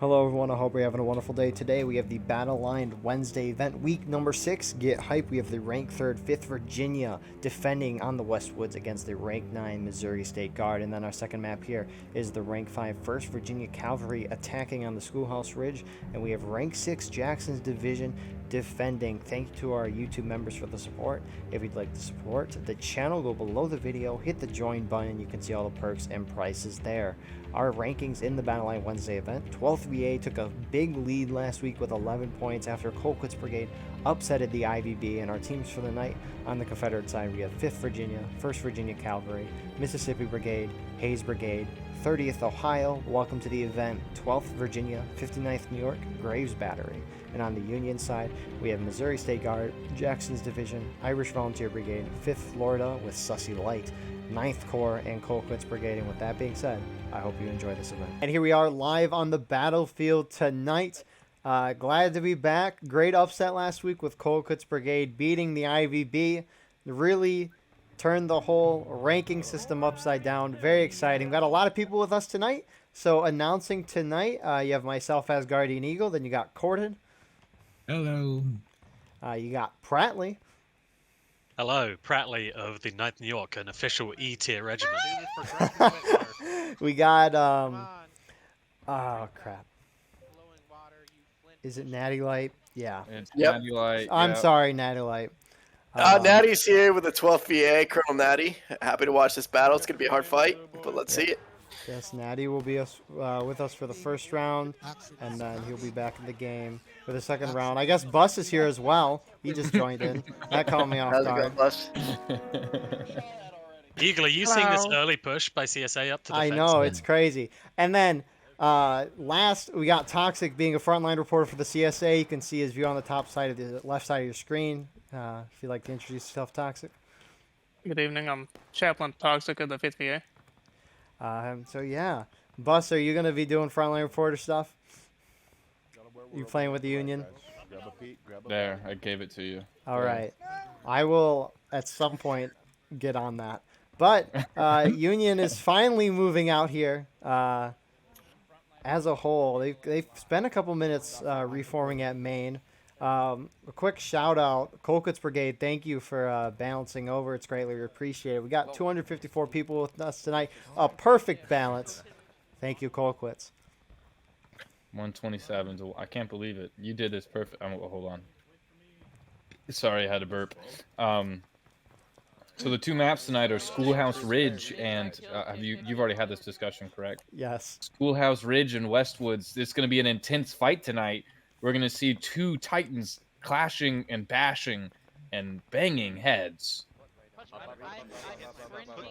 Hello everyone, I hope you're having a wonderful day. Today we have the Battle Line Wednesday event, week number 6. Get hype, we have the rank 3rd, 5th Virginia defending on the Westwoods against the rank 9 Missouri State Guard. And then our second map here is the rank 5 1st Virginia Cavalry attacking on the Schoolhouse Ridge. And we have rank 6 Jackson's Division defending. Thank you to our YouTube members for the support. If you'd like to support the channel, go below the video, hit the join button. You can see all the perks and prices there. Our rankings in the Battle Line Wednesday event: 12th VA took a big lead last week with 11 points after Colquitt's Brigade upsetted the IVB. And our teams for the night on the Confederate side, we have 5th Virginia, 1st Virginia Cavalry, Mississippi Brigade, Hayes Brigade, 30th Ohio, welcome to the event, 12th Virginia, 59th New York, Graves Battery. And on the Union side, we have Missouri State Guard, Jackson's Division, Irish Volunteer Brigade, 5th Florida with Natty Light, 9th Corps, and Colquitt's Brigade. And with that being said, I hope you enjoy this event. And here we are live on the battlefield tonight. Glad to be back. Great upset last week with Colquitt's Brigade beating the IVB. Really turned the whole ranking system upside down. Very exciting. Got a lot of people with us tonight. So announcing tonight, you have myself as Guardian Eagle. Then you got Corden. Hello. You got Pratly. Hello, Pratly of the 9th New York, an official E-tier regiment. We got, oh crap. Is it Natty Light? Yeah. It's Natty Light. I'm sorry, Natty Light. Natty's here with the 12th VA, Colonel Natty. Happy to watch this battle. It's going to be a hard fight, but let's see it. Yes, Natty will be with us for the first round, and then he'll be back in the game for the second round. I guess Bus is here as well. He just joined in. That caught me off guard. Eagle, are you seeing this early push by CSA up to the I fence? know, it's crazy. And then last, we got Toxic being a frontline reporter for the CSA. You can see his view on the top side of the left side of your screen. If you'd like to introduce yourself, Toxic. Good evening. I'm Chaplain Toxic of the 5th VA. So yeah, Bus, are you gonna be doing frontline reporter stuff? You playing with the Union? There, I gave it to you. All right, I will at some point get on that. But Union is finally moving out here as a whole. They've spent a couple minutes reforming at Maine. A quick shout out, Colquitt's Brigade, thank you for balancing over. It's greatly appreciated. We got 254 people with us tonight. A perfect balance. Thank you, Colquitt's. 127. So I can't believe it. You did this perfect. Hold on. Sorry, I had to burp. So the two maps tonight are Schoolhouse Ridge and you've already had this discussion, correct? Yes. Schoolhouse Ridge and Westwoods. It's going to be an intense fight tonight. We're going to see two titans clashing and bashing and banging heads.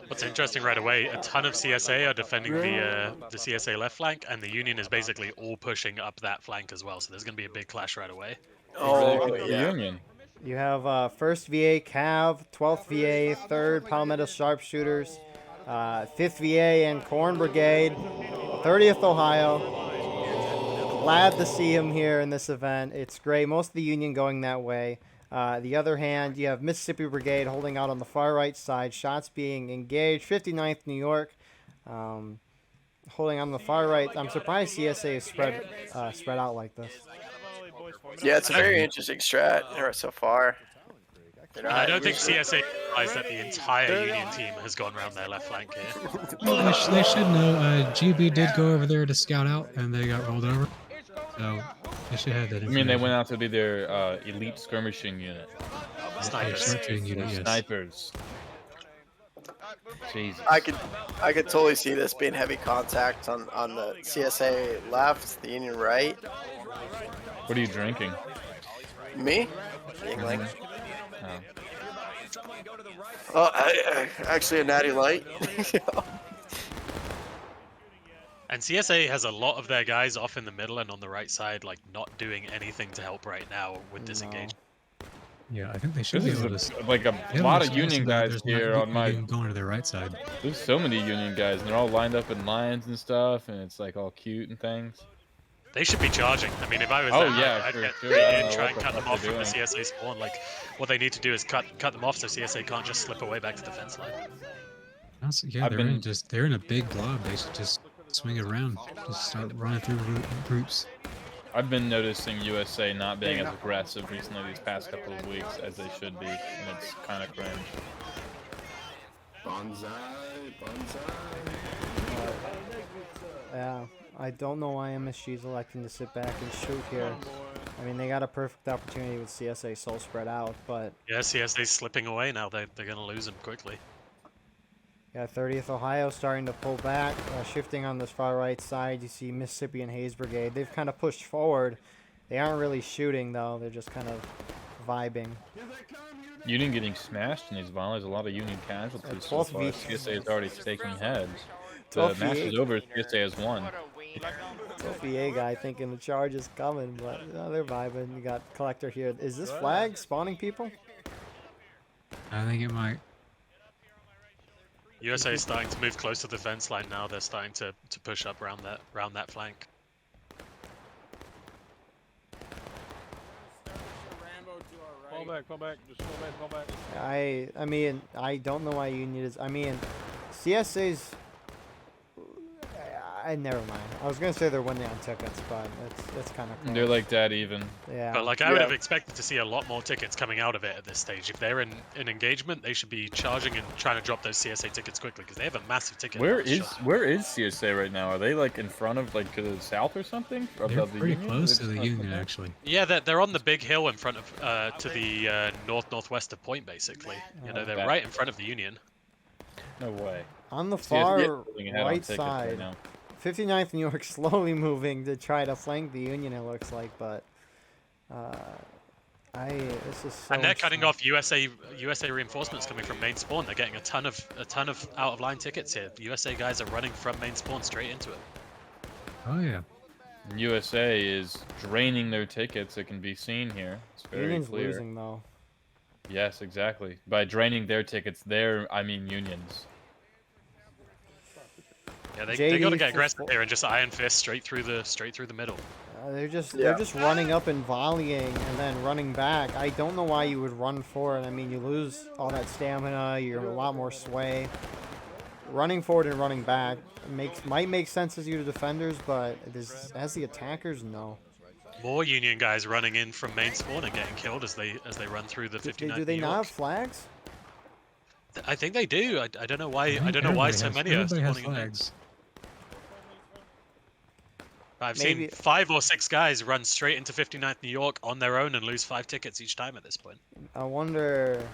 What's interesting right away, a ton of CSA are defending the CSA left flank, and the Union is basically all pushing up that flank as well. So there's going to be a big clash right away. Oh, yeah. Union. You have 1st VA Cav, 12th VA, 3rd Palmetto Sharpshooters, 5th VA and Corn Brigade, 30th Ohio. Glad to see him here in this event. It's great. Most of the Union going that way. The other hand, you have Mississippi Brigade holding out on the far right side. Shots being engaged. 59th New York holding on the far right. I'm surprised CSA is spread out like this. Yeah, it's a very interesting strat so far. I don't think CSA realized that the entire Union team has gone around their left flank here. Well, they should know. GB did go over there to scout out, and they got rolled over. So they should have that information. I mean, they went out to be their elite skirmishing unit. Snipers. Snipers. Jesus. I could totally see this being heavy contact on the CSA left, the Union right. What are you drinking? Me? Yingling. Actually a Natty Light. And CSA has a lot of their guys off in the middle and on the right side, like not doing anything to help right now with this engagement. Yeah, I think they should be able to. Like a lot of Union guys here on my. Going to the right side. There's so many Union guys, and they're all lined up in lines and stuff, and it's like all cute and things. They should be charging. I mean, if I was I'd get ready and try and cut them off from the CSA spawn. Like, what they need to do is cut them off so CSA can't just slip away back to the fence line. Yeah, they're in a big blob. They should just swing it around. Just start running through groups. I've been noticing USA not being as aggressive recently these past couple of weeks as they should be, and it's kind of cringe. Yeah, I don't know why MSG is electing to sit back and shoot here. I mean, they got a perfect opportunity with CSA so spread out, but... Yeah, CSA's slipping away now. They're going to lose them quickly. Yeah, 30th Ohio starting to pull back, shifting on this far right side. You see Mississippi and Hayes Brigade. They've kind of pushed forward. They aren't really shooting, though. They're just kind of vibing. Union getting smashed in these volleys. A lot of Union casualties so 12 far. CSA is already taking heads. The 12 match V8. is over. CSA has won. VA guy thinking the charge is coming, but they're vibing. You got Collector here. Is this flag spawning people? I think it might. USA is starting to move close to the fence line now. They're starting to push up around that flank. Fall back, just fall back. I mean, I don't know why Union is. I mean, CSA's. Never mind. I was gonna say they're winning on tickets, but it's kind of. They're like that even. Yeah. But like I would have expected to see a lot more tickets coming out of it at this stage. If they're in engagement, they should be charging and trying to drop those CSA tickets quickly because they have a massive ticket. Where is CSA right now? Are they like in front of like to the south or something? Or They're above the pretty Union? close They're to the just Union, not- actually. Yeah, they're on the big hill in front of to the northwest of Point, basically. You know, they're back. right in front of the Union. No way. On the CSA far is pulling ahead on right tickets side, now. 59th New York slowly moving to try to flank the Union. It looks like, but this is so And they're cutting insane. off USA reinforcements coming from main spawn. They're getting a ton of out of line tickets here. The USA guys are running from main spawn straight into it. Oh yeah. USA is draining their tickets. It can be seen here. It's very Union's clear. losing though. Yes, exactly. By draining their tickets, I mean Unions. Yeah, they JD got to get for aggressive four- here and just iron fist straight through the middle. They're just running up and volleying and then running back. I don't know why you would run forward. I mean, you lose all that stamina. You're a lot more sway. Running forward and running back might make sense as you to defenders, but as the attackers, no. More Union guys running in from main spawn and getting killed as they run through the 59th Do they New not York. have flags? I think they do. I don't know why. think I don't know why everybody so has- many are everybody has spawning in there. flags. I've Maybe- seen 5 or 6 guys run straight into 59th New York on their own and lose 5 tickets each time at this point. I wonder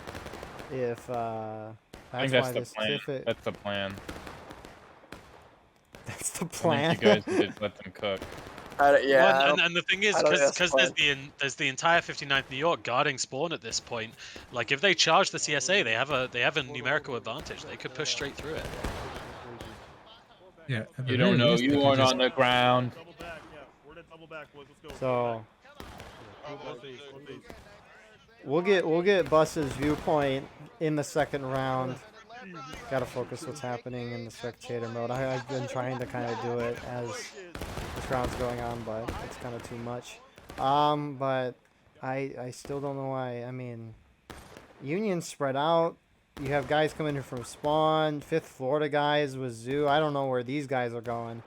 if I that's think why that's the this plan. Tiffet. That's the plan. That's the I plan. think you guys need to let them cook. Well, and the thing is, I don't think that's because the there's the entire 59th New York guarding spawn at this point. Like if they charge the CSA, they have a numerical advantage. They could push straight through it. Yeah. at the You very don't know. least, they You could aren't just- on the ground. Double back, yeah. We're at double back, boys. Let's go. So Northeast. we'll get Bus's viewpoint in the second round. Gotta focus what's happening in the spectator mode. I've been trying to kind of do it as this round's going on, but it's kind of too much. But I still don't know why. I mean, Union's spread out. You have guys coming here from spawn, 5th Florida guys with Zoo. I don't know where these guys are going.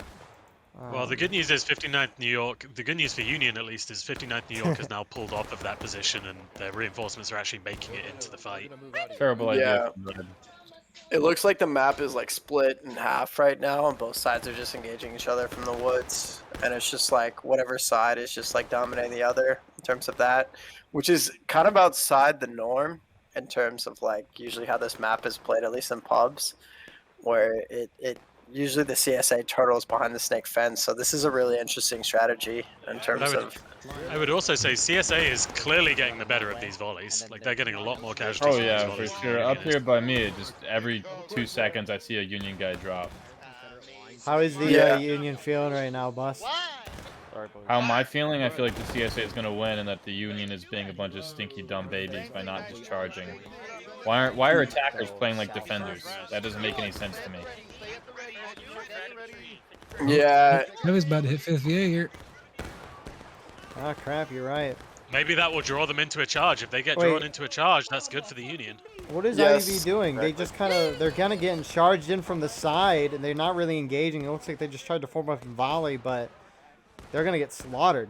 Well, the good news is 59th New York. The good news for Union, at least, is 59th New York has now pulled off of that position, and their reinforcements are actually making it into the fight. Terrible idea. It looks like the map is like split in half right now, and both sides are just engaging each other from the woods. And it's just like whatever side is just like dominating the other in terms of that, which is kind of outside the norm in terms of like usually how this map is played, at least in pubs, where it usually the CSA turtles behind the snake fence. So this is a really interesting strategy in terms of. I would also say CSA is clearly getting the better of these volleys. Like they're getting a lot more casualties. Oh from yeah, these for volleys than sure. the Up Union is. here by me, it just every 2 seconds I see a Union guy drop. How is the Yeah. Union feeling right now, Bus? How am I feeling? I feel like the CSA is going to win and that the Union is being a bunch of stinky dumb babies by not just charging. Why are attackers playing like defenders? That doesn't make any sense to me. Yeah, I was about to hit 5th VA here. Oh crap, you're right. Maybe that will draw them into a charge. If they get drawn into a charge, that's good for the Union. What is Yes, IVB doing? They just they're kind of getting charged in from the side, and they're not really engaging. It looks like they just tried to form up and volley, but they're going to get slaughtered.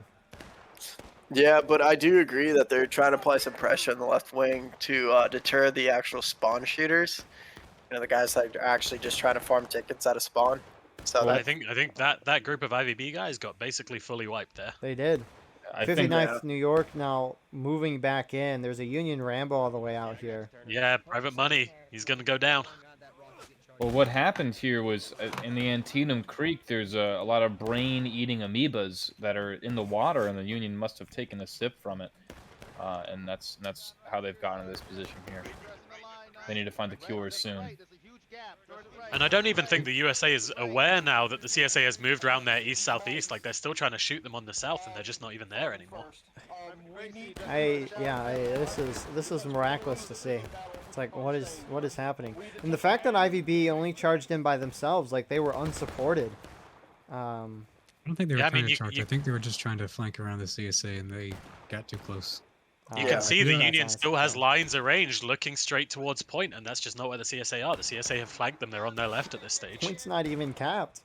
Yeah, but I do agree that they're trying to apply some pressure on the left wing to deter the actual spawn shooters. You know, the guys that are actually just trying to farm tickets out of spawn. So Well, I think that group of IVB guys got basically fully wiped there. They did. I think 59th New York now moving back in. There's a Union Rambo all the way out here. Yeah, Private Money. He's going to go down. Well, what happened here was in the Antietam Creek, there's a lot of brain-eating amoebas that are in the water, and the Union must have taken a sip from it, and that's how they've gotten to this position here. They need to find the cures soon. And I don't even think the USA is aware now that the CSA has moved around their east-southeast. Like, they're still trying to shoot them on the south, and they're just not even there anymore. This is miraculous to see. It's like, what is happening? And the fact that IVB only charged in by themselves, like they were unsupported. I don't think they were trying to charge. I think they were just trying to flank around the CSA, and they got too close. You can see the Union still has lines arranged looking straight towards point, and that's just not where the CSA are. The CSA have flanked them. They're on their left at this stage. Point's not even capped.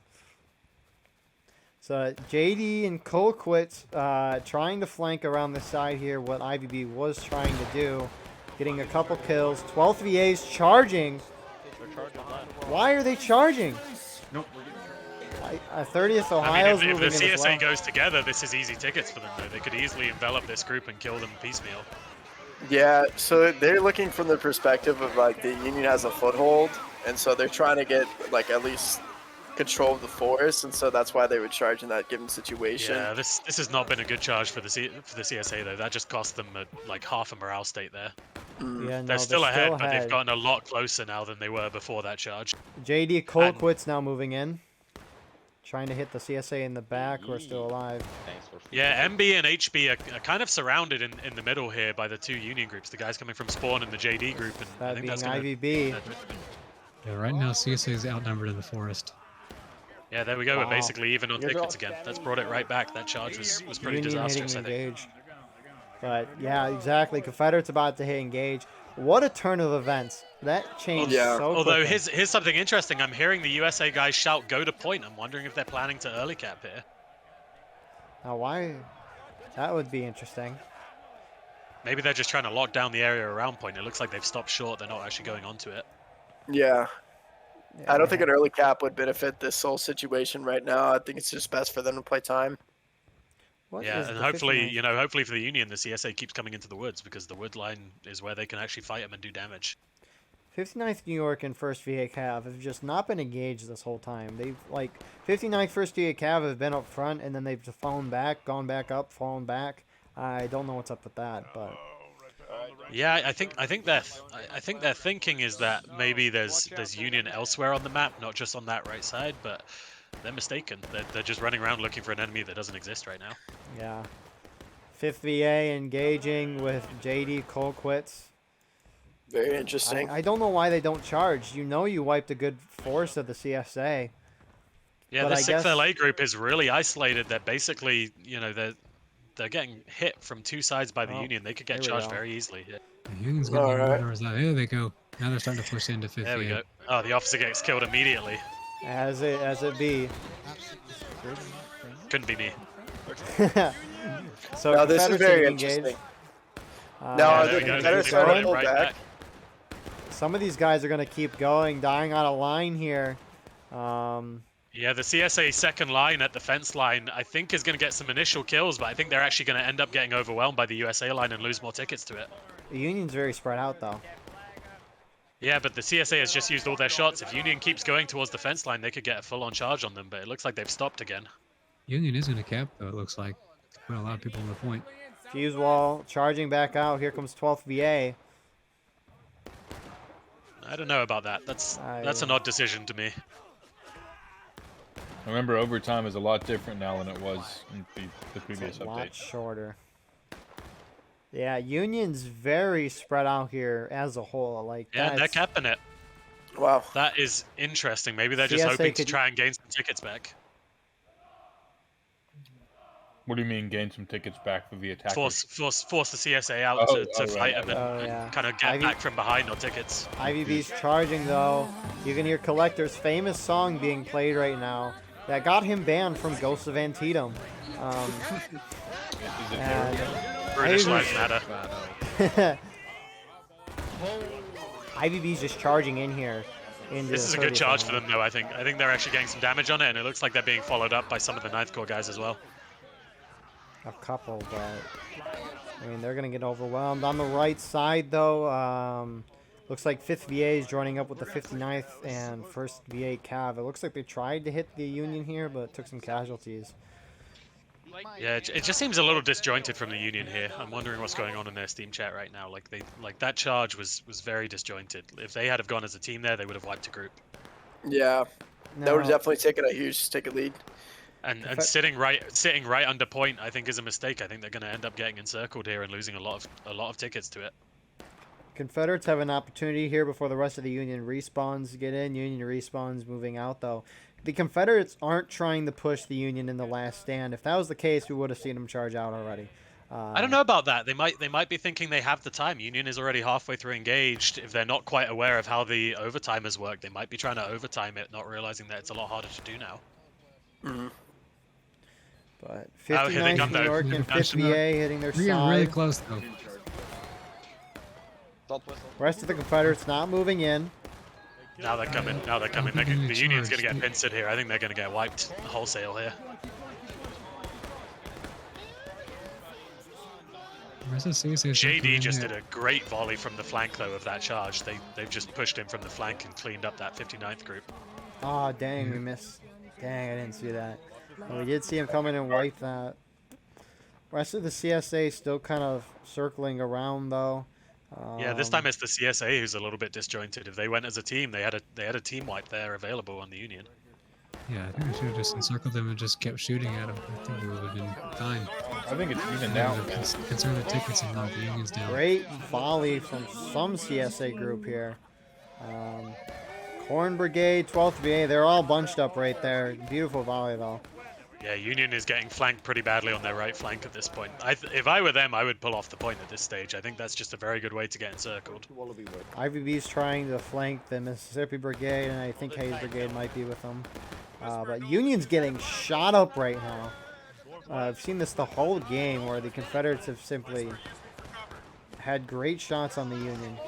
So JD and Colquitt trying to flank around the side here, what IVB was trying to do. Getting a couple kills. 12th VA's charging. Why are they charging? Nope. 30th Ohio's if moving the in as CSA well. goes together, this is easy tickets for them, though. They could easily envelop this group and kill them piecemeal. Yeah, so they're looking from the perspective of like the Union has a foothold, and so they're trying to get like at least control of the forest, and so that's why they would charge in that given situation. Yeah, this has not been a good charge for the CSA though. That just cost them like half a morale state there. Yeah, no, They're still ahead, but they've gotten a lot closer now than they were before that charge. JD Colquitt's now moving in. Trying to hit the CSA in the back. We're still alive. Yeah, MB and HB are kind of surrounded in the middle here by the two Union groups. The guys coming from Spawn and the JD group. And I That think being that's gonna, Yeah, IVB. right now CSA is outnumbered in the forest. Yeah, there we go. Wow. We're basically even on tickets again. That's brought it right back. That charge was pretty Union disastrous, I hitting think. engage. But yeah, exactly. Confederate's about to hit engage. What a turn of events. That changed so Although quickly. here's something interesting. I'm hearing the USA guys shout "Go to point." I'm wondering if they're planning to early cap here. Now why? That would be interesting. Maybe they're just trying to lock down the area around point. It looks like they've stopped short. They're not actually going onto it. Yeah. Yeah, I don't think an early cap would benefit this whole situation right now. I think it's just best for them to play time. What Yeah, is and the hopefully, 59th? hopefully for the Union, the CSA keeps coming into the woods because the wood line is where they can actually fight them and do damage. 59th New York and 1st VA Cav have just not been engaged this whole time. They've, like, 59th 1st VA Cav have been up front, and then they've just fallen back, gone back up, fallen back. I don't know what's up with that, but... Yeah, I think their thinking is that maybe there's Union elsewhere on the map, not just on that right side, but they're mistaken. They're just running around looking for an enemy that doesn't exist right now. Yeah. 5th VA engaging with JD Colquitt. Very interesting. I don't know why they don't charge. You know you wiped a good force of the CSA. Yeah, But the I 6th guess- LA group is really isolated. They're basically, they're getting hit from two sides by the Oh, Union. They could get there we charged go. very easily. Yeah. The Union's getting All right. numbers out. There they go. Now they're starting to push into 50. There we go. Oh, the officer gets killed immediately. As it be. Couldn't be me. So Now, this is Confederates very getting engaged. interesting. Uh, Now, there the we go. Confederates They brought trying it to pull right back. some of these guys are going to keep going, dying on a line here. Yeah, the CSA second line at the fence line, I think, is going to get some initial kills, but I think they're actually going to end up getting overwhelmed by the USA line and lose more tickets to it. The Union's very spread out, though. Yeah, but the CSA has just used all their shots. If Union keeps going towards the fence line, they could get a full-on charge on them, but it looks like they've stopped again. Union is going to cap, though, it looks like. Put a lot of people on the point. FuseWall charging back out. Here comes 12th VA. I don't know about that. That's an odd decision to me. Remember, overtime is a lot different now than it was in the previous It's a lot update. shorter. Yeah, Union's very spread out here as a whole. Like, Yeah, they're that's- capping it. Wow. That is interesting. Maybe they're just CSA hoping to could- try and gain some tickets back. What do you mean gain some tickets back for the attackers? Force the CSA out to fight them and kind of get back from behind on tickets. IVB's charging though. You can hear Collector's famous song being played right now that got him banned from Ghosts of Antietam. British Lives Matter. IVB's just charging in here. This is a good charge for them though, I think. I think they're actually getting some damage on it, and it looks like they're being followed up by some of the 9th Corps guys as well. A couple, but I mean, they're going to get overwhelmed. On the right side, though, looks like 5th VA is joining up with the 59th and 1st VA Cav. It looks like they tried to hit the Union here, but took some casualties. Yeah, it just seems a little disjointed from the Union here. I'm wondering what's going on in their Steam chat right now. Like that charge was very disjointed. If they had have gone as a team there, they would have wiped a group. Yeah, that would have definitely taken a huge lead. And sitting right under point, I think, is a mistake. I think they're going to end up getting encircled here and losing a lot of tickets to it. Confederates have an opportunity here before the rest of the Union respawns get in. Union respawns moving out, though. The Confederates aren't trying to push the Union in the last stand. If that was the case, we would have seen them charge out already. I don't know about that. They might be thinking they have the time. Union is already halfway through engaged. If they're not quite aware of how the overtimers work, they might be trying to overtime it, not realizing that it's a lot harder to do now. Mm-hmm. But 59th New York and 5th VA hitting their side. Really close though. Rest of the Confederates not moving in. Now they're coming. The Union's going to get pincered here. I think they're going to get wiped wholesale here. JD just did a great volley from the flank though of that charge. They've just pushed him from the flank and cleaned up that 59th group. Oh dang, we missed. Dang, I didn't see that. Well, we did see him come in and wipe that. Rest of the CSA still kind of circling around though. Yeah, this time it's the CSA who's a little bit disjointed. If they went as a team, they had a team wipe there available on the Union. Yeah, I think we should have just encircled them and just kept shooting at them. I think we would have been fine. I think it's even down. Concern the tickets and not the Union's down. Great volley from some CSA group here. Corn Brigade, 12th VA, they're all bunched up right there. Beautiful volley though. Yeah, Union is getting flanked pretty badly on their right flank at this point. If I were them, I would pull off the point at this stage. I think that's just a very good way to get encircled. IVB's trying to flank the Mississippi Brigade, and I think Hayes Brigade might be with them. But Union's getting shot up right now. I've seen this the whole game where the Confederates have simply had great shots on the Union.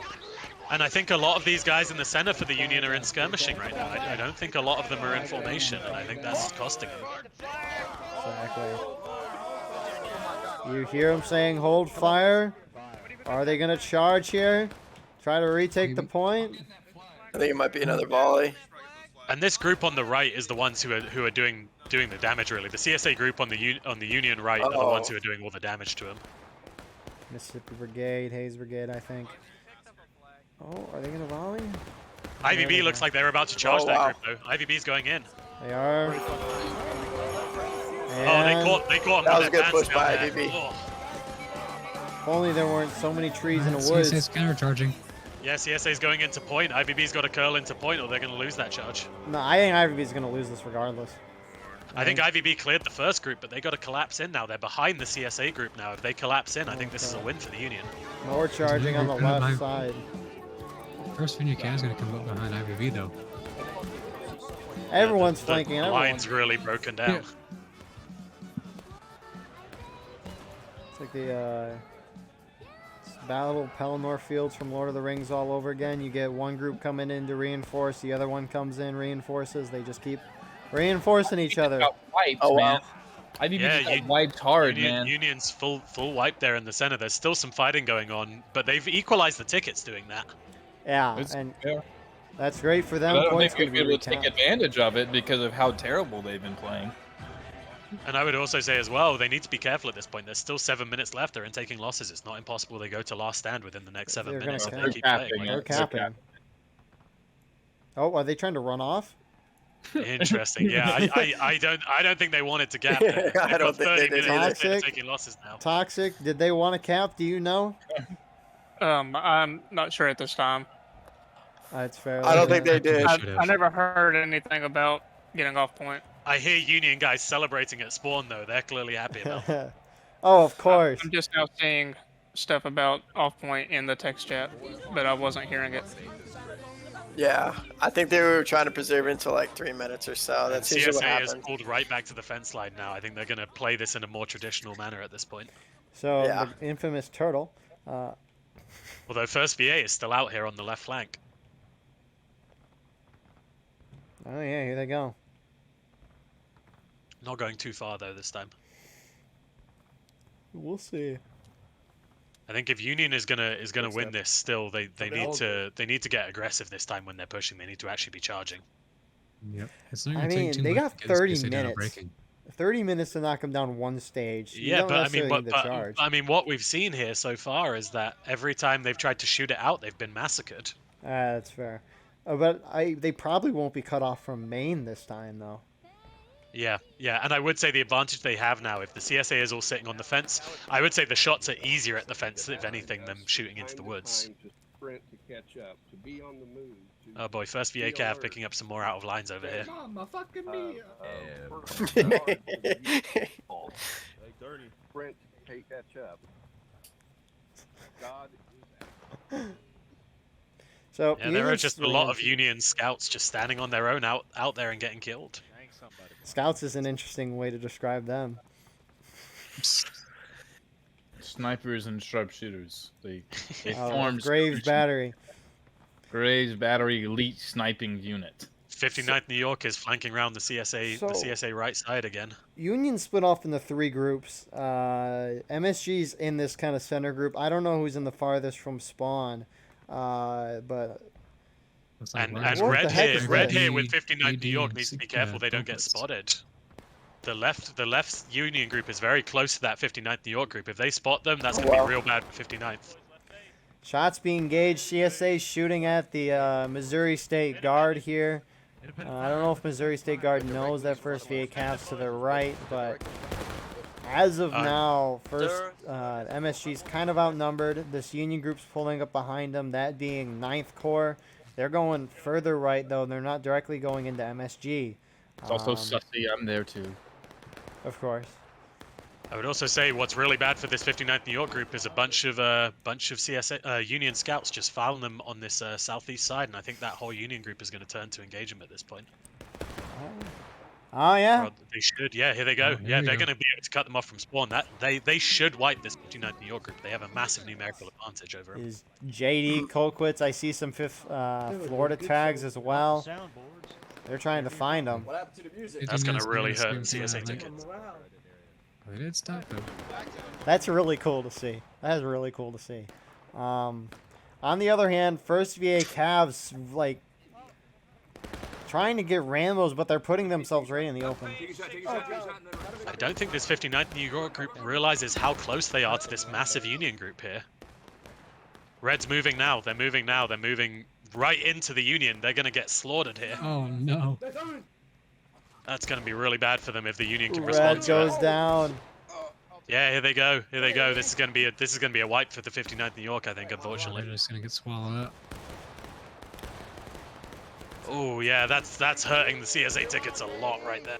And I think a lot of these guys in the center for the Union are in skirmishing right now. I don't think a lot of them are in formation, and I think that's costing them. Exactly. You hear them saying, hold fire. Are they going to charge here? Try to retake the point? I think it might be another volley. And this group on the right is the ones who are doing the damage, really. The CSA group on the Union right are the ones who are doing all the damage to them. Mississippi Brigade, Hayes Brigade, I think. Oh, are they going to volley? IVB looks like they're about to charge that group, though. IVB's going in. They are. And they caught him. That was a good push by IVB. If only there weren't so many trees in the woods. CSA's countercharging. Yeah, CSA's going into point. IVB's got to curl into point or they're going to lose that charge. No, I think IVB's going to lose this regardless. I think IVB cleared the first group, but they got to collapse in now. They're behind the CSA group now. If they collapse in, I think this is a win for the Union. More charging on the left side. First Virginia Cav's going to come up behind IVB, though. Everyone's flanking. The line's really broken down. Yeah. It's like the Battle of Pelennor Fields from Lord of the Rings all over again. You get one group coming in to reinforce, the other one comes in, reinforces. They just keep reinforcing each other. Wiped, man. IVB got wiped hard, man. Union's full wipe there in the center. There's still some fighting going on, but they've equalized the tickets doing that. Yeah, and that's great for them. But I don't think they'll be able to take advantage of it because of how terrible they've been playing. And I would also say as well, they need to be careful at this point. There's still 7 minutes left. They're in taking losses. It's not impossible they go to last stand within the next 7 minutes if they keep playing. They're capping. Oh, are they trying to run off? Interesting. Yeah, I don't think they wanted to cap it. I don't think they did. Toxic. Taking losses now. Toxic. Did they want to cap? Do you know? I'm not sure at this time. That's fair. I don't think they did. I never heard anything about getting off point. I hear Union guys celebrating at spawn though. They're clearly happy about it. Oh, of course. I'm just now seeing stuff about off point in the text chat, but I wasn't hearing it. Yeah, I think they were trying to preserve it until like 3 minutes or so. That's usually what CSA is happens. pulled right back to the fence line now. I think they're going to play this in a more traditional manner at this point. So Yeah. the infamous turtle. Although first VA is still out here on the left flank. Oh yeah, here they go. Not going too far though this time. We'll see. I think if Union is gonna win this, still they need to get aggressive this time when they're pushing. They need to actually be charging. Yep. It's not I gonna take mean, too they much got to get this 30 PSA down to minutes. breaking. 30 minutes to knock them down one stage. You Yeah, don't but I mean, necessarily need to charge. I mean, what we've seen here so far is that every time they've tried to shoot it out, they've been massacred. That's fair. But they probably won't be cut off from main this time, though. Yeah, and I would say the advantage they have now, if the CSA is all sitting on the fence, I would say the shots are easier at the fence, if anything, than shooting into the woods. Oh boy, first VA Cav picking up some more out of lines over here. Mama fucking me. Sprint, take catch up. God So Yeah, there are Union's just a 3 lot and of 2. Union scouts just standing on their own out there and getting killed. Scouts is an interesting way to describe them. Snipers and sharpshooters. They Oh, form Graves Battery. Graves Battery elite sniping unit. 59th New York is flanking around the CSA right side again. Union split off into 3 groups. MSG's in this kind of center group. I don't know who's in the farthest from spawn, but Looks like And Ryan's What the heck is red this? here with 59th AD New York needs to be careful they don't get focused. spotted. The left Union group is very close to that 59th New York group. If they spot them, that's going to be real bad for 59th. shots being engaged. CSA shooting at the Missouri State Guard here. I don't know if Missouri State Guard knows that first VA Cavs to their right, but as of now, MSG's kind of outnumbered. This Union group's pulling up behind them, that being 9th Corps. They're going further right, though. They're not directly going into MSG. It's also sussy. I'm there too. Of course. I would also say what's really bad for this 59th New York group is a bunch of CSA Union scouts just following them on this southeast side, and I think that whole Union group is going to turn to engage them at this point. Oh, yeah. Or they should. Yeah, here they go. Oh, here Yeah, we they're go. going to be able to cut them off from spawn. They should wipe this 59th New York group. They have a massive numerical advantage over them. Is JD Colquitz. I see some Florida tags as well. They're trying to find them. That's going to 15 really minutes hurt to CSA swing tickets. Oh, they did stop though. That's really cool to see. That is really cool to see. On the other hand, first VA Cavs, like, trying to get Rambos, but they're putting themselves right in the open. I don't think this 59th New York group realizes how close they are to this massive Union group here. Red's moving now. They're moving now. They're moving right into the Union. They're going to get slaughtered here. Oh no. That's going to be really bad for them if the Union can respond Red to goes it. down. Yeah, here they go. Here they go. This is going to be a wipe for the 59th New York, I think, They're unfortunately. just gonna get swallowed up. Oh, yeah, that's hurting the CSA tickets a lot right there.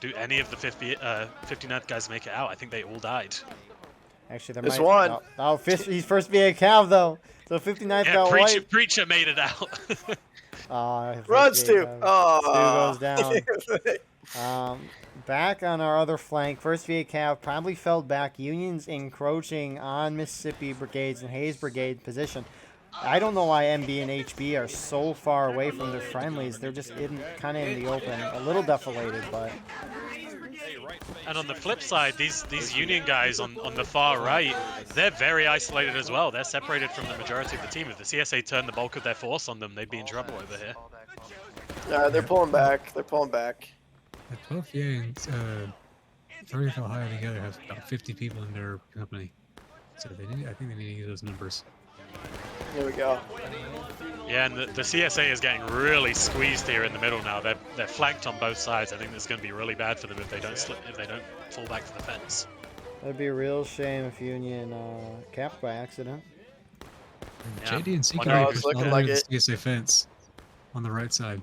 Do any of the 59th guys make it out? I think they all died. Actually, there There's might. one. Oh, he's first VA Cav though. So 59th Yeah, got wiped. Preacher made it out. Run, Stu. Stu Oh. goes down. Back on our other flank, first VA Cav probably fell back. Unions encroaching on Mississippi Brigades and Hayes Brigade position. I don't know why MB and HB are so far away from their friendlies. They're just kind of in the open, a little deflated, but And on the flip side, these Union guys on the far right, they're very isolated as well. They're separated from the majority of the team. If the CSA turn the bulk of their force on them, they'd be in trouble over here. They're pulling back. They're pulling back. The 12th VA and 30th Ohio together have about 50 people in their company. So I think they need to use those numbers. Here we go. Yeah, and the CSA is getting really squeezed here in the middle now. They're flanked on both sides. I think this is going to be really bad for them if they don't fall back to the fence. that'd be a real shame if Union capped by accident. And Yeah. JD and CK No, are it's just looking all like over the it. CSA fence on the right side.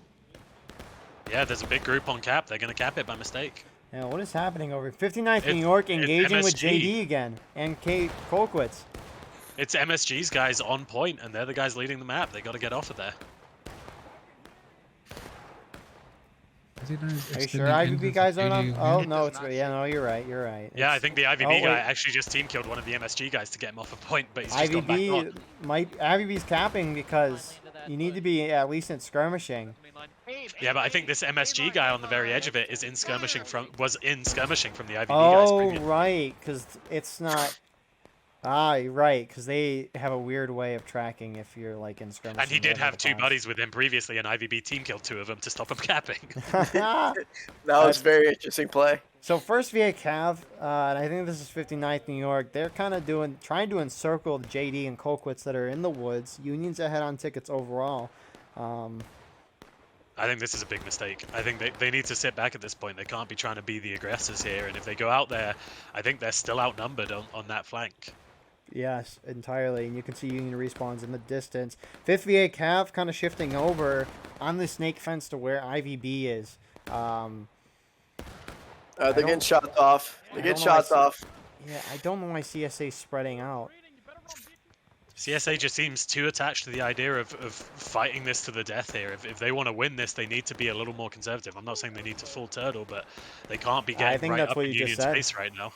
Yeah, there's a big group on cap. They're going to cap it by mistake. Yeah, what is happening over 59th New It's- York it's engaging with MSG. JD again and Kate Colquitz. It's MSG's guys on point, and they're the guys leading the map. They got to get off of there. Are you sure IVB guys aren't on? Oh no, it's yeah, no, you're right. You're right. Yeah, I It's- think the IVB oh, guy wait. actually just team killed one of the MSG guys to get him off a point, but he's just gone back on. IVB's capping because you need to be at least in skirmishing. Yeah, but I think this MSG guy on the very edge of it was in skirmishing from the IVB guys. Oh previous. right, because it's not. Ah, you're right, because they have a weird way of tracking if you're like in skirmishing. And he did with have other two bots. buddies with him previously, and IVB team killed two of them to stop him capping. That was very interesting play. So first VA Cav, and I think this is 59th New York. They're kind of trying to encircle the JD and Colquitz that are in the woods. Union's ahead on tickets overall. I think this is a big mistake. I think they need to sit back at this point. They can't be trying to be the aggressors here, and if they go out there, I think they're still outnumbered on that flank. Yes, entirely. And you can see Union respawns in the distance. 5th VA Cav kind of shifting over on the snake fence to where IVB is. They're getting shots off. They get don't know shots why off. Yeah, I don't know why CSA is spreading out. CSA just seems too attached to the idea of fighting this to the death here. If they want to win this, they need to be a little more conservative. I'm not saying they need to full turtle, but they can't be getting think right that's up what in you just Union's said. face right now.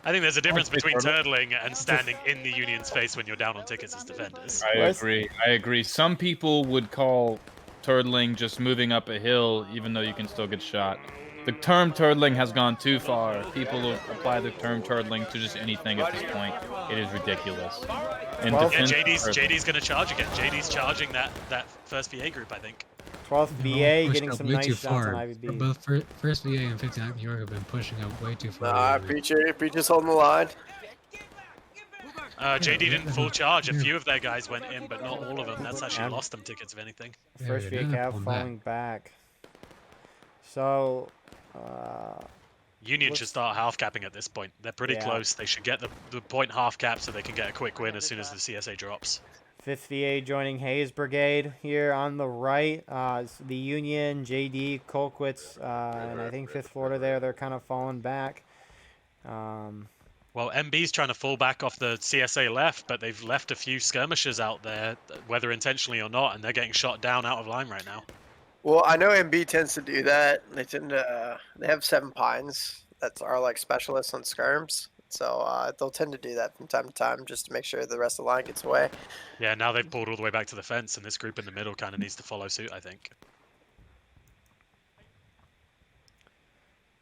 I think there's a difference between turtling and standing in the Union's face when you're down on tickets as defenders. I agree. Some people would call turtling just moving up a hill, even though you can still get shot. The term turtling has gone too far. People apply the term turtling to just anything at this point. It is ridiculous. In Well, Yeah, defense of JD's going to charge again. JD's charging that first VA group, I think. 12th VA getting up some way nice too shots far. on IVB. Both first VA and 59th New York have been pushing up way too far. Nah, Peach's holding the line. JD didn't full charge. A few of their guys went in, but not all of them. That's actually lost them tickets, if anything. First Yeah, VA they're Cav pulling falling back. So, Union Looks- should start half capping at this point. They're pretty Yeah. close. They should get the point half cap so they can get a quick win as soon as the CSA drops. 5th VA joining Hayes Brigade here on the right. The Union, JD, Colquitz, and I think 5th Florida there. They're kind of falling back. Well, MB's trying to fall back off the CSA left, but they've left a few skirmishers out there, whether intentionally or not, and they're getting shot down out of line right now. Well, I know MB tends to do that. They tend to. They have 7 pines that are like specialists on skirms, so they'll tend to do that from time to time just to make sure the rest of the line gets away. Yeah, now they've pulled all the way back to the fence, and this group in the middle kind of needs to follow suit, I think.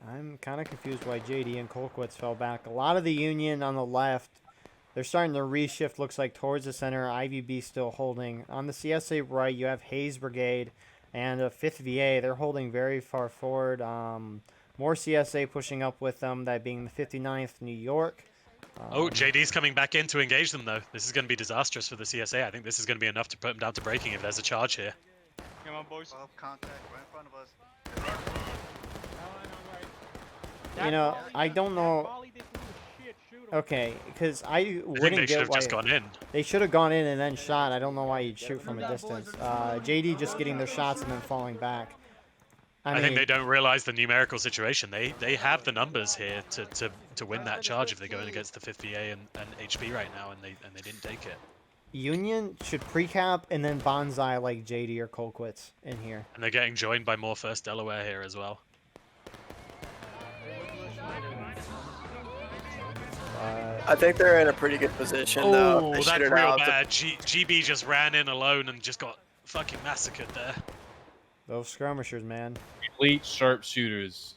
I'm kind of confused why JD and Colquitz fell back. A lot of the Union on the left, they're starting to reshift, looks like, towards the center. IVB still holding. On the CSA right, you have Hayes Brigade and a 5th VA. They're holding very far forward. More CSA pushing up with them, that being the 59th New York. Oh, JD's coming back in to engage them, though. This is going to be disastrous for the CSA. I think this is going to be enough to put them down to breaking if there's a charge here. Come on, boys. Contact right in front of us. You know, I don't know. Okay, because I I think wouldn't they should get have why just gone in. they should have gone in and then shot. I don't know why you'd shoot from a distance. JD just getting their shots and then falling back. I think they don't realize the numerical situation. They have the numbers here to win that charge if they're going against the 5th VA and HB right now, and they didn't take it. Union should pre-cap and then bonsai like JD or Colquitz in here. And they're getting joined by more 1st Delaware here as well. I think they're in a pretty good position though. Oh, They that's shoot it real out. bad. GB just ran in alone and just got fucking massacred there. Those skirmishers, man. complete sharpshooters.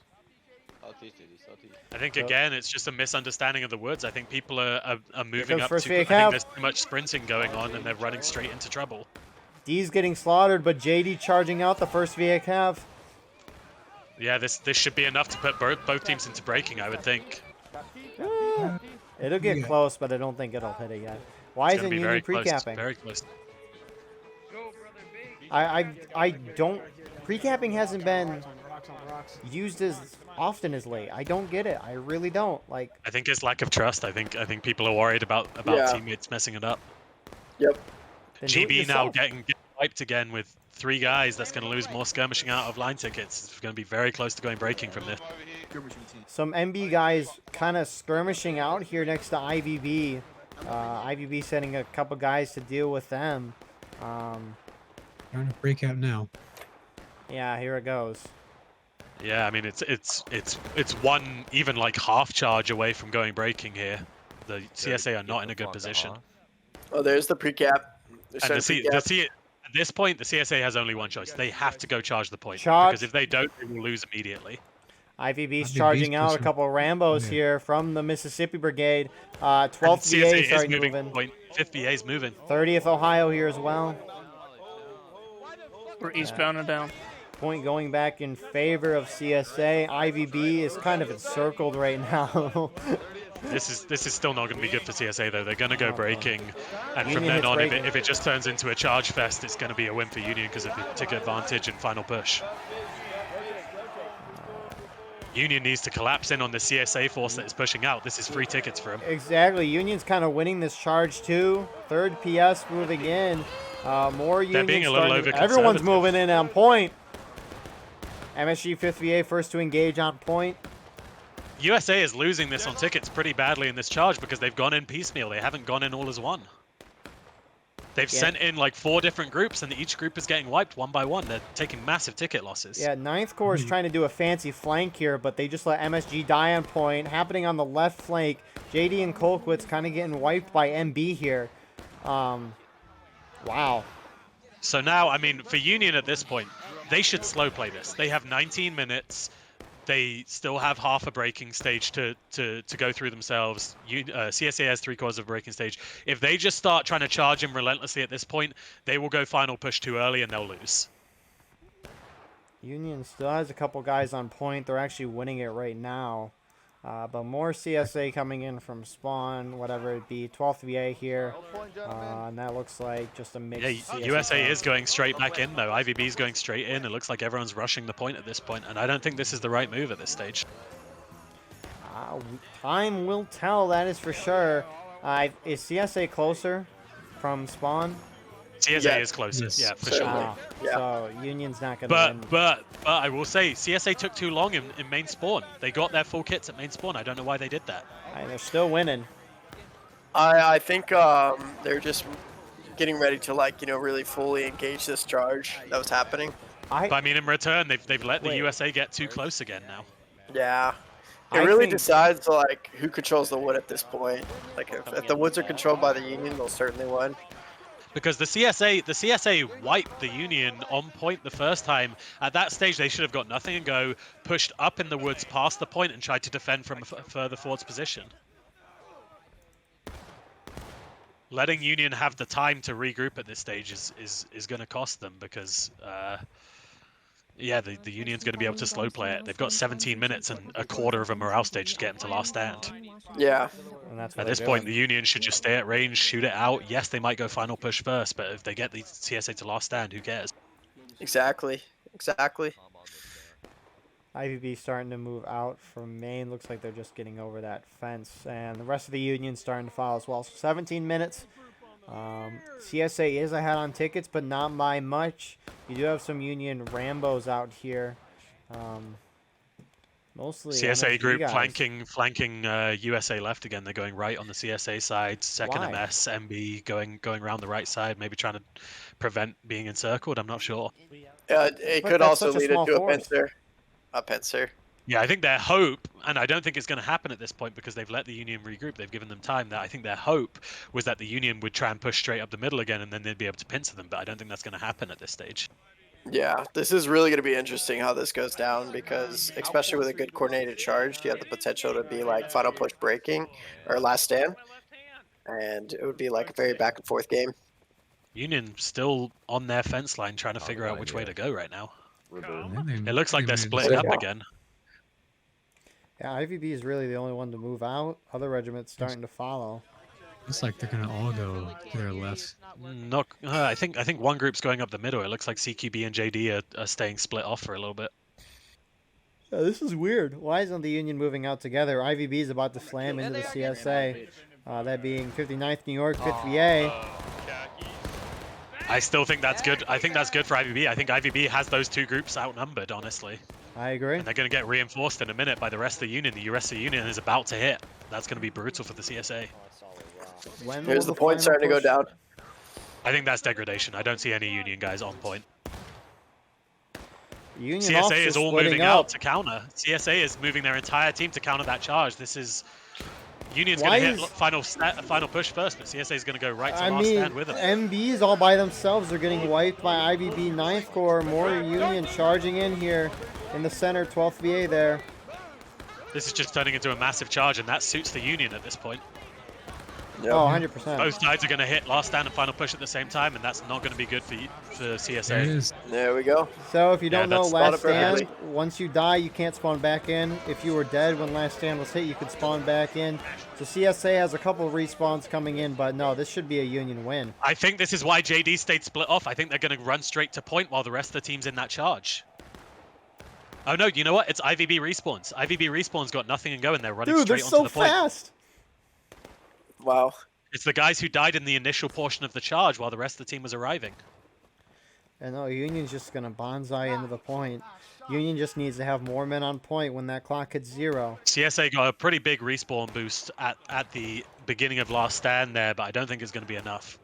I think again, it's just a misunderstanding of the woods. I think people are moving comes up first too. VA I think Cav. there's too much sprinting going on, and they're running straight into trouble. D's getting slaughtered, but JD charging out the first VA Cav. Yeah, this should be enough to put both teams into breaking, I would think. It'll get close, but I don't think it'll hit it yet. Why It's isn't gonna be Union very close. pre-capping? Very close. I don't. Pre-capping hasn't been used as often as late. I don't get it. I really don't. Like, I think it's lack of trust. I think people are worried about Yeah. teammates messing it up. Yep. then do it GB now yourself. getting wiped again with 3 guys, that's going to lose more skirmishing out of line tickets. It's going to be very close to going breaking from this. Some MB guys kind of skirmishing out here next to IVB. IVB sending a couple guys to deal with them. Trying to break out now. Yeah, here it goes. Yeah, I mean it's one even like half charge away from going breaking here. The CSA are not in a good position. Oh, there's the pre-cap. And at this point, the CSA has only one choice. They have to go charge the point. Charge. Because if they don't, they will lose immediately. IVB's charging out a couple of Rambos here from the Mississippi Brigade. 12th CSA VA is starting moving. moving. Point. 5th VA is moving. 30th Ohio here as well. We're eastbound and down. Point going back in favor of CSA. IVB is kind of encircled right now. This is still not going to be good for CSA though. They're going to go breaking, and from Union then hits on, breaking. if it just turns into a charge fest, it's going to be a win for Union because of the ticket advantage and final push. Union needs to collapse in on the CSA force that is pushing out. This is free tickets for him. Exactly. Union's kind of winning this charge too. 3rd PS moving in. More Union. They're being a little Everyone's over-conservative. moving in on point. MSG 5th VA first to engage on point. USA is losing this on tickets pretty badly in this charge because they've gone in piecemeal. They haven't gone in all as one. They've sent in like 4 different groups, and each group is getting wiped one by one. They're taking massive ticket losses. Yeah, 9th Corps is trying to do a fancy flank here, but they just let MSG die on point. Happening on the left flank, JD and Colquitt's kind of getting wiped by MB here. Wow. So now, I mean, for Union at this point, they should slow play this. They have 19 minutes. They still have half a breaking stage to go through themselves. CSA has 3/4 of a breaking stage. If they just start trying to charge him relentlessly at this point, they will go final push too early and they'll lose. Union still has a couple guys on point. They're actually winning it right now. But more CSA coming in from spawn, whatever it be. 12th VA here. And that looks like just a mix. Yeah, USA is going straight back in, though. IVB is going straight in. It looks like everyone's rushing the point at this point, and I don't think this is the right move at this stage. Time will tell, that is for sure. Is CSA closer from spawn? CSA is closer, Yes. yeah, for sure. So Union's not going to win. But I will say, CSA took too long in main spawn. They got their full kits at main spawn. I don't know why they did that. They're still winning. I think they're just getting ready to really fully engage this charge that was happening. But I mean, in return, they've let the USA get too close again now. Yeah. It I really think- decides who controls the wood at this point. Like if the woods are controlled by the Union, they'll certainly win. Because the CSA wiped the Union on point the first time. At that stage, they should have got nothing and go pushed up in the woods past the point and tried to defend from a further forward's position. Letting Union have the time to regroup at this stage is going to cost them because, yeah, the Union's going to be able to slow play it. They've got 17 minutes and a quarter of a morale stage to get them to last stand. Yeah. And that's what At this they're point, doing. the Union should just stay at range, shoot it out. Yes, they might go final push first, but if they get the CSA to last stand, who cares? Exactly. IVB starting to move out from main. Looks like they're just getting over that fence. And the rest of the Union starting to follow as well. So 17 minutes. CSA is ahead on tickets, but not by much. You do have some Union Rambos out here. Mostly CSA MSG group guys. flanking USA left again. They're going right on the CSA side. Second Why? MS, MB going around the right side, maybe trying to prevent being encircled. I'm not sure. It But could that's also such a lead small into force. a Panzer. Yeah, I think their hope, and I don't think it's going to happen at this point because they've let the Union regroup. They've given them time. That I think their hope was that the Union would try and push straight up the middle again, and then they'd be able to pincer them. But I don't think that's going to happen at this stage. Yeah, this is really going to be interesting how this goes down because, especially with a good coordinated charge, you have the potential to be like final push breaking or last stand, and it would be like a very back and forth game. Union still on their fence line, trying to figure out which way to go right now. It It looks like they're splitting up again. Yeah, IVB is really the only one to move out. Other regiments starting to follow. Looks like they're gonna all go to their left. Not, I think one group's going up the middle. It looks like CQB and JD are staying split off for a little bit. Yeah, this is weird. Why isn't the Union moving out together? IVB is about to slam into the CSA. That being 59th New York, 5th VA. I still think that's good. I think that's good for IVB. I think IVB has those two groups outnumbered, honestly. I agree. And they're going to get reinforced in a minute by the rest of the Union. The rest of the Union is about to hit. That's going to be brutal for the CSA. When will Here's the point final starting to go push- down. I think that's degradation. I don't see any Union guys on point. Union CSA officers is all splitting moving up. out to counter. CSA is moving their entire team to counter that charge. This is Union's Why going to hit is- final push first, but CSA is going to go right to I last mean, stand with them. MBs all by themselves are getting wiped by IVB 9th Corps. More Union charging in here in the center, 12th VA there. This is just turning into a massive charge, and that suits the Union at this point. Yep. Oh, 100%. Both sides are going to hit last stand and final push at the same time, and that's not going to be good for There it CSA. is. There we go. So if you Yeah, don't know, that's spotted last stand, perfectly. once you die, you can't spawn back in. If you were dead when last stand was hit, you could spawn back in. So CSA has a couple of respawns coming in, but no, this should be a Union win. I think this is why JD stayed split off. I think they're going to run straight to point while the rest of the team's in that charge. Oh no, you know what? It's IVB respawns. IVB respawns got nothing and go, and they're running Dude, they're straight onto so the point. fast. Wow. It's the guys who died in the initial portion of the charge while the rest of the team was arriving. And no, Union's just going to bonsai into the point. Union just needs to have more men on point when that clock hits 0. CSA got a pretty big respawn boost at the beginning of last stand there, but I don't think it's going to be enough.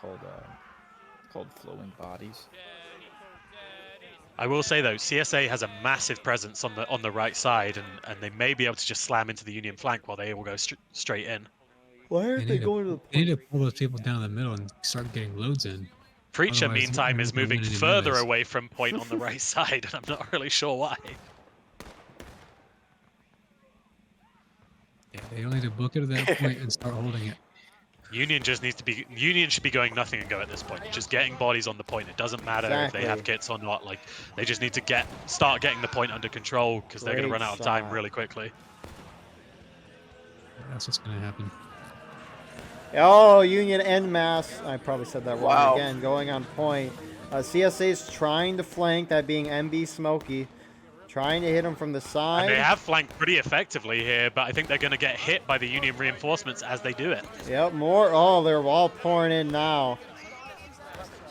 Called flowing bodies. I will say though, CSA has a massive presence on the right side, and they may be able to just slam into the Union flank while they will go straight in. Why aren't they need to- going to the They need point? to pull those people down the middle and start getting loads in. Preacher, Otherwise, meantime, they're is not gonna moving win any further melees. away from point on the right side, and I'm not really sure why. Yeah, they only need to book it at that point and start holding it. Union should be going nothing and go at this point. Just getting bodies on the point. It doesn't matter if they have Exactly. kits or not. Like, they just need to start getting the point under control because they're going to Great run out of time shot. really quickly. That's what's going to happen. Oh, Union en masse. I probably said that wrong Wow. again. Going on point. CSA's trying to flank, that being MB Smokey. Trying to hit him from the side. And they have flanked pretty effectively here, but I think they're going to get hit by the Union reinforcements as they do it. Yep, more. Oh, they're all pouring in now.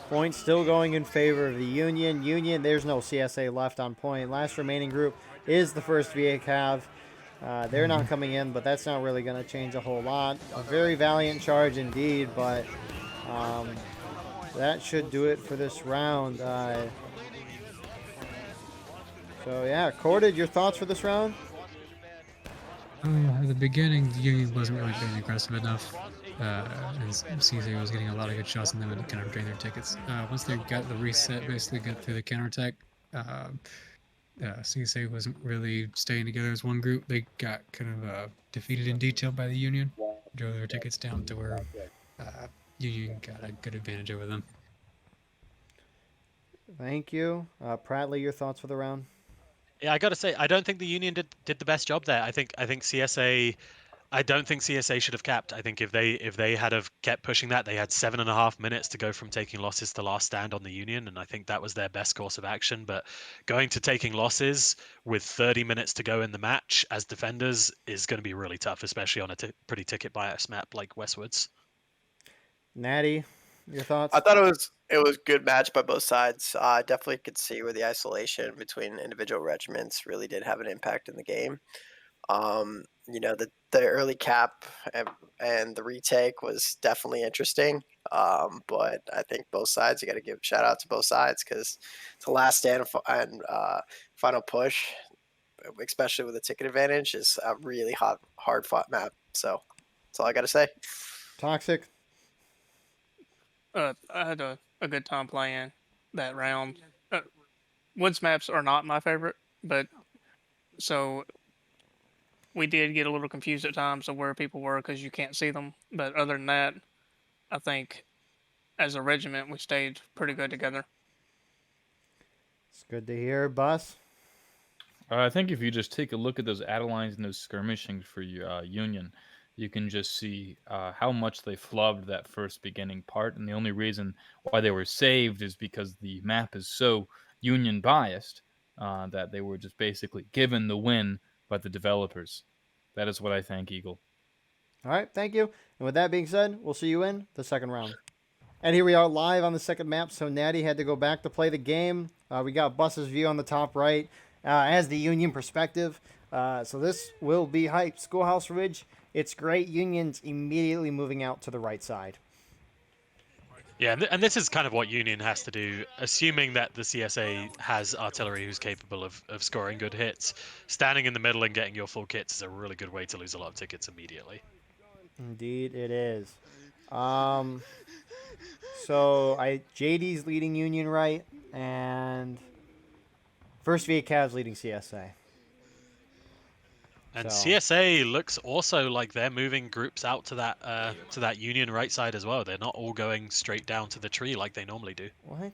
Point still going in favor of the Union. Union, there's no CSA left on point. Last remaining group is the first VA Cav. They're not coming in, but that's not really going to change a whole lot. A very valiant charge indeed, but that should do it for this round. So yeah, Corded, your thoughts for this round? At the beginning, the Union wasn't really being aggressive enough. And CSA was getting a lot of good shots, and then would kind of drain their tickets. Once they got the reset, basically got through the counterattack, CSA wasn't really staying together as one group. They got kind of defeated in detail by the Union, drove their tickets down to where Union got a good advantage over them. Thank you. Pratly, your thoughts for the round? Yeah, I got to say, I don't think the Union did the best job there. I think CSA. I don't think CSA should have capped. I think if they had have kept pushing that, they had 7.5 minutes to go from taking losses to last stand on the Union, and I think that was their best course of action. But going to taking losses with 30 minutes to go in the match as defenders is going to be really tough, especially on a pretty ticket bias map like Westwoods. Natty, your thoughts? I thought it was good match by both sides. I definitely could see where the isolation between individual regiments really did have an impact in the game. The early cap and the retake was definitely interesting. But I think both sides, you got to give a shout out to both sides because the last stand and final push, especially with the ticket advantage, is a really hard fought map. So that's all I got to say. Toxic. I had a good time playing that round. Woods maps are not my favorite, but so we did get a little confused at times of where people were because you can't see them. But other than that, I think as a regiment we stayed pretty good together. It's good to hear, Bus. I think if you just take a look at those Adelines and those skirmishing for Union, you can just see how much they flubbed that first beginning part. And the only reason why they were saved is because the map is so Union biased that they were just basically given the win by the developers. That is what I think, Eagle. All right, thank you. And with that being said, we'll see you in the second round. And here we are live on the second map. So Natty had to go back to play the game. We got Bus's view on the top right as the Union perspective. So this will be hype. Schoolhouse Ridge, it's great. Union's immediately moving out to the right side. Yeah, and this is kind of what Union has to do, assuming that the CSA has artillery who's capable of scoring good hits. Standing in the middle and getting your full kits is a really good way to lose a lot of tickets immediately. Indeed, it is. So JD's leading Union right, and First VA Cavs leading CSA. And So- CSA looks also like they're moving groups out to that Union right side as well. They're not all going straight down to the tree like they normally do. What?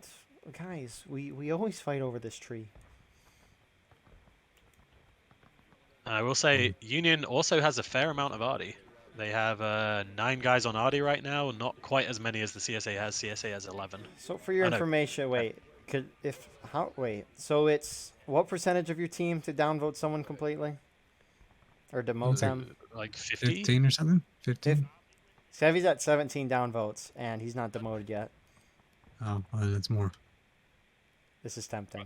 Guys, we always fight over this tree. I will say Union also has a fair amount of Arty. They have 9 guys on Arty right now, not quite as many as the CSA has. CSA has 11. So for your Oh, no. information, so it's what percentage of your team to downvote someone completely? Or demote It's like them? Like 50? 15 or something? 15? Sevy's at 17 downvotes, and he's not demoted yet. Oh, well, that's more. This is tempting.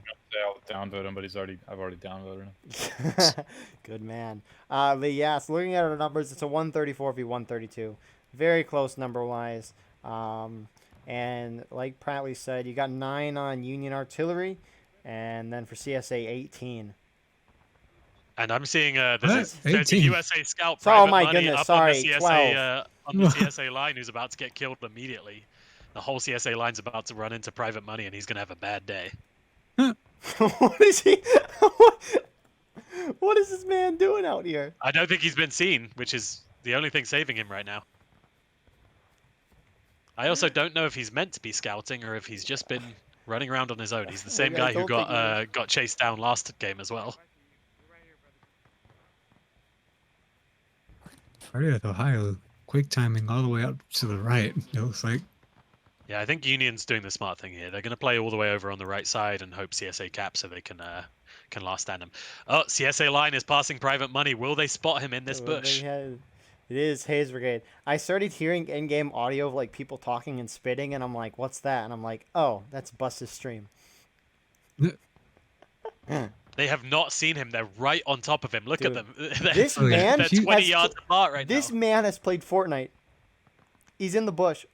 I'll downvote him, but I've already downvoted him. Good man. But yeah, so looking at our numbers, it's a 134 v 132. Very close number-wise. And like Pratly said, you got 9 on Union Artillery, and then for CSA, 18. And I'm seeing What? there's a 18? USA scout Oh private my money goodness, up sorry, on the CSA 12. on the CSA line who's about to get killed immediately. The whole CSA line's about to run into private money, and he's gonna have a bad day. What is he? What is this man doing out here? I don't think he's been seen, which is the only thing saving him right now. I also don't know if he's meant to be scouting or if he's just been running around on his own. He's the same I guy who don't think he got chased down last game as well. Party with Ohio, quick timing all the way up to the right, it looks like. Yeah, I think Union's doing the smart thing here. They're going to play all the way over on the right side and hope CSA caps so they can last stand him. Oh, CSA line is passing private money. Will they spot him in this bush? It is Hayes Brigade. I started hearing in-game audio of like people talking and spitting, and I'm like, "What's that?" And I'm like, "Oh, that's Bus's stream." They have not seen him. They're right on top of him. Look Dude, at them. This Oh, yeah. man, They're 20 yards apart right this now. man has played Fortnite. He's in the bush.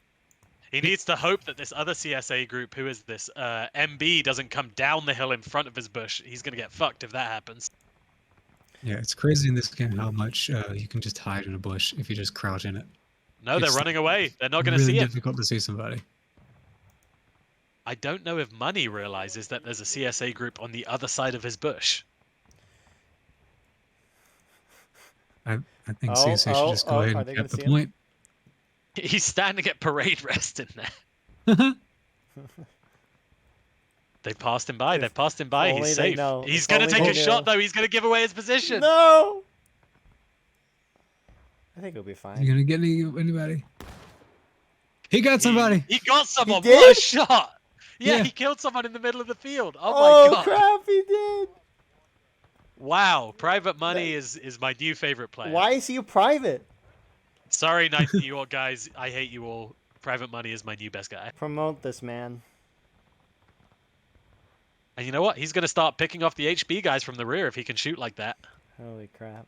He needs to hope that this other CSA group, who is this MB, doesn't come down the hill in front of his bush. He's going to get fucked if that happens. Yeah, it's crazy in this game how much you can just hide in a bush if you just crouch in it. No, they're It's running away. They're not going to really see him. difficult to see somebody. I don't know if Money realizes that there's a CSA group on the other side of his bush. I think Oh, CSA should just go ahead are and they get gonna the see him? point. He's standing at parade rest in there. They passed him by. If They passed him by. only He's they safe. know. He's If going to only take they a shot, knew. though. He's going to give away his position. No. I think it'll be fine. You gonna get anybody? He got somebody. He got someone. did? What a shot. Yeah, Yeah. he killed someone in the middle of the field. Oh, Oh, my God. crap! He did. Wow. Private Money is my new favorite player. Why is he a private? Sorry, New York guys. I hate you all. Private Money is my new best guy. Promote this man. And you know what? He's going to start picking off the HB guys from the rear if he can shoot like that. Holy crap.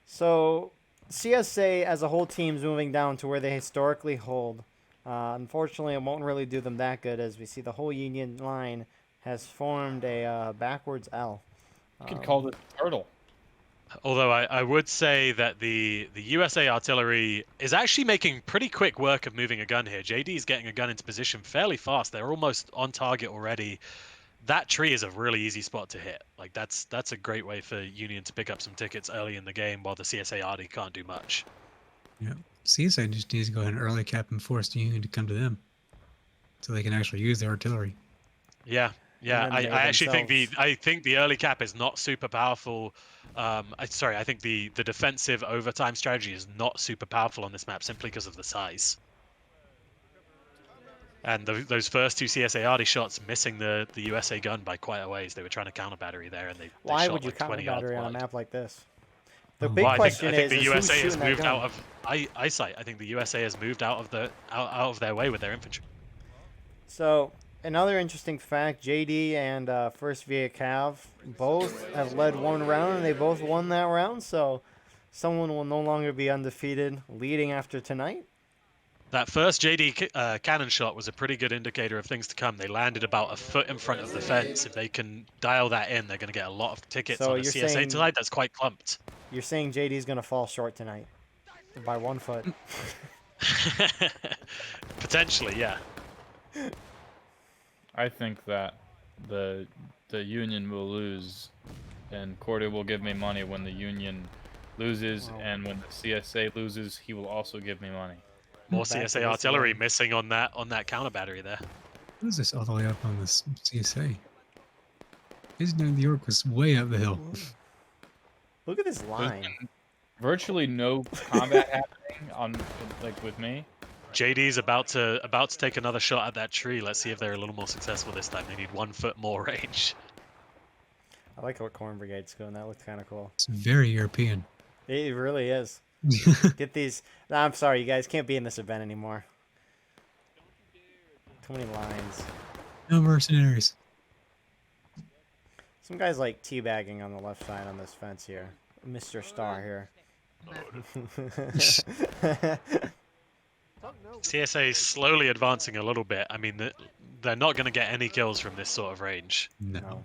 So, CSA as a whole team's moving down to where they historically hold. Unfortunately, it won't really do them that good as we see the whole Union line has formed a backwards L. You could call it turtle. Although I would say that the USA artillery is actually making pretty quick work of moving a gun here. JD is getting a gun into position fairly fast. They're almost on target already. That tree is a really easy spot to hit. Like that's a great way for Union to pick up some tickets early in the game while the CSA Arty can't do much. Yeah, CSA just needs to go ahead and early cap and force the Union to come to them, so they can actually use their artillery. Yeah, yeah. And I then they actually think themselves. the early cap is not super powerful. I think the defensive overtime strategy is not super powerful on this map simply because of the size. And those first 2 CSA Arty shots missing the USA gun by quite a ways. They were trying to counter battery there, and they Why shot would you like counter 20 yards battery on a wide. map like this? The big Well, I question think the is who's USA has shooting that moved gun? out of eyesight. I think the USA has moved out of their way with their infantry. So, another interesting fact, JD and 1st VA Cav both have led one round, and they both won that round, so someone will no longer be undefeated leading after tonight. That first JD cannon shot was a pretty good indicator of things to come. They landed about a foot in front of the fence. If they can dial that in, they're going to get a lot of tickets So on a you're CSA saying- tonight that's quite clumped. You're saying JD's going to fall short tonight by 1 foot. Potentially, yeah. I think that the Union will lose, and Cordy will give me money when the Union loses, and when the CSA loses, he will also give me money. More Back to CSA this artillery again. missing on that counter battery there. What is this all the way up on this CSA? His New York was way up the hill. Look at this line. Virtually no combat happening on with me. JD's about to take another shot at that tree. Let's see if they're a little more successful this time. They need 1 foot more range. I like what Corn Brigade's going. That looks kind of cool. It's very European. It really is. Get these. No, I'm sorry, you guys can't be in this event anymore. Too many lines. No mercenaries. Some guys like teabagging on the left side on this fence here. Mr. Star here. CSA is slowly advancing a little bit. I mean, they're not going to get any kills from this sort of range. No.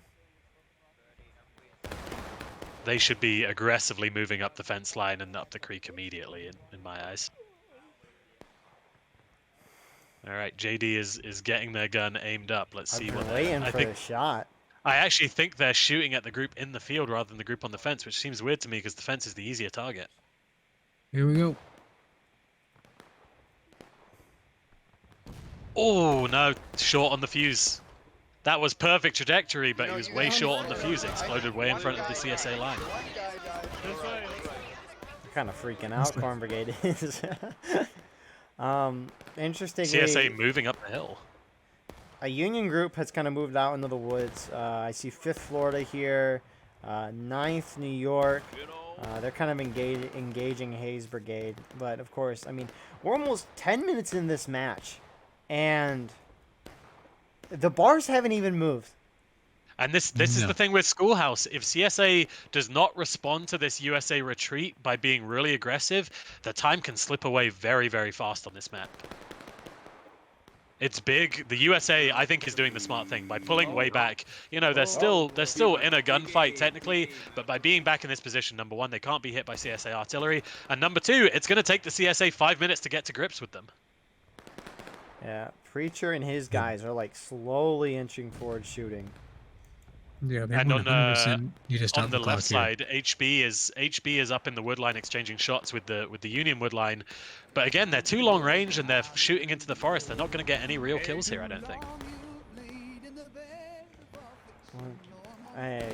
They should be aggressively moving up the fence line and up the creek immediately, in my eyes. All right, JD is getting their gun aimed up. Let's see I've what been waiting I for think. the shot. I actually think they're shooting at the group in the field rather than the group on the fence, which seems weird to me because the fence is the easier target. Here we go. Oh, no, short on the fuse. That was perfect trajectory, but he was way short on the fuse. It exploded way in front of the CSA line. They're kind of freaking out, Corn Brigade is. Interestingly, CSA moving up the hill. a Union group has kind of moved out into the woods. I see 5th Florida here, 9th New York. They're kind of engaging Hayes Brigade. But, of course, I mean, we're almost 10 minutes in this match. And the bars haven't even moved. And this is the thing with Schoolhouse. If CSA does not respond to this USA retreat by being really aggressive, the time can slip away very, very fast on this map. It's big. The USA, I think, is doing the smart thing by pulling way back. You know, they're still in a gunfight technically, but by being back in this position, number one, they can't be hit by CSA artillery, and number two, it's going to take the CSA 5 minutes to get to grips with them. Yeah, Preacher and his guys are like slowly inching forward shooting. Yeah, they And want 100%. You just on stop the clock left here. side, HB is up in the wood line exchanging shots with the Union wood line. But again, they're too long range and they're shooting into the forest. They're not going to get any real kills here, I don't think. Hey,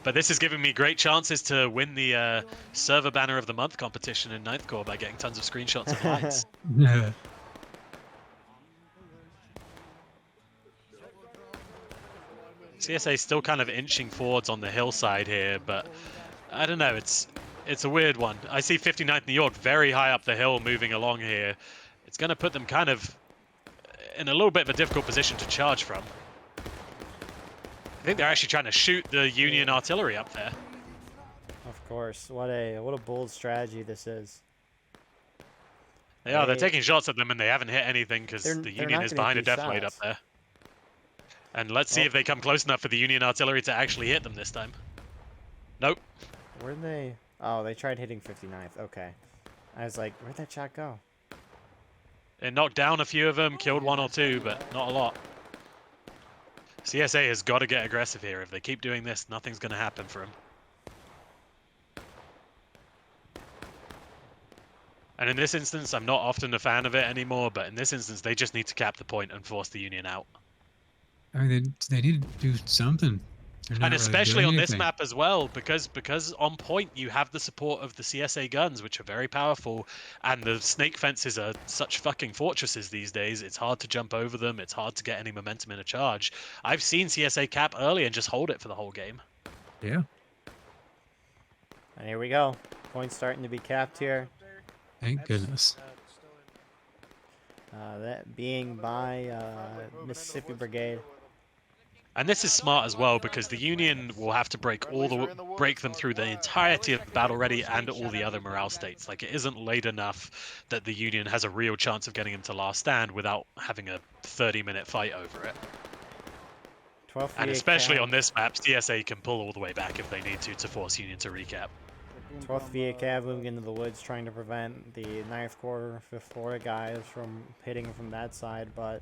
But this is giving me great chances to win the Server Banner of the Month competition in 9th Corps by getting tons of screenshots of lines. Yeah. CSA still kind of inching forwards on the hillside here, but I don't know, it's a weird one. I see 59th New York very high up the hill moving along here. It's going to put them kind of in a little bit of a difficult position to charge from. I think they're actually trying to shoot the Union artillery up there. of course. What a bold strategy this is. They are. They're taking shots at them and they haven't hit anything because They're the not Union is gonna behind a hit these death weight up shots. there. And let's see if they come close enough for the Union artillery to actually hit them this time. Nope. Where'd they? Oh, they tried hitting 59th. Okay. I was like, where'd that shot go? It knocked down a few of them, killed one or two, but not a lot. CSA has got to get aggressive here. If they keep doing this, nothing's going to happen for them. And in this instance, I'm not often a fan of it anymore, but in this instance, they just need to cap the point and force the Union out. I mean, they need to do something. They're not And really especially doing on this anything. map as well, because on point you have the support of the CSA guns, which are very powerful, and the snake fences are such fucking fortresses these days. It's hard to jump over them. It's hard to get any momentum in a charge. I've seen CSA cap early and just hold it for the whole game. Yeah. And here we go. Points starting to be capped here. Thank goodness. That being by Mississippi Brigade. And this is smart as well because the Union will have to break them through the entirety of Battle Ready and all the other morale states. Like, it isn't late enough that the Union has a real chance of getting into last stand without having a 30-minute fight over it. And especially on this map, CSA can pull all the way back if they need to force Union to recap. 12th VA Cav moving into the woods, trying to prevent the 9th Corps, 5th Florida guys from hitting from that side, but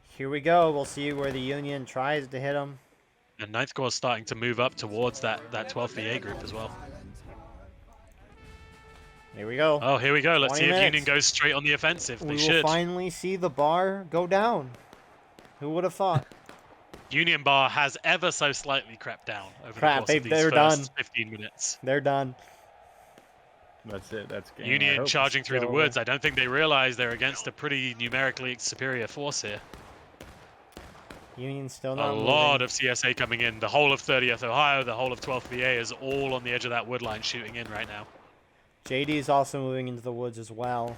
here we go. We'll see where the Union tries to hit them. And 9th Corps is starting to move up towards that 12th VA group as well. Here we go. Oh, here we go. Let's see if 20 Union minutes. goes straight on the offensive. They We will should. finally see the bar go down. Who would have thought? Union bar has ever so slightly crept down over the Crap, course of these they're first done. 15 minutes. They're done. That's it. That's game. I Union hope charging it's through the still- woods. I don't think they realize they're against a pretty numerically superior force here. Union still A not lot moving. of CSA coming in. The whole of 30th Ohio, the whole of 12th VA is all on the edge of that wood line shooting in right now. JD is also moving into the woods as well.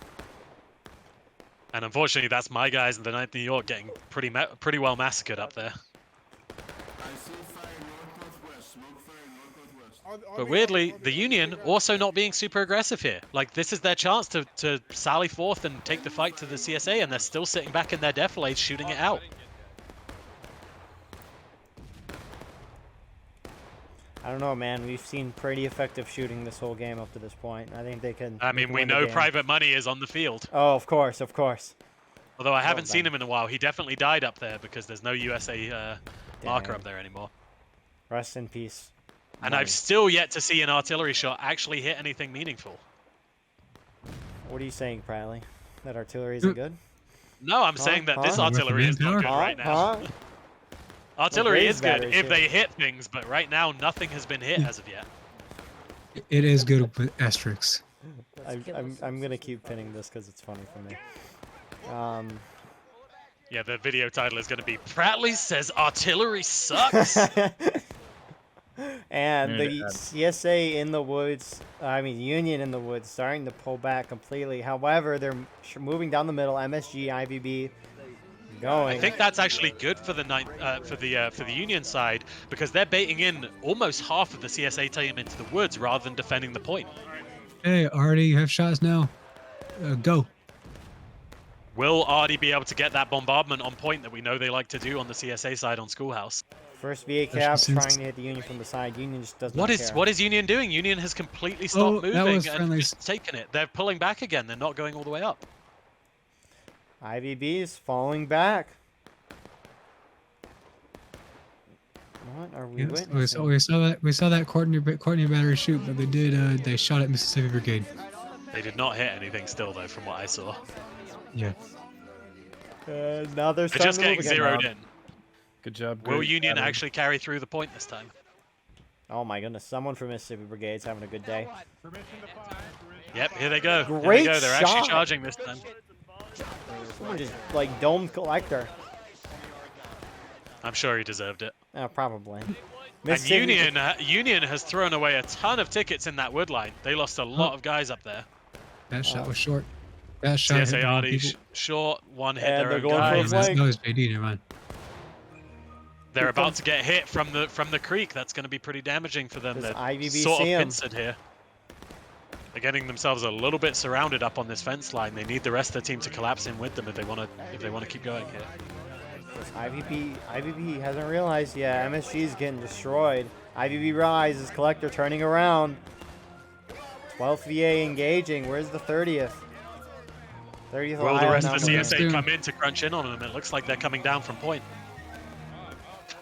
And unfortunately, that's my guys in the 9th New York getting pretty well massacred up there. But weirdly, the Union also not being super aggressive here. Like, this is their chance to sally forth and take the fight to the CSA, and they're still sitting back in their defilades shooting it out. I don't know, man. We've seen pretty effective shooting this whole game up to this point. I think they can. I they mean, can we win the know game. Private Money is on the field. Oh, of course, of course. Although I haven't Well seen done. him in a while. He definitely died up there because there's no USA marker Dang. up there anymore. Rest in peace. And Money. I've still yet to see an artillery shot actually hit anything meaningful. What are you saying, Pratly? That artillery isn't good? No, I'm Huh? saying that this Huh? artillery is not Manpower? good Huh? right now. Huh? Artillery Graves is good batteries if here. they hit things, but right now nothing has been hit as of yet. It is good with asterisks. I'm gonna keep pinning this because it's funny for me. Yeah, the video title is going to be Pratly says artillery sucks. And Yeah, the yeah. CSA in the woods, Union in the woods, starting to pull back completely. However, they're moving down the middle. MSG, IVB, going. I think that's actually good for the for the Union side because they're baiting in almost half of the CSA team into the woods rather than defending the point. Hey, Artie, you have shots now. Go. Will Artie be able to get that bombardment on point that we know they like to do on the CSA side on Schoolhouse? First VA Especially cap since- trying to hit the Union from the side. Union just does What not is care. Union doing? Union has completely stopped Oh, that moving was and friendlies. just taken it. They're pulling back again. They're not going all the way up. IVB is falling back. What are we Yes, witnessing? we saw that Courtney battery shoot, but they shot at Mississippi Brigade. They did not hit anything still though, from what I saw. Yeah. Now they're They're starting just to move getting again. zeroed in. Good job. Will great Union battery. actually carry through the point this time? Oh my goodness, someone from Mississippi Brigade's having a good day. Yep, here they go. Here Great they go. They're actually shot. charging this time. Someone just like domed collector. I'm sure he deserved it. Probably. And Mississippi- Union has thrown away a ton of tickets in that wood line. They lost a lot of guys up there. That shot was short. That shot hit the wrong CSA people. short, one hit And their they're own going for a guys. flank. That was JD, never mind. They're about to get hit from the creek. That's going to be pretty damaging for them. Does They're IVB sort of see 'em? pincered here. They're getting themselves a little bit surrounded up on this fence line. They need the rest of the team to collapse in with them if they want to keep going here. IVB hasn't realized yet. MSG is getting destroyed. IVB realizes collector turning around. 12th VA engaging. Where's the 30th? 30th. Will the Ohio rest now of the moving. CSA come in to crunch in on them? It looks like they're coming down from point.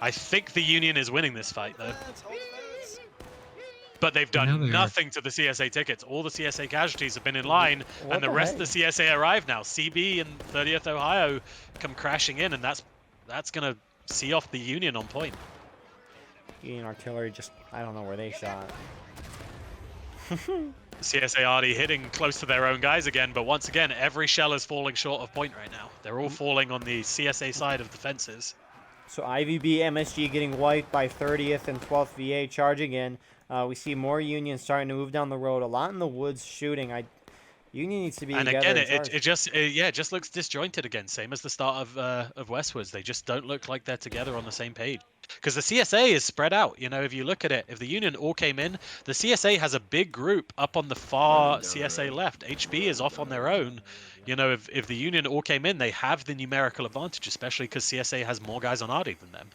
I think the Union is winning this fight though. But they've Now done they are. nothing to the CSA tickets. All the CSA casualties have been in line, What and the the rest heck? of the CSA arrive now. CB and 30th Ohio come crashing in, and that's gonna see off the Union on point. Union artillery just, I don't know where they shot. CSA already hitting close to their own guys again, but once again, every shell is falling short of point right now. They're all falling on the CSA side of the fences. So IVB, MSG getting wiped by 30th and 12th VA charging in. We see more Union starting to move down the road. A lot in the woods shooting. Union needs to be And together. again, and it just looks disjointed again, same as the start of Westwards. They just don't look like they're together on the same page. Because the CSA is spread out. You know, if you look at it, if the Union all came in, the CSA has a big group up on the far CSA left. HB is off on their own. You know, if the Union all came in, they have the numerical advantage, especially because CSA has more guys on RD than them.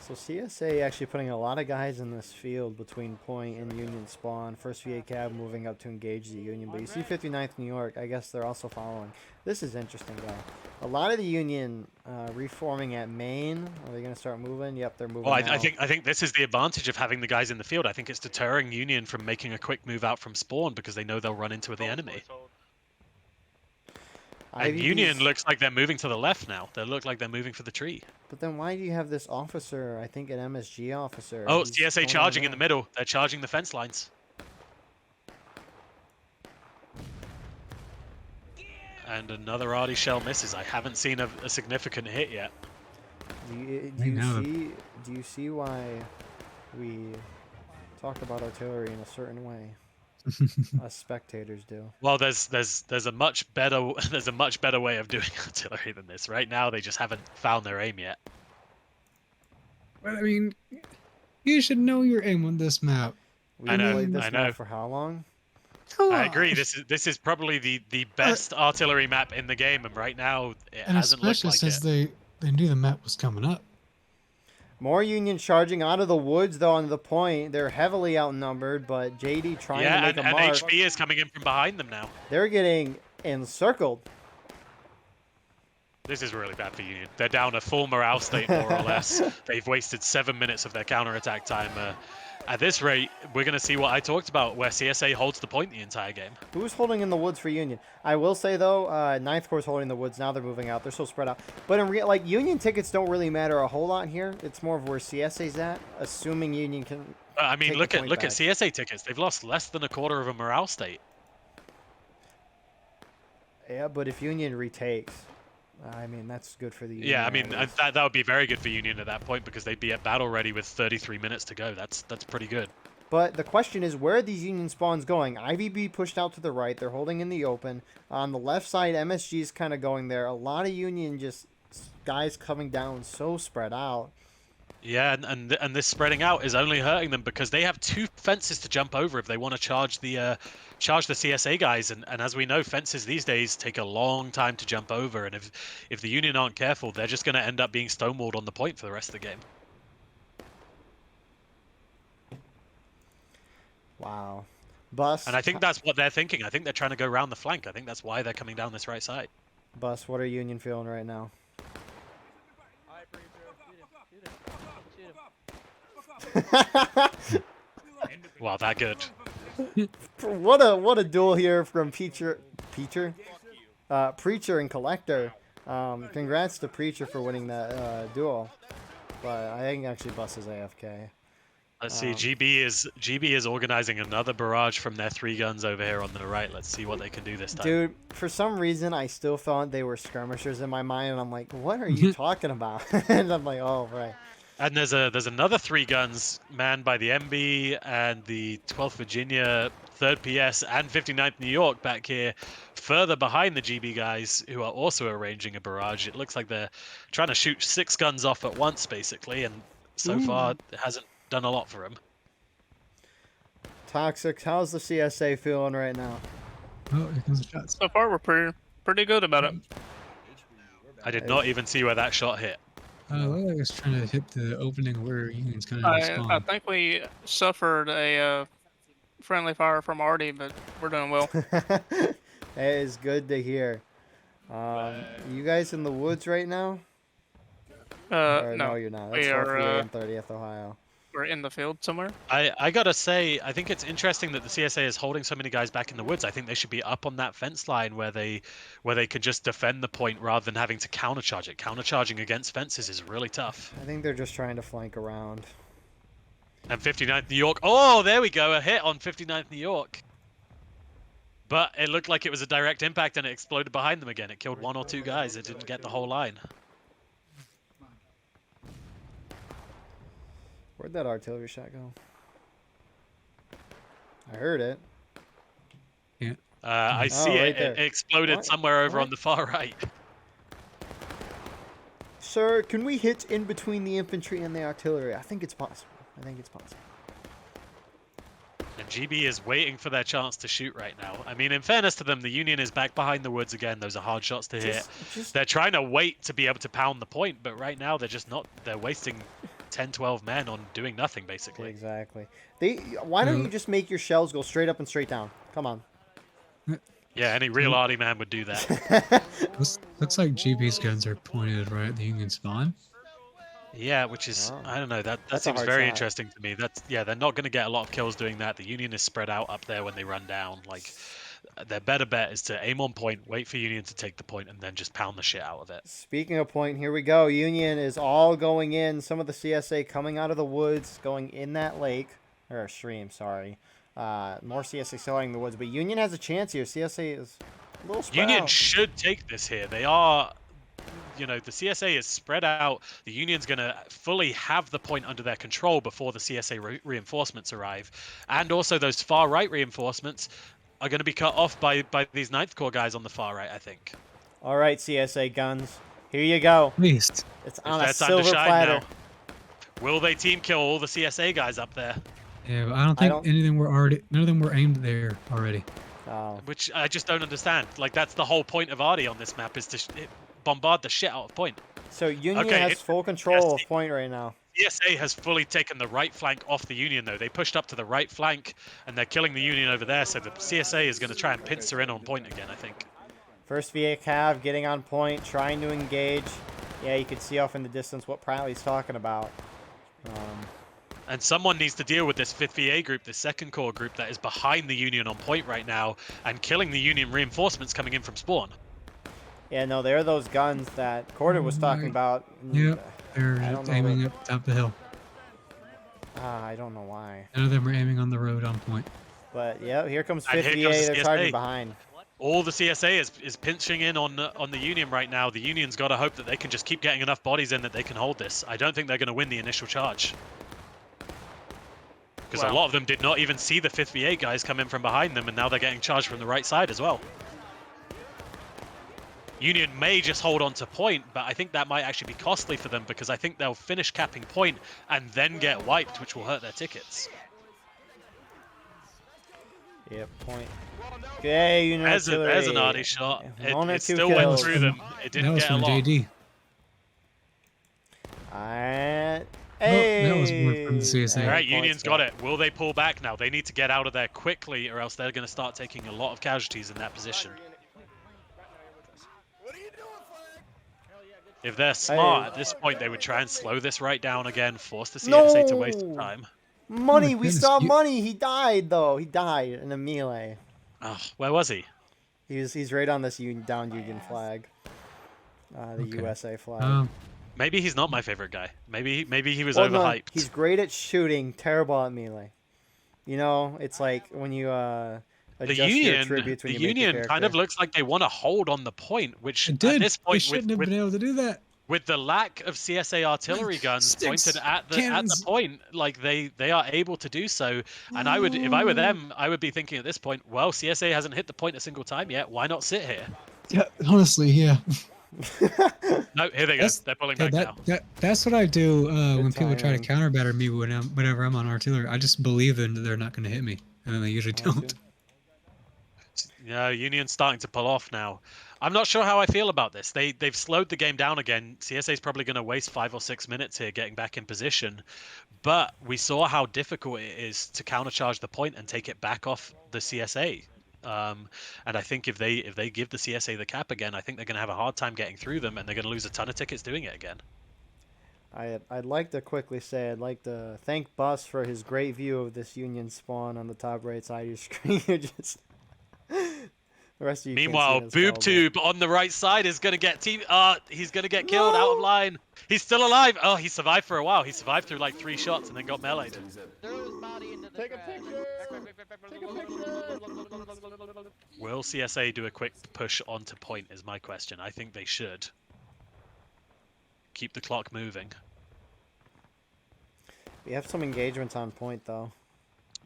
So CSA actually putting a lot of guys in this field between Point and Union spawn. First VA cab moving up to engage the Union, but you see 59th New York. I guess they're also following. This is interesting though. A lot of the Union reforming at Main. Are they going to start moving? Yep, they're moving. Well, now. I think this is the advantage of having the guys in the field. I think it's deterring Union from making a quick move out from spawn because they know they'll run into the enemy. And Union looks like they're moving to the left now. They look like they're moving for the tree. But then why do you have this officer, I think an MSG officer? Oh, He's CSA going charging over in the there. middle. They're charging the fence lines. And another RD shell misses. I haven't seen a significant hit yet. Do you see why we talk about artillery in a certain way? Us spectators do. Well, there's a much better way of doing artillery than this. Right now, they just haven't found their aim yet. Well, I mean, you should know your aim on this map. We've I know, played this I know. map for how long? Come I on. agree. This is probably the best artillery map in the game, and right now it And hasn't looked especially like since it. they knew the map was coming up. More Union charging out of the woods, though, on the point. They're heavily outnumbered, but JD trying to Yeah, make and a mark. HB is coming in from behind them now. They're getting encircled. This is really bad for Union. They're down a full morale state, more or less. They've wasted 7 minutes of their counterattack time. At this rate, we're going to see what I talked about, where CSA holds the point the entire game. Who's holding in the woods for Union? I will say, though, 9th Corps holding the woods. Now they're moving out. They're so spread out. But in real, like, Union tickets don't really matter a whole lot here. It's more of where CSA's at, assuming Union can I mean, take look the at point look at back. CSA tickets. They've lost less than a quarter of a morale state. Yeah, but if Union retakes, I mean, that's good for the Union. Yeah, I mean, at least. that would be very good for Union at that point because they'd be at battle ready with 33 minutes to go. That's pretty good. But the question is, where are these Union spawns going? IVB pushed out to the right. They're holding in the open. On the left side, MSG is kind of going there. A lot of Union just guys coming down so spread out. Yeah, and this spreading out is only hurting them because they have 2 fences to jump over if they want to charge the CSA guys. And as we know, fences these days take a long time to jump over. And if the Union aren't careful, they're just going to end up being stonewalled on the point for the rest of the game. Wow. Bus. And I think that's what they're thinking. I think they're trying to go around the flank. I think that's why they're coming down this right side. Bus, what are Union feeling right now? Wow, that good. What a duel here from Preacher and Collector. Congrats to Preacher for winning that duel. But I think actually Bus is AFK. Let's see. GB is organizing another barrage from their 3 guns over here on the right. Let's see what they can do this time. Dude, for some reason I still thought they were skirmishers in my mind, and I'm like, what are you talking about? And I'm like, oh right. And there's another 3 guns manned by the MB and the 12th Virginia, 3rd PS, and 59th New York back here, further behind the GB guys who are also arranging a barrage. It looks like they're trying to shoot 6 guns off at once, basically, and so far it hasn't done a lot for him. Toxic, how's the CSA feeling right now? Oh, here comes the shots. So far, we're pretty good about it. I did not even see where that shot hit. Looked like it's trying to hit the opening where Union's kind of I spawn. think we suffered a friendly fire from Artie, but we're doing well. That is good to hear. You guys in the woods right now? Or No, you're not. we That's are, 4th and 30th Ohio. we're in the field somewhere. I gotta say, I think it's interesting that the CSA is holding so many guys back in the woods. I think they should be up on that fence line where they could just defend the point rather than having to countercharge it. Countercharging against fences is really tough. I think they're just trying to flank around. And 59th New York. Oh, there we go. A hit on 59th New York. But it looked like it was a direct impact and it exploded behind them again. It killed 1 or 2 guys. It didn't get the whole line. Where'd that artillery shot go? I heard it. I see right it. there. It exploded What? somewhere over What? on the far right. Sir, can we hit in between the infantry and the artillery? I think it's possible. I think it's possible. And GB is waiting for their chance to shoot right now. I mean, in fairness to them, the Union is back behind the woods again. Those are hard shots to hit. They're trying to wait to be able to pound the point, but right now they're just not. They're wasting 10, 12 men on doing nothing, basically. Exactly. Why don't you just make your shells go straight up and straight down? Come on. Yeah, any real arty man would do that. Looks like GB's guns are pointed right at the Union spawn. Yeah, which is, Oh. I don't know, that That's a seems hard very shot. interesting to me. They're not going to get a lot of kills doing that. The Union is spread out up there when they run down. Like, their better bet is to aim on point, wait for Union to take the point, and then just pound the shit out of it. Speaking of point, here we go. Union is all going in. Some of the CSA coming out of the woods, going in that lake. Or stream, sorry. More CSA selling the woods. But Union has a chance here. CSA is a little spread Union out. should take this here. They are, you know, the CSA is spread out. The Union's going to fully have the point under their control before the CSA reinforcements arrive. And also those far right reinforcements are going to be cut off by these 9th Corps guys on the far right, I think. All right, CSA guns. Here you go. Least. It's It's on a their time to silver shine platter. now. Will they team kill all the CSA guys up there? Yeah, but I don't think any of them were already. None of them were aimed there already. Oh. Which I just don't understand. Like, that's the whole point of Arty on this map, is to bombard the shit out of point. So Union Okay, has it- full control yes, of point right now. CSA has fully taken the right flank off the Union, though. They pushed up to the right flank, and they're killing the Union over there, so the CSA is going to try and pincer in on point again, I think. First VA Cav getting on point, trying to engage. Yeah, you can see off in the distance what Pratly's talking about. And someone needs to deal with this 5th VA group, this 2nd Corps group that is behind the Union on point right now, and killing the Union reinforcements coming in from spawn. Yeah, no, they're those guns that Corder was talking about. Yep, they're I don't know aiming what- up top the hill. I don't know why. None of them are aiming on the road on point. But yeah, here comes And 5th here comes VA. the They're charging CSA. behind. All the CSA is pinching in on the Union right now. The Union's got to hope that they can just keep getting enough bodies in that they can hold this. I don't think they're going to win the initial charge. Because a lot of them did not even see the 5th VA guys come in from behind them, and now they're getting charged from the right side as well. Union may just hold on to point, but I think that might actually be costly for them, because I think they'll finish capping point and then get wiped, which will hurt their tickets. Yep, point. Okay, Union There's an artillery. arty shot. One or It two still went kills. through them. It That didn't was get a from lot. JD. Alright. Oh, that was one from the CSA. All right, Points Union's back. got it. Will they pull back now? They need to get out of there quickly, or else they're going to start taking a lot of casualties in that position. If they're smart at this point, they would try and slow this right down again, force the CSA to waste No! time. Money, Oh my we goodness, saw you- money. He died though. He died in a melee. Oh, where was he? He's right on this downed Union flag. The Okay. USA flag. Maybe he's not my favorite guy. Maybe he was Well, no, overhyped. he's great at shooting, terrible at melee. You know, it's like when you The adjust your Union, attributes when you make your Union kind of character. looks like they want to hold on the point, which It did. at this They point, shouldn't have been able to do that. with the lack of CSA artillery guns Sticks, pointed at the cannons. point, like they are able to do so. And I would, if I were them, I would be thinking at this point, well, CSA hasn't hit the point a single time yet. Why not sit here? Yeah, honestly, yeah. No, here they go. That's- They're pulling Yeah, back now. that's what I do when people try to timing. counterbatter me whenever I'm on artillery. I just believe that they're not going to hit me, and then they usually don't. Yeah, Union's starting to pull off now. I'm not sure how I feel about this. They've slowed the game down again. CSA's probably going to waste 5 or 6 minutes here getting back in position. But we saw how difficult it is to countercharge the point and take it back off the CSA. And I think if they give the CSA the cap again, I think they're going to have a hard time getting through them, and they're going to lose a ton of tickets doing it again. I'd like to quickly say I'd like to thank Bus for his great view of this Union spawn on the top right side of your screen. You're just the rest of you. Meanwhile, can't see it as well, BoobTube on the right side is going to get he's going to get killed out of line. He's still alive. Oh, he survived for a while. He survived through like 3 shots and then got meleeed. Take a picture. Take a picture. Will CSA do a quick push onto point is my question. I think they should. Keep the clock moving. We have some engagements on point, though.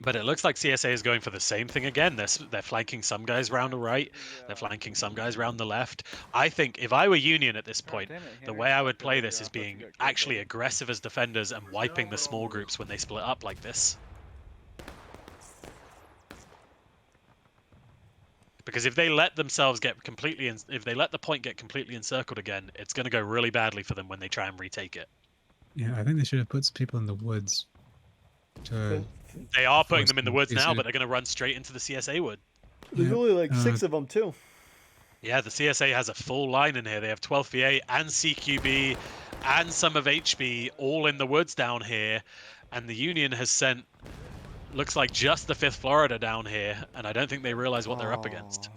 But it looks like CSA is going for the same thing again. They're flanking some guys round the right. They're flanking some guys round the left. I think if I were Union at this point, the way I would play this is being actually aggressive as defenders and wiping the small groups when they split up like this. Because if they let themselves get completely, if they let the point get completely encircled again, it's going to go really badly for them when they try and retake it. Yeah, I think they should have put some people in the woods. They are putting force them in the them. woods They now, should- but they're going to run straight into the CSA wood. There's only like 6 of them, too. Yeah, the CSA has a full line in here. They have 12 VA and CQB and some of HB all in the woods down here. And the Union has sent, looks like just the 5th Florida down here. And I don't think they realize what they're up against.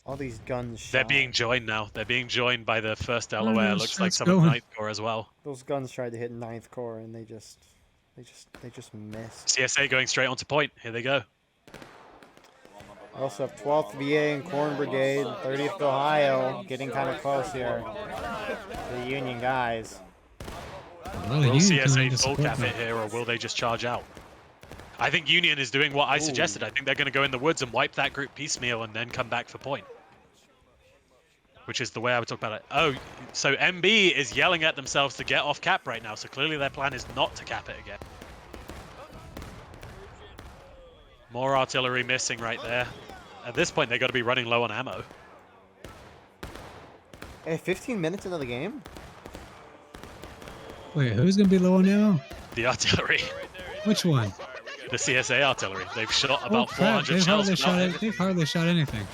All these guns shot. They're being joined now. They're being joined by the 1st are Delaware. those Looks like shots some of the going? 9th Corps as well. Those guns tried to hit 9th Corps, and they just missed. CSA going straight onto point. Here they go. I also have 12th VA and Corn Brigade, 30th Ohio, getting kind of close here. The Union guys. Well, the Will Union coming CSA to full support cap them. it here, or will they just charge out? I think Union is doing what I suggested. I think they're going to go in the woods and wipe that group piecemeal and then come back for point. Which is the way I would talk about it. Oh, so MB is yelling at themselves to get off cap right now, so clearly their plan is not to cap it again. More artillery missing right there. At this point, they got to be running low on ammo. Hey, 15 minutes into the game? Wait, who's gonna be low on ammo? The artillery. Which one? The CSA artillery. They've shot Oh about crap! 400 shells. They've hardly shot anything.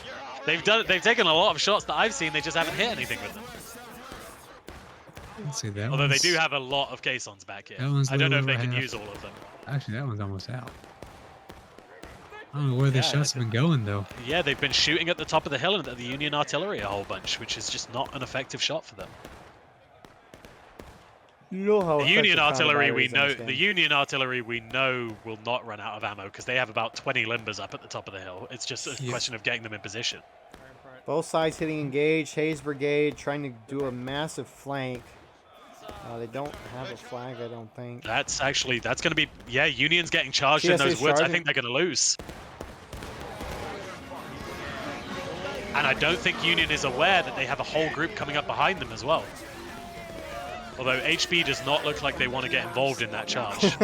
They've taken a lot of shots that I've seen. They just haven't hit anything with them. Let's see that. Although they one's- do have a lot of caissons back here. That one's a I don't know if little they can over use all of them. Actually, that one's almost out. I don't know where the Yeah, shots have been going though. Yeah, they've been shooting at the top of the hill and at the Union artillery a whole bunch, which is just not an effective shot for them. You know how The Union effective artillery counter-battery we is in know, this the game. Union artillery we know will not run out of ammo because they have about 20 limbers up at the top of the hill. It's just a Yeah. question of getting them in position. Both sides hitting engage. Hayes Brigade trying to do a massive flank. They don't have a flag, I don't think. That's going to be, yeah, Union's getting charged in CSA's those woods. I charging. think they're going to lose. And I don't think Union is aware that they have a whole group coming up behind them as well. Although HB does not look like they want to get involved in that charge.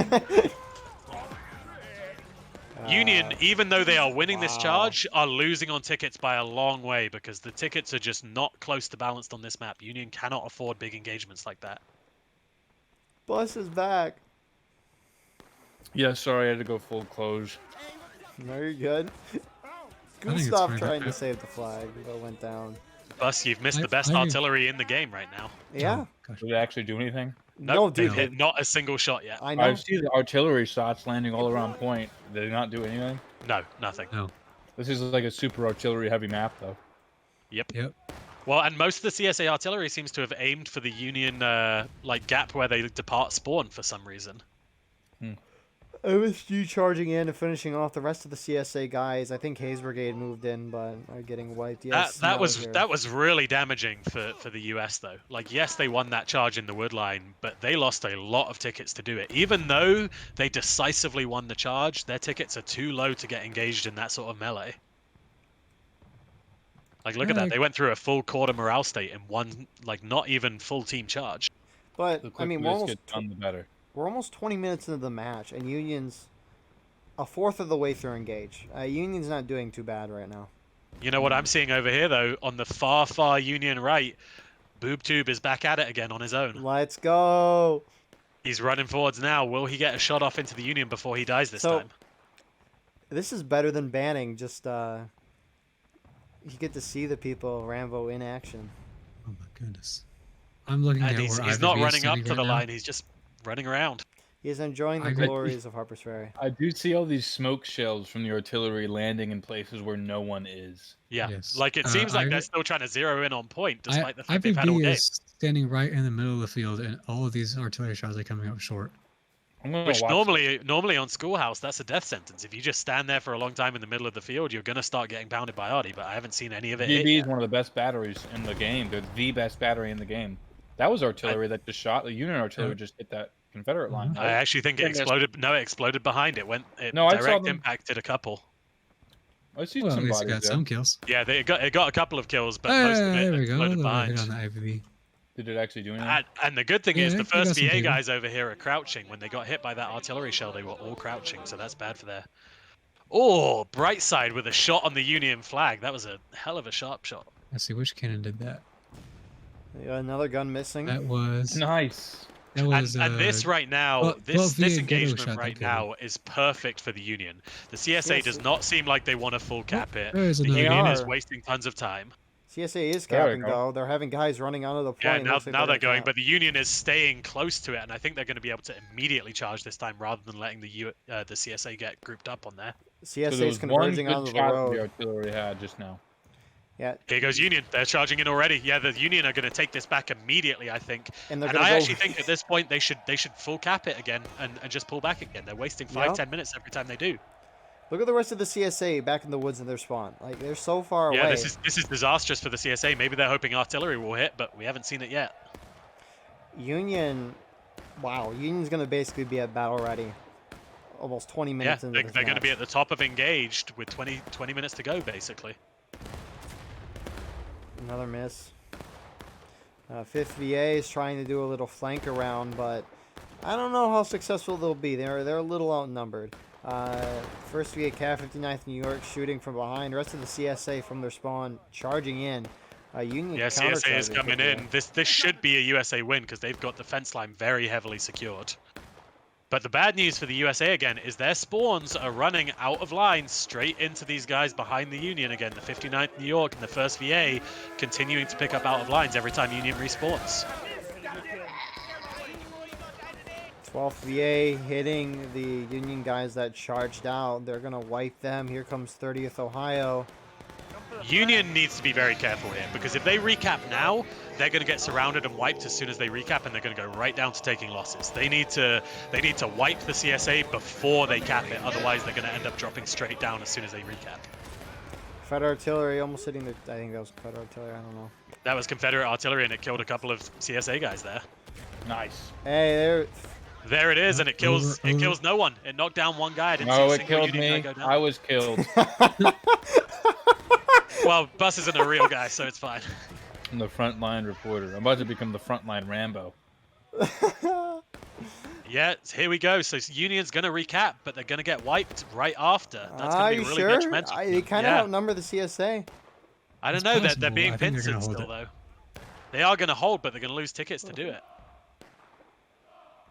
Union, even though they are winning this wow. charge, are losing on tickets by a long way because the tickets are just not close to balanced on this map. Union cannot afford big engagements like that. Bus is back. Yeah, sorry, I had to go full close. No, you're good. think it's Gustav pretty trying to good. save the flag, but went down. Bus, you've missed the best artillery in the game right now. Yeah. Oh, gosh. Did it actually do anything? No, they've dude. hit not a single shot yet. I know. I see the artillery shots landing all around point. Did they not do anything? No, nothing. No. This is like a super artillery heavy map, though. Yep. Yep. Well, and most of the CSA artillery seems to have aimed for the Union like gap where they depart spawn for some reason. OSG charging in and finishing off the rest of the CSA guys. I think Hayes Brigade moved in, but are getting wiped. Yes, That was really damaging for the US though. Like, yes, they won that charge in the wood line, but they lost a lot of tickets to do it. Even though they decisively won the charge, their tickets are too low to get engaged in that sort of melee. Like, look at that. They went through a full quarter morale state in one, like, not even full team charge. But The I quicker mean, this gets done, the better. we're almost 20 minutes into the match, and Union's a fourth of the way through engage. Union's not doing too bad right now. You know what I'm seeing over here, though? On the far Union right, BoobTube is back at it again on his own. Let's go. He's running forwards now. Will he get a shot off into the Union before he dies this time? This is better than banning. Just you get to see the people Rambo in action. Oh my goodness. I'm looking And at he's where not IVV is running up sitting to right the now. line. He's just running around. He is enjoying the I bet- glories of Harper's Ferry. I do see all these smoke shells from the artillery landing in places where no one is. Yeah, Yes. like it seems like I- they're still trying to zero in on point, despite the fact they've had all IVB game. is standing right in the middle of the field, and all of these artillery shots are coming up short. I'm gonna Which watch normally on Schoolhouse, that's a death sentence. If you just stand there for a long time in the middle of the field, you're gonna start getting pounded by arty. But I haven't seen any of it hit DB is yet. one of the best batteries in the game. They're the best battery in the game. That was artillery that just shot. The Union artillery just hit that Confederate line. I actually think it Goodness. exploded. No, it exploded behind it. No, I saw direct them. impacted a couple. I see Well, at some least it bodies got there. some kills. Yeah, it got a couple of kills, but most of There it we go. A exploded little hit behind. on the IVV. Did it actually do anything? And the good thing is Yeah, the they got first some VA people. guys over here are crouching. When they got hit by that artillery shell, they were all crouching, so that's bad for their... Oh, bright side with a shot on the Union flag. That was a hell of a sharp shot. Let's see which cannon did that. Yeah, another gun missing. That was. Nice. That was. And this right now, well, this VA ghetto engagement shot right that killed now is perfect for the Union. The CSA does not seem like they want to full cap it. there is The another Union one. is wasting tons of time. CSA is There we capping go. though. They're having guys running onto the Yeah, point. now, Looks like now they're gonna going, cap. but the Union is staying close to it, and I think they're going to be able to immediately charge this time rather than letting the CSA get grouped up on there. CSA So there is was one converging good onto the shot the road. artillery had just now. Yeah, Here goes Union. They're charging in already. Yeah, the Union are going to take this back immediately, I think. and they're And gonna I go. actually think at this point they should full cap it again and just pull back again. They're wasting 5-10 Yeah. minutes every time they do. Look at the rest of the CSA back in the woods in their spawn. Like they're so far Yeah, away. this is disastrous for the CSA. Maybe they're hoping artillery will hit, but we haven't seen it yet. Union. Wow, Union's gonna basically be at battle ready. Almost 20 Yeah, minutes into they're this going to be match. at the top of engaged with 20 minutes to go, basically. Another miss. 5th VA is trying to do a little flank around, but I don't know how successful they'll be. They're a little outnumbered. 1st VA Cat 59th New York shooting from behind. Rest of the CSA from their spawn charging in. Union Yeah, CSA is countercharging coming quickly. in. This should be a USA win because they've got the fence line very heavily secured. But the bad news for the USA again is their spawns are running out of line straight into these guys behind the Union again. The 59th New York and the 1st VA continuing to pick up out of lines every time Union respawns. 12th VA hitting the Union guys that charged out. They're going to wipe them. Here comes 30th Ohio. Union needs to be very careful here because if they recap now, they're going to get surrounded and wiped as soon as they recap, and they're going to go right down to taking losses. They need to wipe the CSA before they cap it. Otherwise, they're going to end up dropping straight down as soon as they recap. Confederate artillery almost hitting the... I think that was Confederate artillery. I don't know. That was Confederate artillery, and it killed a couple of CSA guys there. Nice. Hey, There it is, and it kills Over. kills no one. It knocked down one guy. I didn't see No, a it single killed Union me. guy go down. I was killed. Well, Bus isn't a real guy, so it's fine. I'm the frontline reporter. I'm about to become the frontline Rambo. Yeah, here we go. So Union's going to recap, but they're going to get wiped right after. That's Are going to you be really sure? detrimental. They kind of Yeah. outnumber the CSA. I don't It's know. They're possible. being I think they're pincered gonna hold still, it. though. They are going to hold, but they're going to lose tickets to do it.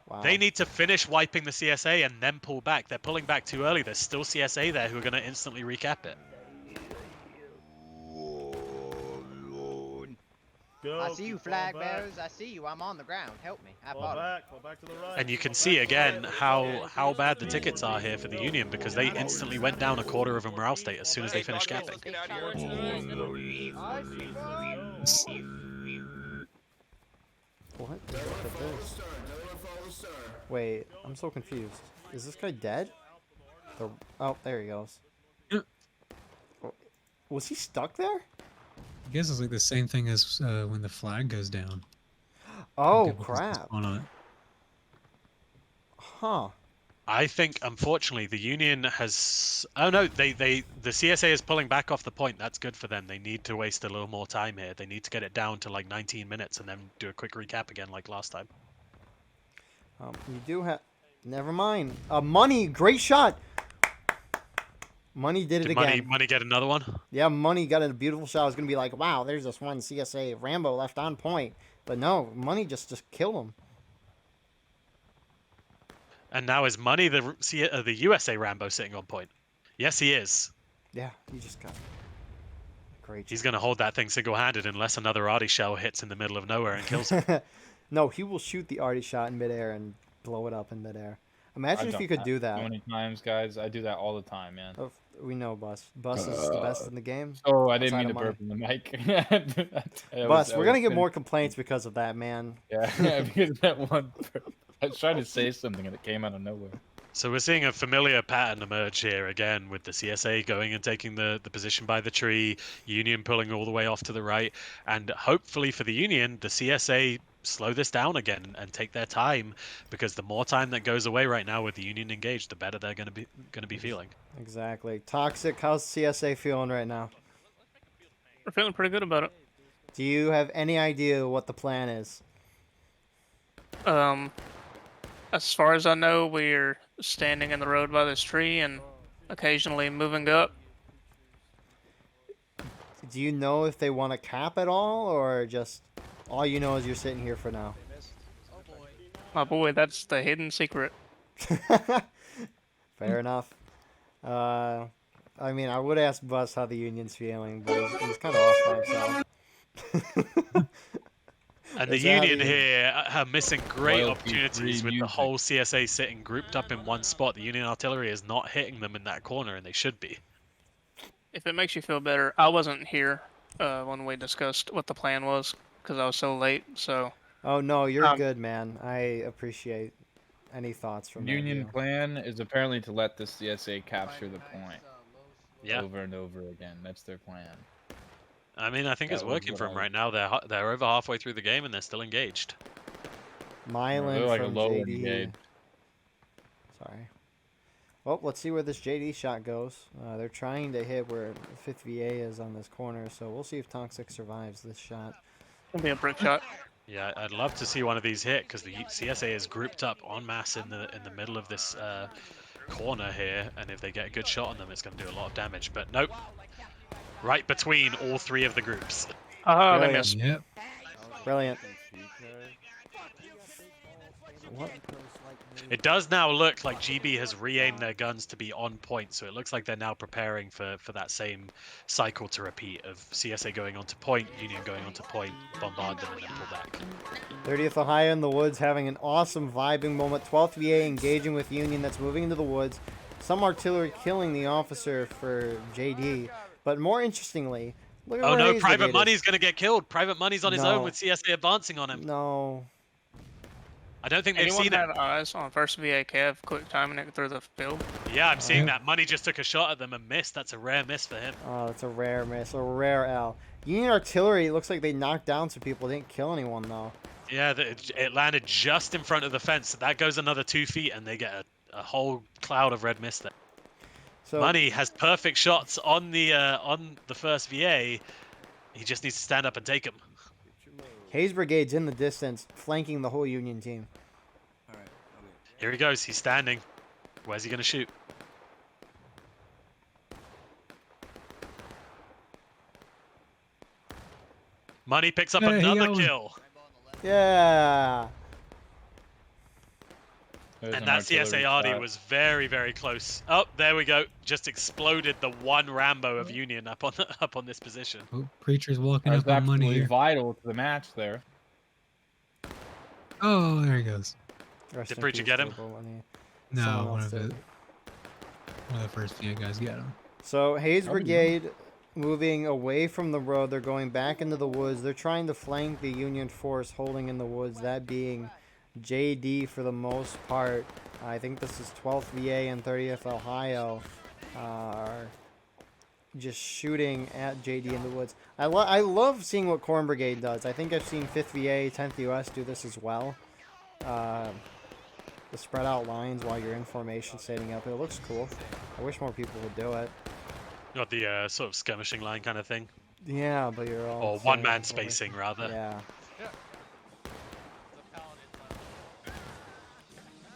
Wow. They need to finish wiping the CSA and then pull back. They're pulling back too early. There's still CSA there who are going to instantly recap it. Go, I see you, keep falling flag back. bearers. I see you. I'm on the ground. Help me. I Fall bought back to the right. And you can fall see back to the again right. how bad the tickets are here for the Union because they instantly went down a quarter of a morale state as soon as they finished capping. What? Look at this. Wait, I'm so confused. Is this guy dead? Oh, there he goes. Yeah. Oh, was he stuck there? I guess it's like the same thing as when the flag goes down. Oh, People just crap. spawn on it. Huh. I think, unfortunately, the Union has... Oh, no, the CSA is pulling back off the point. That's good for them. They need to waste a little more time here. They need to get it down to like 19 minutes and then do a quick recap again like last time. You do have... Never mind. Money, great shot. Money did it Did again. Money get another one? Yeah, Money got a beautiful shot. I was going to be like, wow, there's this one CSA Rambo left on point. But no, Money just killed him. And now is Money the USA Rambo sitting on point? Yes, he is. Yeah, he just got great. He's going to hold that thing single-handed unless another arty shell hits in the middle of nowhere and kills him. No, he will shoot the arty shot in midair and blow it up in midair. Imagine if you could do So that. many times, guys. I do that all the time, man. Oh, we know Bus. Bus is the best in the game. Oh, I didn't outside mean to of burp in the mic. Bus, we're going to get more complaints because of that, man. Yeah, because of that one burp. I was trying to say something and it came out of nowhere. So we're seeing a familiar pattern emerge here again with the CSA going and taking the position by the tree, Union pulling all the way off to the right, and hopefully for the Union, the CSA slow this down again and take their time, because the more time that goes away right now with the Union engaged, the better they're going to be feeling. Exactly. Toxic, how's CSA feeling right now? We're feeling pretty good about it. Do you have any idea what the plan is? As far as I know, we're standing in the road by this tree and occasionally moving up. Do you know if they want to cap at all, or just all you know is you're sitting here for now? My boy, that's the hidden secret. Fair enough. I mean, I would ask Bus how the Union's feeling, but he's kind of off by himself. And the Union here are missing great opportunities with the whole CSA sitting grouped up in one spot. The Union artillery is not hitting them in that corner, and they should be. If it makes you feel better, I wasn't here when we discussed what the plan was because I was so late. So. Oh no, you're good, man. I appreciate any thoughts from Union plan is apparently to let the CSA capture the point. Yeah. Over and over again. That's their plan. I mean, I think it's working for them right now. They're over halfway through the game and they're still engaged. Mylan like from a low JD. engaged. Sorry. Well, let's see where this JD shot goes. They're trying to hit where 5th VA is on this corner, so we'll see if Toxic survives this shot. It'll be a brick shot. Yeah, I'd love to see one of these hit because the CSA is grouped up en masse in the middle of this corner here, and if they get a good shot on them, it's going to do a lot of damage. But nope, right between all three of the groups. Oh, they missed. Yep. Brilliant. What? It does now look like GB has re-aimed their guns to be on point, so it looks like they're now preparing for that same cycle to repeat of CSA going onto point, Union going onto point, bombard them, and then pull back. 30th Ohio in the woods having an awesome vibing moment. 12th VA engaging with Union that's moving into the woods. Some artillery killing the officer for JD. But more interestingly, look at Oh where no, Hayes Private Brigade Money's is. going to get killed. Private Money's on his No. own with CSA advancing on him. No. I don't think they've Anyone seen had it. eyes on first VA Kev quick timing it through the field? Yeah, I'm seeing that. Money just took a shot at them and missed. That's a rare miss for him. Oh, that's a rare miss. A rare L. Union artillery, it looks like they knocked down some people. Didn't kill anyone, though. Yeah, it landed just in front of the fence. That goes another 2 feet, and they get a whole cloud of red mist there. So, Money has perfect shots on the first VA. He just needs to stand up and take them. Hayes Brigade's in the distance, flanking the whole Union team. Here he goes. He's standing. Where's he going to shoot? Money picks up another kill. Yeah. There's And an that artillery CSA Arty shot. was very, very close. Oh, there we go. Just exploded the one Rambo of Union up on this position. Oh, Preacher's walking That was up on money absolutely here. vital to the match there. Oh, there he goes. Rest Did in Preacher peace, get him? Double Lenny. No, Someone one else of did. the first few guys got him. So Hayes Probably Brigade moving away from the road. They're going back into the woods. They're trying to flank the Union force holding in the woods, that being JD for the most part. I think this is 12th VA and 30th Ohio are just shooting at JD in the woods. I love seeing what Corn Brigade does. I think I've seen 5th VA, 10th US do this as well. The spread out lines while you're in formation setting up. It looks cool. I wish more people would do it. Not the sort of skirmishing line kind of thing. Yeah, but you're all... Or one-man spacing, rather. Yeah.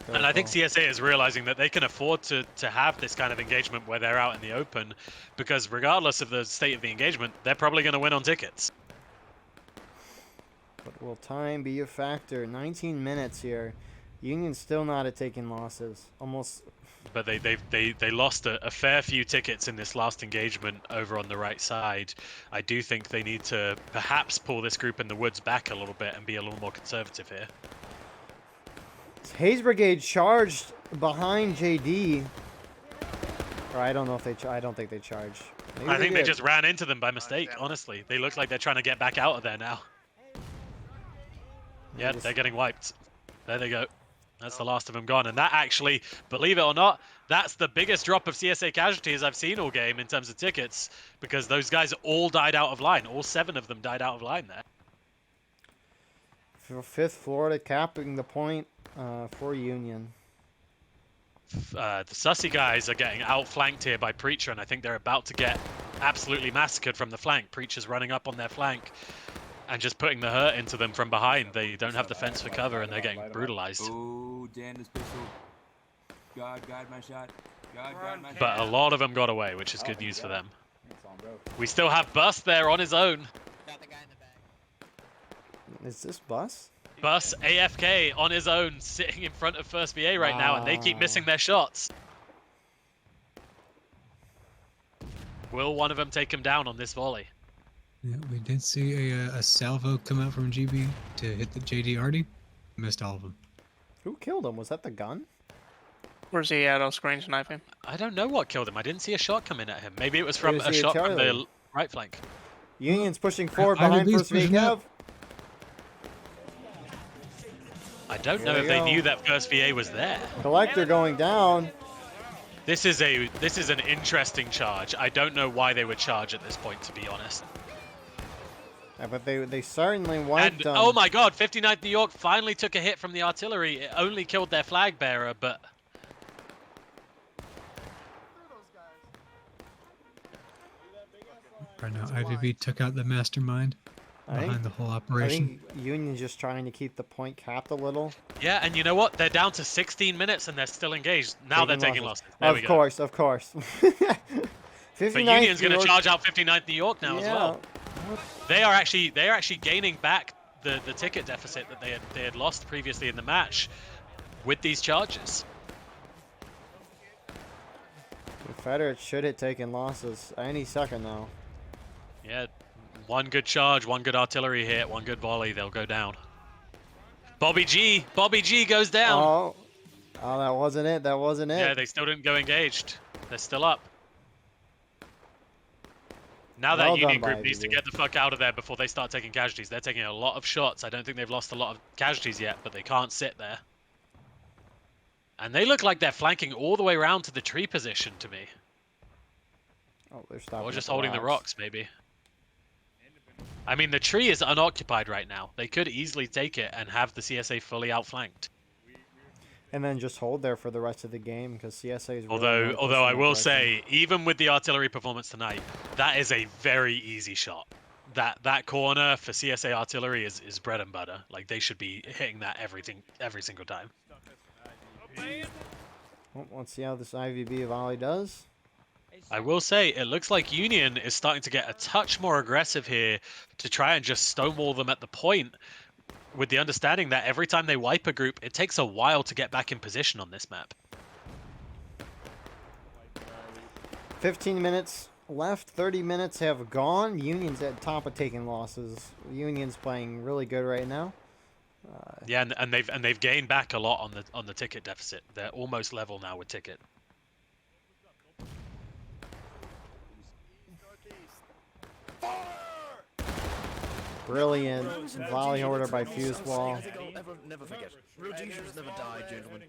And I think CSA is realizing that they can afford to have this kind of engagement where they're out in the open, because regardless of the state of the engagement, they're probably going to win on tickets. But will time be a factor? 19 minutes here. Union's still not at taking losses. Almost. But they lost a fair few tickets in this last engagement over on the right side. I do think they need to perhaps pull this group in the woods back a little bit and be a little more conservative here. Hayes Brigade charged behind JD. Or I don't know if they. I don't think they charged. Maybe I think they did. just ran into them by mistake, honestly. They look like they're trying to get back out of there now. Yeah, they're getting wiped. There they go. That's the last of them gone. And that actually, believe it or not, that's the biggest drop of CSA casualties I've seen all game in terms of tickets, because those guys all died out of line. All 7 of them died out of line there. 5th Florida capping the point for Union. The Sussy guys are getting outflanked here by Preacher, and I think they're about to get absolutely massacred from the flank. Preacher's running up on their flank and just putting the hurt into them from behind. They don't have the fence for cover, and they're getting brutalized. Oh, damn this pistol. God, guide my shot. God, guide my shot. But a lot of them got away, which is good news for them. We still have Bus there on his own. Is this Bus? Bus AFK on his own, sitting in front of First VA right now, and they keep missing their shots. Will one of them take him down on this volley? Yeah, we did see a salvo come out from GB to hit the JDRD. Missed all of them. Who killed him? Was that the gun? Where's he at? I'll screen snipe him. I don't know what killed him. I didn't see a shot come in at him. Maybe it was from a shot from the right flank. Union's pushing forward behind First VA Cav. I don't know if they knew that First VA was there. Collector going down. This is an interesting charge. I don't know why they would charge at this point, to be honest. Yeah, but they certainly wiped them. Oh my god, 59th New York finally took a hit from the artillery. It only killed their flag bearer, but... Right now, IVB took out the mastermind behind the whole operation. I think Union's just trying to keep the point capped a little. Yeah, and you know what? They're down to 16 minutes and they're still engaged. Now they're taking losses. There we go. Of course. But Union's going to charge out 59th New York now as well. They are actually gaining back the ticket deficit that they had lost previously in the match with these charges. Confederates should have taken losses any second now. Yeah, one good charge, one good artillery hit, one good volley, they'll go down. Bobby G goes down. Oh, that wasn't it. That wasn't it. Yeah, they still didn't go engaged. They're still up. Now that Union group needs to get the fuck out of there before they start taking casualties. They're taking a lot of shots. I don't think they've lost a lot of casualties yet, but they can't sit there. And they look like they're flanking all the way around to the tree position to me. Oh, they're stopping. Or just holding the rocks, maybe. I mean, the tree is unoccupied right now. They could easily take it and have the CSA fully outflanked. And then just hold there for the rest of the game because CSA is. Although I will say, even with the artillery performance tonight, that is a very easy shot. That corner for CSA artillery is bread and butter. Like they should be hitting that every single time. Well, let's see how this IVB volley does. I will say, it looks like Union is starting to get a touch more aggressive here to try and just stonewall them at the point, with the understanding that every time they wipe a group, it takes a while to get back in position on this map. 15 minutes left. 30 minutes have gone. Union's at top of taking losses. Union's playing really good right now. Yeah, and they've gained back a lot on the ticket deficit. They're almost level now with ticket. Brilliant volley order by FuseWall. Never forget. Real teachers never die, gentlemen.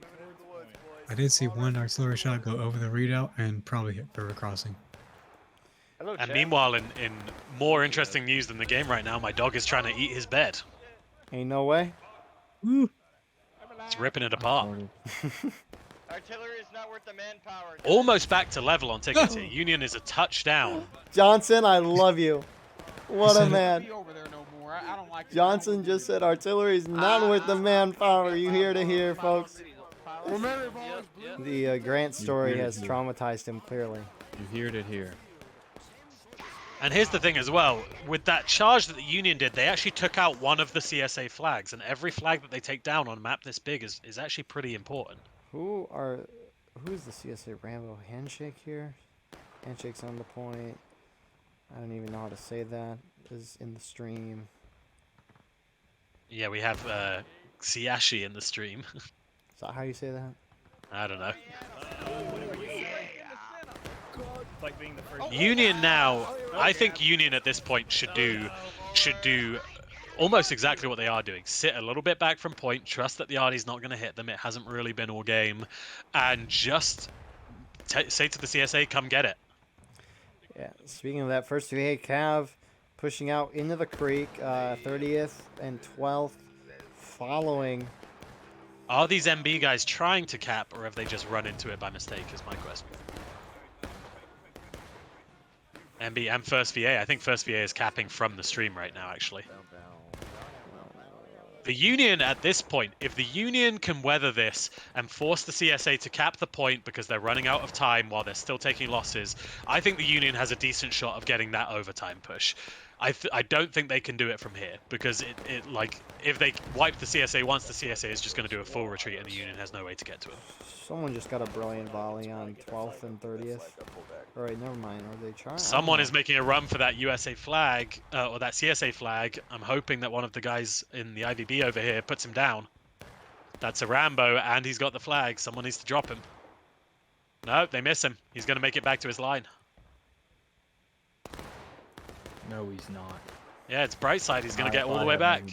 I did see one artillery shot go over the redoubt and probably hit river crossing. And meanwhile, in more interesting news than the game right now, my dog is trying to eat his bed. Ain't no way. Woo. It's ripping it apart. Artillery is not worth the manpower. Almost back to level on tickets here. Union is a touchdown. Johnson, I love you. What a man. Johnson just said artillery is not worth the manpower. You hear to hear, folks. The Grant story has traumatized him clearly. You heard it here. And here's the thing as well, with that charge that the Union did, they actually took out one of the CSA flags, and every flag that they take down on a map this big is actually pretty important. Who's the CSA Rambo handshake here? Handshake's on the point. I don't even know how to say that. Is in the stream. Yeah, we have Siashi in the stream. Is that how you say that? I don't know. Union now, I think Union at this point should do almost exactly what they are doing. Sit a little bit back from point, trust that the arty's not going to hit them. It hasn't really been all game. And just say to the CSA, come get it. Yeah, speaking of that, first VA Cav pushing out into the creek, 30th and 12th following. Are these MB guys trying to cap, or have they just run into it by mistake, is my question. MB and first VA. I think first VA is capping from the stream right now, actually. The Union at this point, if the Union can weather this and force the CSA to cap the point because they're running out of time while they're still taking losses, I think the Union has a decent shot of getting that overtime push. I don't think they can do it from here because like if they wipe the CSA once, the CSA is just going to do a full retreat and the Union has no way to get to it. Someone just got a brilliant volley on 12th and 30th. All right, never mind. Are they trying? Someone is making a run for that USA flag, or that CSA flag. I'm hoping that one of the guys in the IVB over here puts him down. That's a Rambo, and he's got the flag. Someone needs to drop him. No, they miss him. He's going to make it back to his line. No, he's not. Yeah, it's Brightside. He's going to get all the way back.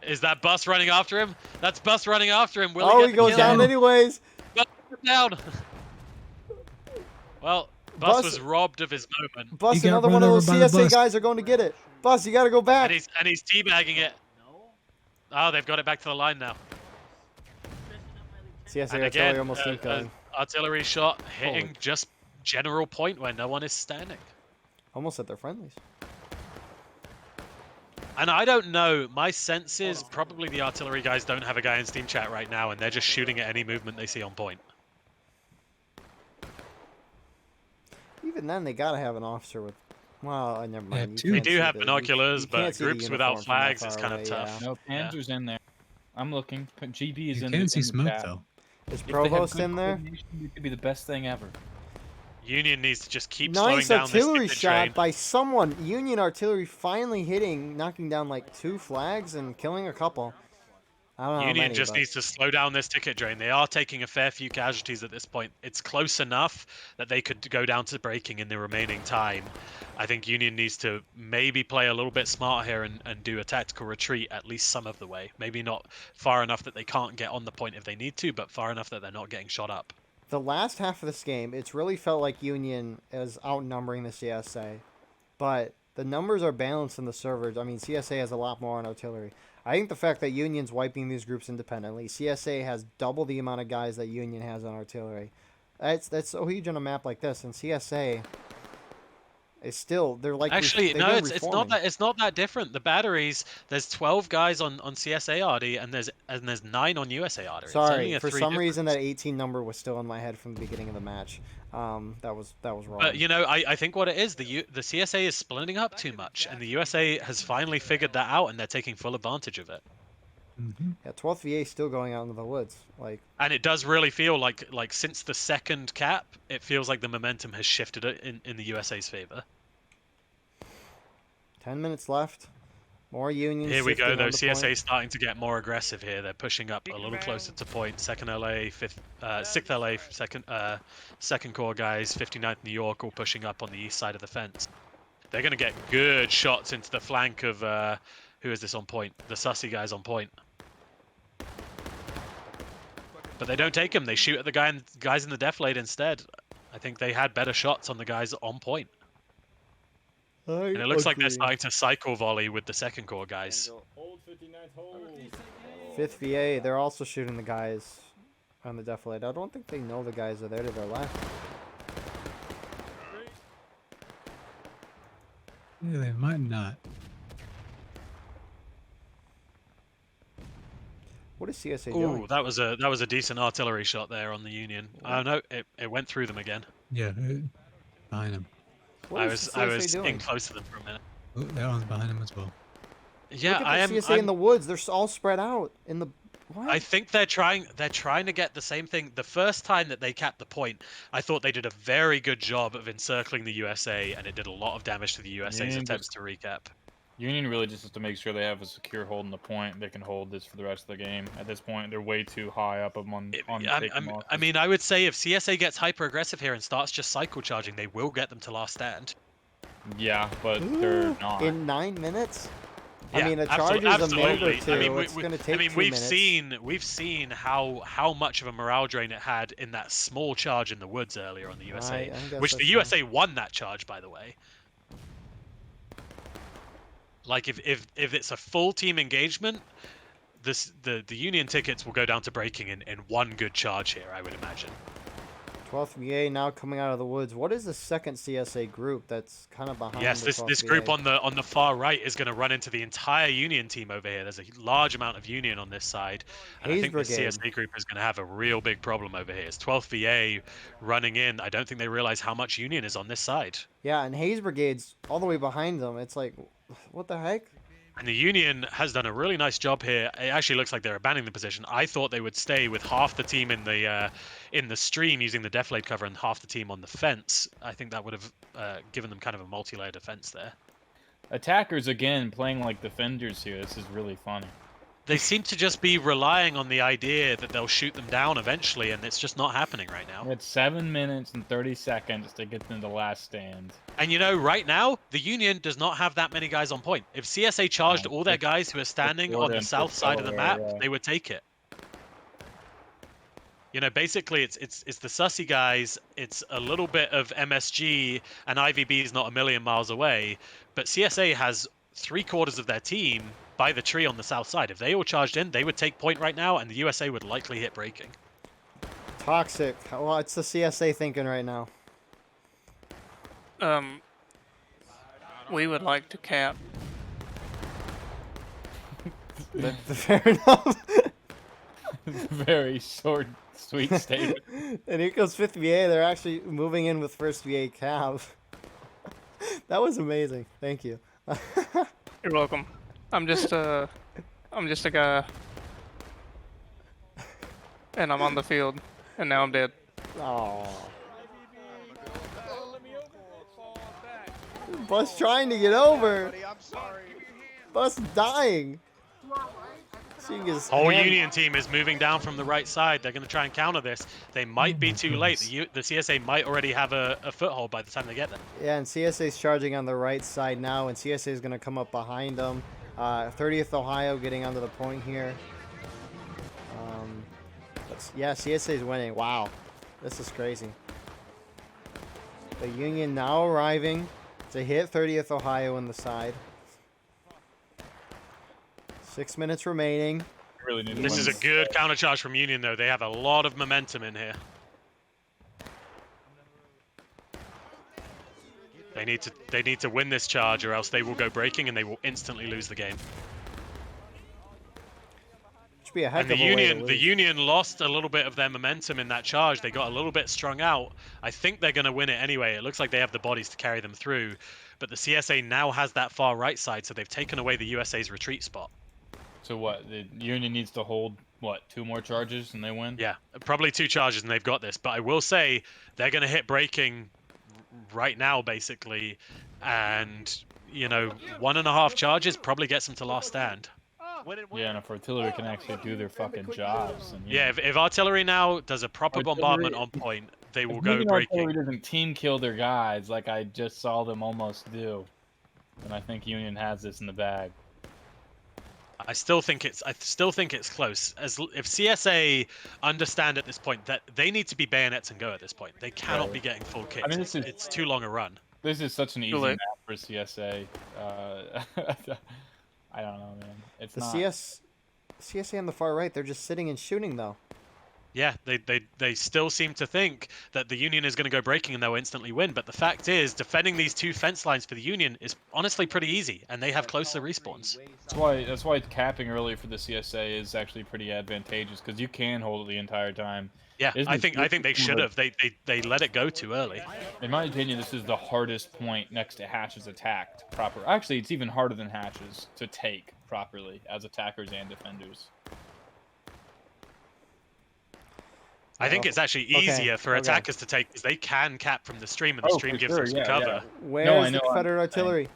Is that Bus running after him? That's Bus running after him. Will he goes down anyways. Bus down. Well, Bus was robbed of his moment. Bus, another one of those CSA guys are going to get it. Bus, you got to go back. And he's teabagging it. Oh, they've got it back to the line now. CSA artillery almost killing. Artillery shot hitting just general point where no one is standing. Almost at their friendlies. And I don't know. My sense is probably the artillery guys don't have a guy in Steam chat right now, and they're just shooting at any movement they see on point. Even then, they gotta have an officer with. Well, never mind. They do have binoculars, but groups without flags is kind of tough. No, Panzer's in there. I'm looking. GB is in there. You can't see smoke though. Is Provost in there? It could be the best thing ever. Union needs to just keep slowing nice down artillery this shot train. by someone. Union artillery finally hitting, knocking down like 2 flags and killing a couple. I don't know. Union just needs to slow down this ticket drain. They are taking a fair few casualties at this point. It's close enough that they could go down to breaking in the remaining time. I think Union needs to maybe play a little bit smart here and do a tactical retreat at least some of the way. Maybe not far enough that they can't get on the point if they need to, but far enough that they're not getting shot up. The last half of this game, it's really felt like Union is outnumbering the CSA. But the numbers are balanced in the servers. I mean, CSA has a lot more on artillery. I think the fact that Union's wiping these groups independently, CSA has double the amount of guys that Union has on artillery. That's so huge on a map like this, and CSA is still they're actually no, it's not that different. The batteries, there's 12 guys on CSA RD and there's 9 on USA RD. Sorry, for some reason that 18 number was still in my head from the beginning of the match. That was wrong. But you know, I think what it is, the CSA is splitting up too much, and the USA has finally figured that out, and they're taking full advantage of it. Mm-hmm. Yeah, 12th VA still going out into the woods, and it does really feel like since the second cap, it feels like the momentum has shifted in the USA's favor. 10 minutes left. More Union. Here we go, though. CSA is starting to get more aggressive here. They're pushing up a little closer to point. 2nd LA, 6th LA, second Corps guys, 59th New York, all pushing up on the east side of the fence. They're going to get good shots into the flank of, who is this on point? The Sussy guys on point. But they don't take him. They shoot at the guys in the deflate instead. I think they had better shots on the guys on point. And it looks like they're starting to cycle volley with the 2nd Corps guys. 5th VA, they're also shooting the guys on the deflate. I don't think they know the guys are there to their left. Yeah, they might not. What is CSA doing? Ooh, that was a decent artillery shot there on the Union. Oh no, it went through them again. Yeah, behind them. I was in close to them for a minute. Oh, that one's behind them as well. Yeah, I am. CSA in the woods. They're all spread out in the. What? I think they're trying to get the same thing. The first time that they capped the point, I thought they did a very good job of encircling the USA, and it did a lot of damage to the USA's attempts to recap. Union really just has to make sure they have a secure hold in the point. They can hold this for the rest of the game. At this point, they're way too high up I mean, I would say if CSA gets hyper aggressive here and starts just cycle charging, they will get them to last stand. Yeah, but they're Ooh, not. in 9 minutes. Yeah, I mean, a charge is a minute or absolutely. two. I mean, It's going to take 2 we've minutes. seen how much of a morale drain it had in that small charge in the woods earlier on the USA, I guess which the that's USA won that charge, by the way. Like if it's a full team engagement, the Union tickets will go down to breaking in one good charge here, I would imagine. 12th VA now coming out of the woods. What is the second CSA group that's kind of behind? Yes, the this 12th group VA? on the far right is going to run into the entire Union team over here. There's a large amount of Union on this side, and I Hayes think the Brigade. CSA group is going to have a real big problem over here. It's 12th VA running in. I don't think they realize how much Union is on this side. Yeah, and Hayes Brigade's all the way behind them. It's like, what the heck? And the Union has done a really nice job here. It actually looks like they're abandoning the position. I thought they would stay with half the team in the stream using the deflate cover and half the team on the fence. I think that would have given them kind of a multi-layer defense there. Attackers again playing like defenders here. This is really funny. They seem to just be relying on the idea that they'll shoot them down eventually, and it's just not happening right now. It's 7 minutes and 30 seconds to get them to last stand. And you know, right now, the Union does not have that many guys on point. If CSA charged all their guys who are standing on the south side of the map, they would take it. You know, basically, it's the sussy guys. It's a little bit of MSG, and IVB is not a million miles away. But CSA has 3/4 of their team by the tree on the south side. If they all charged in, they would take point right now, and the USA would likely hit breaking. Toxic. What's the CSA thinking right now? We would like to cap. Fair enough. Very short, sweet statement. And here goes 5th VA. They're actually moving in with 1st VA Cav. That was amazing. Thank you. You're welcome. I'm just a guy, and I'm on the field, and now I'm dead. Oh. Bus trying to get over. Bus dying. Seeing his Whole hand- Union team is moving down from the right side. They're going to try and counter this. They might be too late. The CSA might already have a foothold by the time they get there. Yeah, and CSA's charging on the right side now, and CSA is going to come up behind them. 30th Ohio getting onto the point here. Yeah, CSA is winning. Wow, this is crazy. The Union now arriving to hit 30th Ohio in the side. 6 minutes remaining. Really need This is a good countercharge from Union, though. They have a lot of momentum in here. They need to win this charge, or else they will go breaking and they will instantly lose the game. Should be a heck And of a way to the lose. Union lost a little bit of their momentum in that charge. They got a little bit strung out. I think they're going to win it anyway. It looks like they have the bodies to carry them through. But the CSA now has that far right side, so they've taken away the USA's retreat spot. So what? The Union needs to hold, what, 2 more charges and they win? Yeah, probably 2 charges and they've got this. But I will say they're going to hit breaking right now, basically. And, you know, 1.5 charges probably gets them to last stand. Yeah, and if artillery can actually do their fucking jobs. And, Yeah, if artillery now does a proper bombardment on point, they will go breaking. Artillery doesn't team kill their guys like I just saw them almost do. And I think Union has this in the bag. I still think it's close. If CSA understand at this point that they need to be bayonets and go at this point, they cannot be getting full kits. I mean, it's too long a run. This is such an easy map for CSA. I don't know, man. It's The not. CSA on the far right, they're just sitting and shooting though. Yeah, they still seem to think that the Union is going to go breaking and they'll instantly win. But the fact is, defending these 2 fence lines for the Union is honestly pretty easy, and they have closer respawns. That's why capping early for the CSA is actually pretty advantageous, because you can hold it the entire time. Yeah, I think they should have. They let it go too early. In my opinion, this is the hardest point next to Hatches attacked proper. Actually, it's even harder than Hatches to take properly as attackers and defenders. I think it's actually easier for attackers to take because they can cap from the stream, and the stream gives them some cover. Where's the Confederate artillery?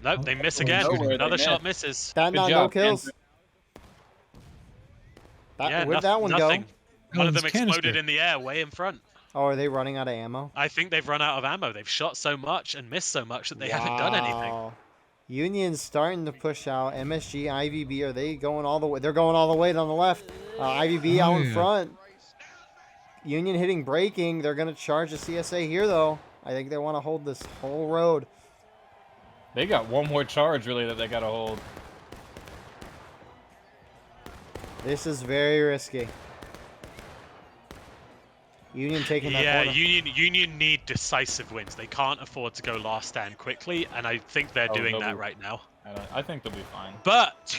Nope, they miss again. Another shot misses. No kills. Yeah, Where'd that one nothing. go? One of them exploded in the air, way in front. Oh, are they running out of ammo? I think they've run out of ammo. They've shot so much and missed so much that they haven't done anything. Wow. Union's starting to push out. MSG, IVB, are they going all the way? They're going all the way down the left. IVB out in front. Union hitting braking. They're going to charge the CSA here, though. I think they want to hold this whole road. They got one more charge, really, that they got to hold. This is very risky. Union taking that corner. Union need decisive wins. They can't afford to go last stand quickly, and I think they're doing that right now. I think they'll be fine. But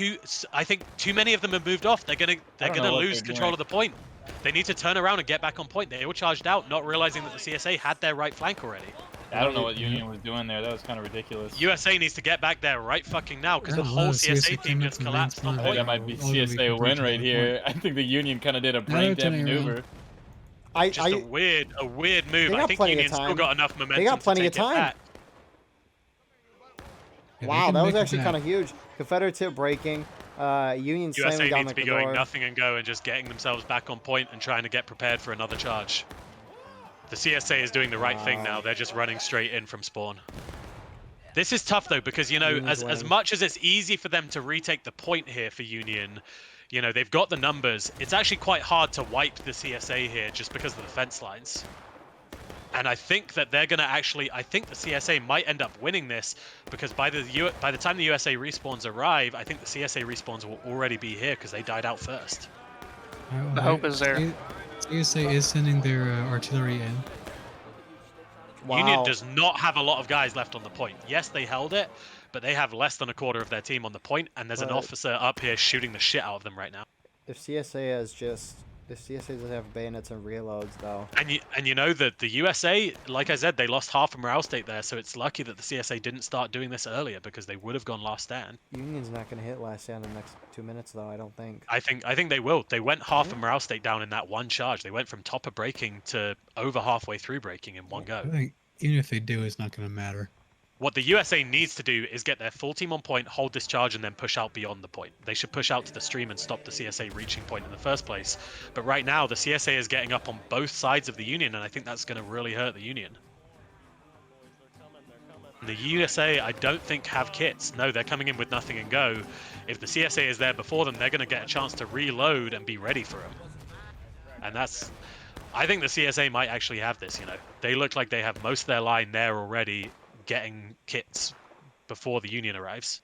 I think too many of them have moved off. They're gonna lose control of the point. They need to turn around and get back on point. They were charged out, not realizing that the CSA had their right flank already. I don't know what Union was doing there. That was kind of ridiculous. USA needs to get back there right fucking now, because the whole CSA team just collapsed on I think point. that might be CSA win right here. I think the Union kind of did a breakdown maneuver. Just a weird move. I think Union's still got enough momentum. They got plenty of to take it time. back. Wow, that was actually kind of huge. Confederate tip breaking. Union USA slamming down needs the to be going door. nothing and go and just getting themselves back on point and trying to get prepared for another charge. The CSA is doing the right thing now. They're just running straight in from spawn. This is tough though, because you know, as much as it's easy for them to retake the point here for Union, you know, they've got the numbers. It's actually quite hard to wipe the CSA here just because of the fence lines. And I think that they're going to actually, I think the CSA might end up winning this, because by the time the USA respawns arrive, I think the CSA respawns will already be here because they died out first. The hope is there. CSA is sending their artillery in. Union does not have a lot of guys left on the point. Yes, they held it, but they have less than a quarter of their team on the point, and there's an officer up here shooting the shit out of them right now. If CSA doesn't have bayonets and reloads, though. And you know that the USA, like I said, they lost half a morale state there, so it's lucky that the CSA didn't start doing this earlier, because they would have gone last stand. Union's not going to hit last stand in the next 2 minutes, though. I don't think. I think they will. They went half a morale state down in that one charge. They went from top of breaking to over halfway through breaking in one go. I think even if they do, it's not going to matter. What the USA needs to do is get their full team on point, hold this charge, and then push out beyond the point. They should push out to the stream and stop the CSA reaching point in the first place. But right now, the CSA is getting up on both sides of the Union, and I think that's going to really hurt the Union. The USA, I don't think, have kits. No, they're coming in with nothing and go. If the CSA is there before them, they're going to get a chance to reload and be ready for them. And that's... I think the CSA might actually have this, you know. They look like they have most of their line there already, getting kits before the Union arrives.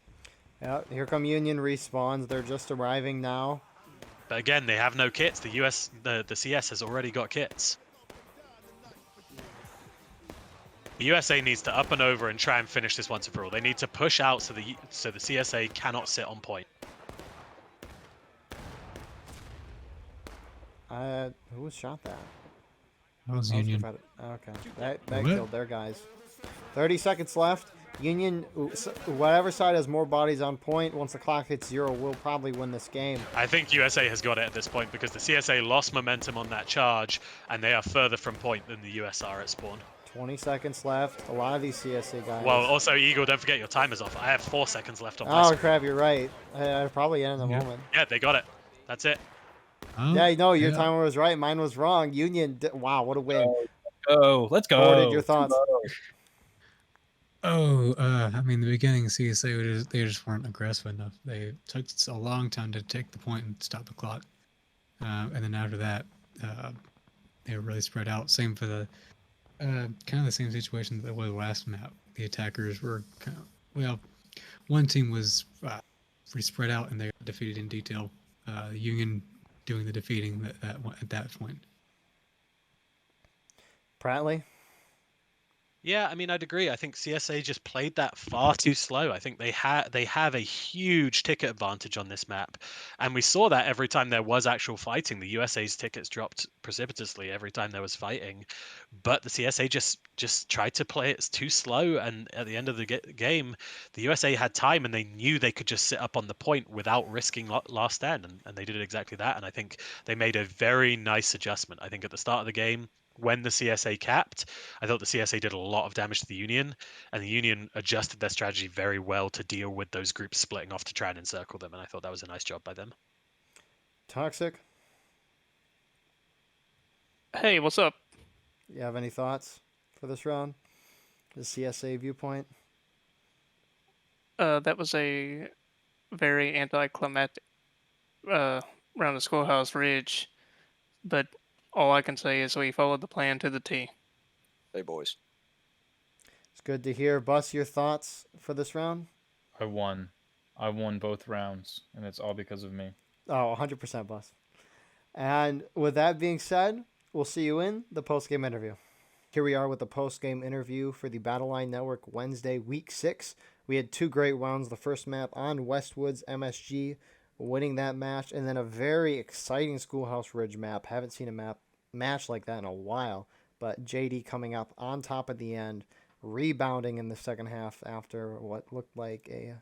Yeah, here come Union respawns. They're just arriving now. But again, they have no kits. The CS has already got kits. The USA needs to up and over and try and finish this once and for all. They need to push out so the CSA cannot sit on point. Who shot that? That was Union. Okay, that killed their guys. 30 seconds left. Union, whatever side has more bodies on point, once the clock hits 0, will probably win this game. I think USA has got it at this point, because the CSA lost momentum on that charge, and they are further from point than the US are at spawn. 20 seconds left. A lot of these CSA guys. Well, also, Eagle, don't forget your timer's off. I have 4 seconds left on my screen. Crap, you're right. I probably end in the moment. Yeah, they got it. That's it. Oh, Yeah, no, your timer was right. Mine was wrong. Union, wow, what a win. Let's go. Forwarded, your thoughts? I mean, the beginning CSA, they just weren't aggressive enough. They took a long time to take the point and stop the clock. And then after that, they were really spread out. Same for the, kind of the same situation that was the last map. The attackers were kind of, well, one team was pretty spread out and they got defeated in detail. The Union doing the defeating at that point. Pratly? Yeah, I mean, I'd agree. I think CSA just played that far too slow. I think they have a huge ticket advantage on this map, and we saw that every time there was actual fighting. The USA's tickets dropped precipitously every time there was fighting, but the CSA just tried to play it too slow. And at the end of the game, the USA had time, and they knew they could just sit up on the point without risking last stand, and they did exactly that. And I think they made a very nice adjustment. I think at the start of the game, when the CSA capped, I thought the CSA did a lot of damage to the Union, and the Union adjusted their strategy very well to deal with those groups splitting off to try and encircle them, and I thought that was a nice job by them. Toxic? Hey, what's up? You have any thoughts for this round? The CSA viewpoint? That was a very anticlimactic around the Schoolhouse Ridge, but all I can say is we followed the plan to the T. Hey, boys. It's good to hear. Bus, your thoughts for this round? I won. I won both rounds, and it's all because of me. Oh, 100% Bus. And with that being said, we'll see you in the post-game interview. Here we are with the post-game interview for the Battle Line Network Wednesday, Week 6. We had 2 great rounds. The first map on Westwood's MSG, winning that match, and then a very exciting Schoolhouse Ridge map. Haven't seen a match like that in a while, but JD coming up on top at the end, rebounding in the second half after what looked like a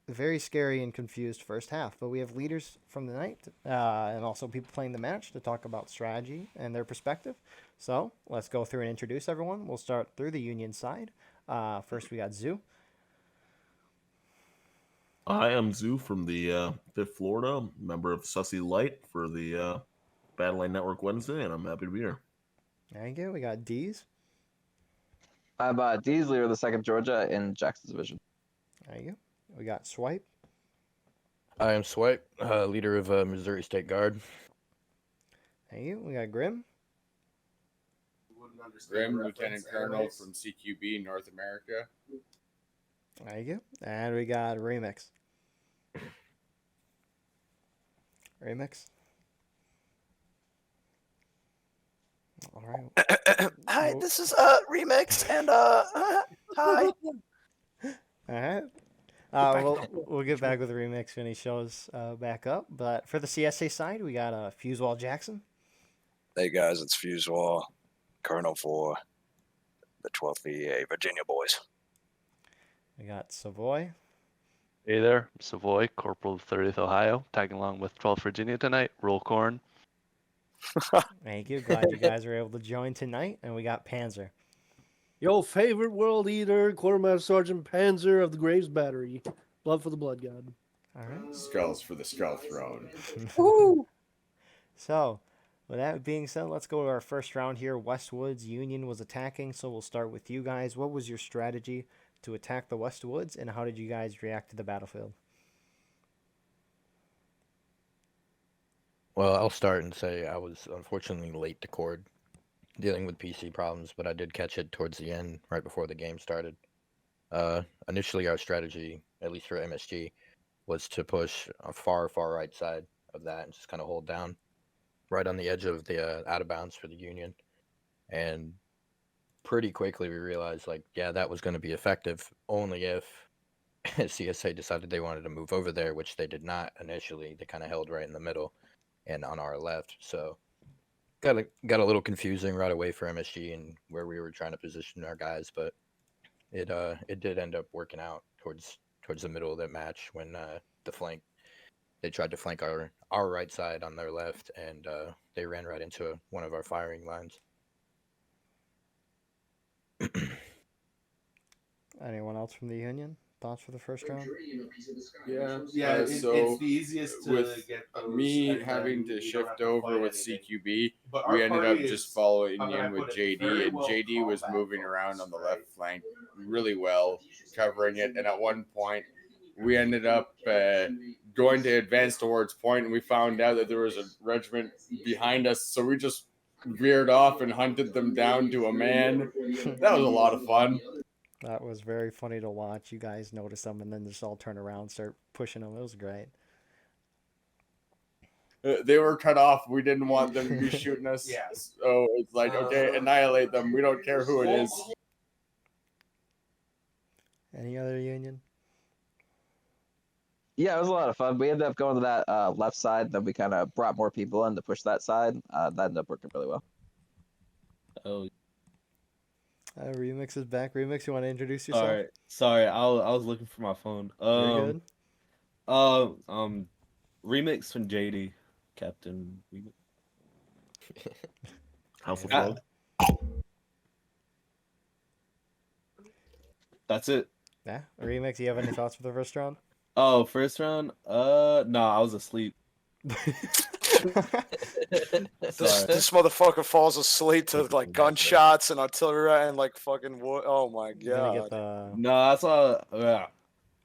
very scary and confused first half. But we have leaders from the night and also people playing the match to talk about strategy and their perspective. So let's go through and introduce everyone. We'll start through the Union side. First, we got Zoo. I am Zoo from the 5th Florida, member of Natty Light for the Battle Line Network Wednesday, and I'm happy to be here. Thank you. We got Dees. I'm Dees, leader of the 2nd Georgia in Jackson's division. There you go. We got Swipe. I am Swipe, leader of Missouri State Guard. Thank you. We got Grim. Grim, Lieutenant Colonel from CQB, North America. There you go. And we got Remix. Remix. All right. Hi, this is Remix, and hi. All right. We'll get back with Remix when he shows back up. But for the CSA side, we got FuseWall Jackson. Hey guys, it's FuseWall, Colonel for the 12th VA Virginia boys. We got Savoy. Hey there, Savoy, Corporal of 30th Ohio, tagging along with 12th Virginia tonight. Roll corn. Thank you. Glad you guys were able to join tonight. And we got Panzer. Your favorite world eater, Quartermaster Sergeant Panzer of the Graves Battery. Blood for the Blood God. All right. Skulls for the Skull Throne. Woo! So, with that being said, let's go to our first round here. Westwoods Union was attacking, so we'll start with you guys. What was your strategy to attack the Westwoods, and how did you guys react to the battlefield? Well, I'll start and say I was unfortunately late to cord, dealing with PC problems, but I did catch it towards the end, right before the game started. Initially, our strategy, at least for MSG, was to push a far right side of that and just kind of hold down right on the edge of the out of bounds for the Union. And pretty quickly we realized, like, yeah, that was going to be effective only if CSA decided they wanted to move over there, which they did not initially. They kind of held right in the middle and on our left. So got a little confusing right away for MSG and where we were trying to position our guys, but it did end up working out towards the middle of that match when they tried to flank our right side on their left, and they ran right into one of our firing lines. Anyone else from the Union? Thoughts for the first round? Yeah. It's the easiest to get me having to shift over with CQB. We ended up just following in with JD, and JD was moving around on the left flank really well, covering it. And at one point, we ended up going to advance towards point, and we found out that there was a regiment behind us. So we just veered off and hunted them down to a man. That was a lot of fun. That was very funny to watch. You guys notice them and then just all turn around and start pushing them. It was great. They were cut off. We didn't want them to be shooting us. So it's like, okay, annihilate them. We don't care who it is. Any other Union? Yeah, it was a lot of fun. We ended up going to that left side. Then we kind of brought more people in to push that side. That ended up working really well. Oh. Remix is back. Remix, you want to introduce yourself? All right. Sorry, I was looking for my phone. Very good. Remix from JD, Captain Remix. House of Fun. That's it. Yeah. Remix, you have any thoughts for the first round? Oh, first round? No, I was asleep. This motherfucker falls asleep to like gunshots and artillery and like fucking wood. Oh my god. No, I saw. Yeah,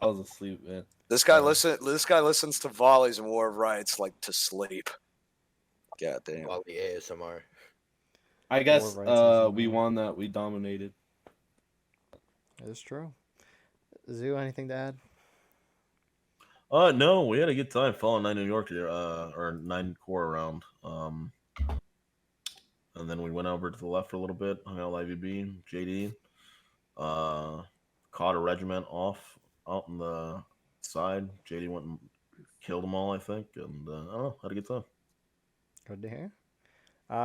I was asleep, man. This guy listens to volleys and War of Rights like to sleep. God damn. Quality ASMR. I guess we won that. We dominated. It's true. Zoo, anything to add? No, we had a good time following 9 New York or 9 Corps around. And then we went over to the left for a little bit, hung out with IVB, JD. Caught a regiment off out on the side. JD went and killed them all, I think, and I don't know, had a good time. Good to hear.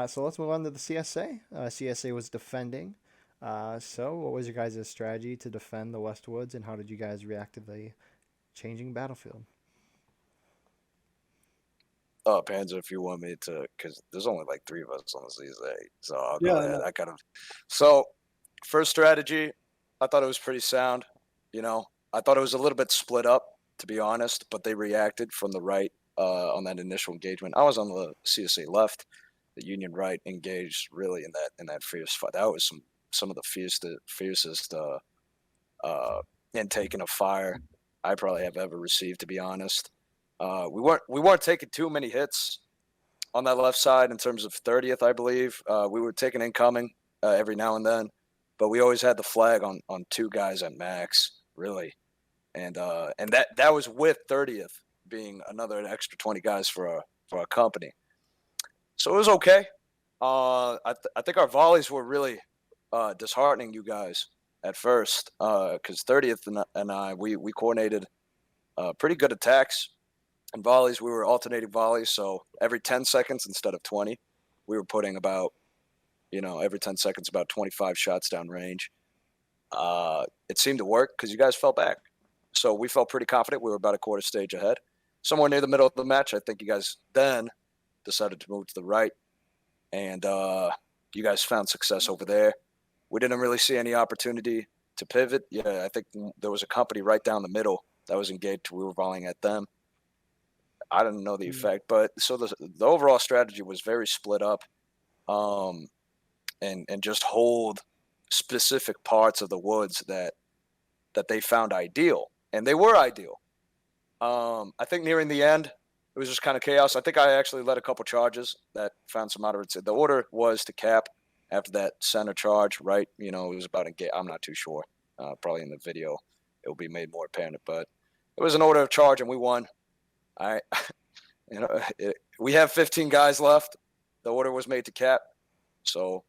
So let's move on to the CSA. CSA was defending. So what was your guys' strategy to defend the Westwoods, and how did you guys react to the changing battlefield? Panzer, if you want me to, because there's only like 3 of us on the CSA, so I'll go ahead. So, first strategy, I thought it was pretty sound. You know, I thought it was a little bit split up, to be honest, but they reacted from the right on that initial engagement. I was on the CSA left. The Union right engaged really in that fierce fight. That was some of the fiercest intaking of fire I probably have ever received, to be honest. We weren't taking too many hits on that left side in terms of 30th, I believe. We were taking incoming every now and then, but we always had the flag on 2 guys at max, really, and that was with 30th being another extra 20 guys for our company. So it was okay. I think our volleys were really disheartening you guys at first, because 30th and I we coordinated pretty good attacks. And volleys, we were alternating volleys, so every 10 seconds instead of 20, we were putting about, every 10 seconds about 25 shots down range. It seemed to work because you guys fell back. So we felt pretty confident. We were about a quarter stage ahead. Somewhere near the middle of the match, I think you guys then decided to move to the right, and you guys found success over there. We didn't really see any opportunity to pivot. Yeah, I think there was a company right down the middle that was engaged. We were volleying at them. I didn't know the effect, but so the overall strategy was very split up, and just hold specific parts of the woods that they found ideal, and they were ideal. I think nearing the end, it was just kind of chaos. I think I actually led a couple charges that found some moderate. The order was to cap after that center charge, right? It was about I'm not too sure. Probably in the video, it will be made more apparent, but it was an order of charge, and we won. We have 15 guys left. The order was made to cap, so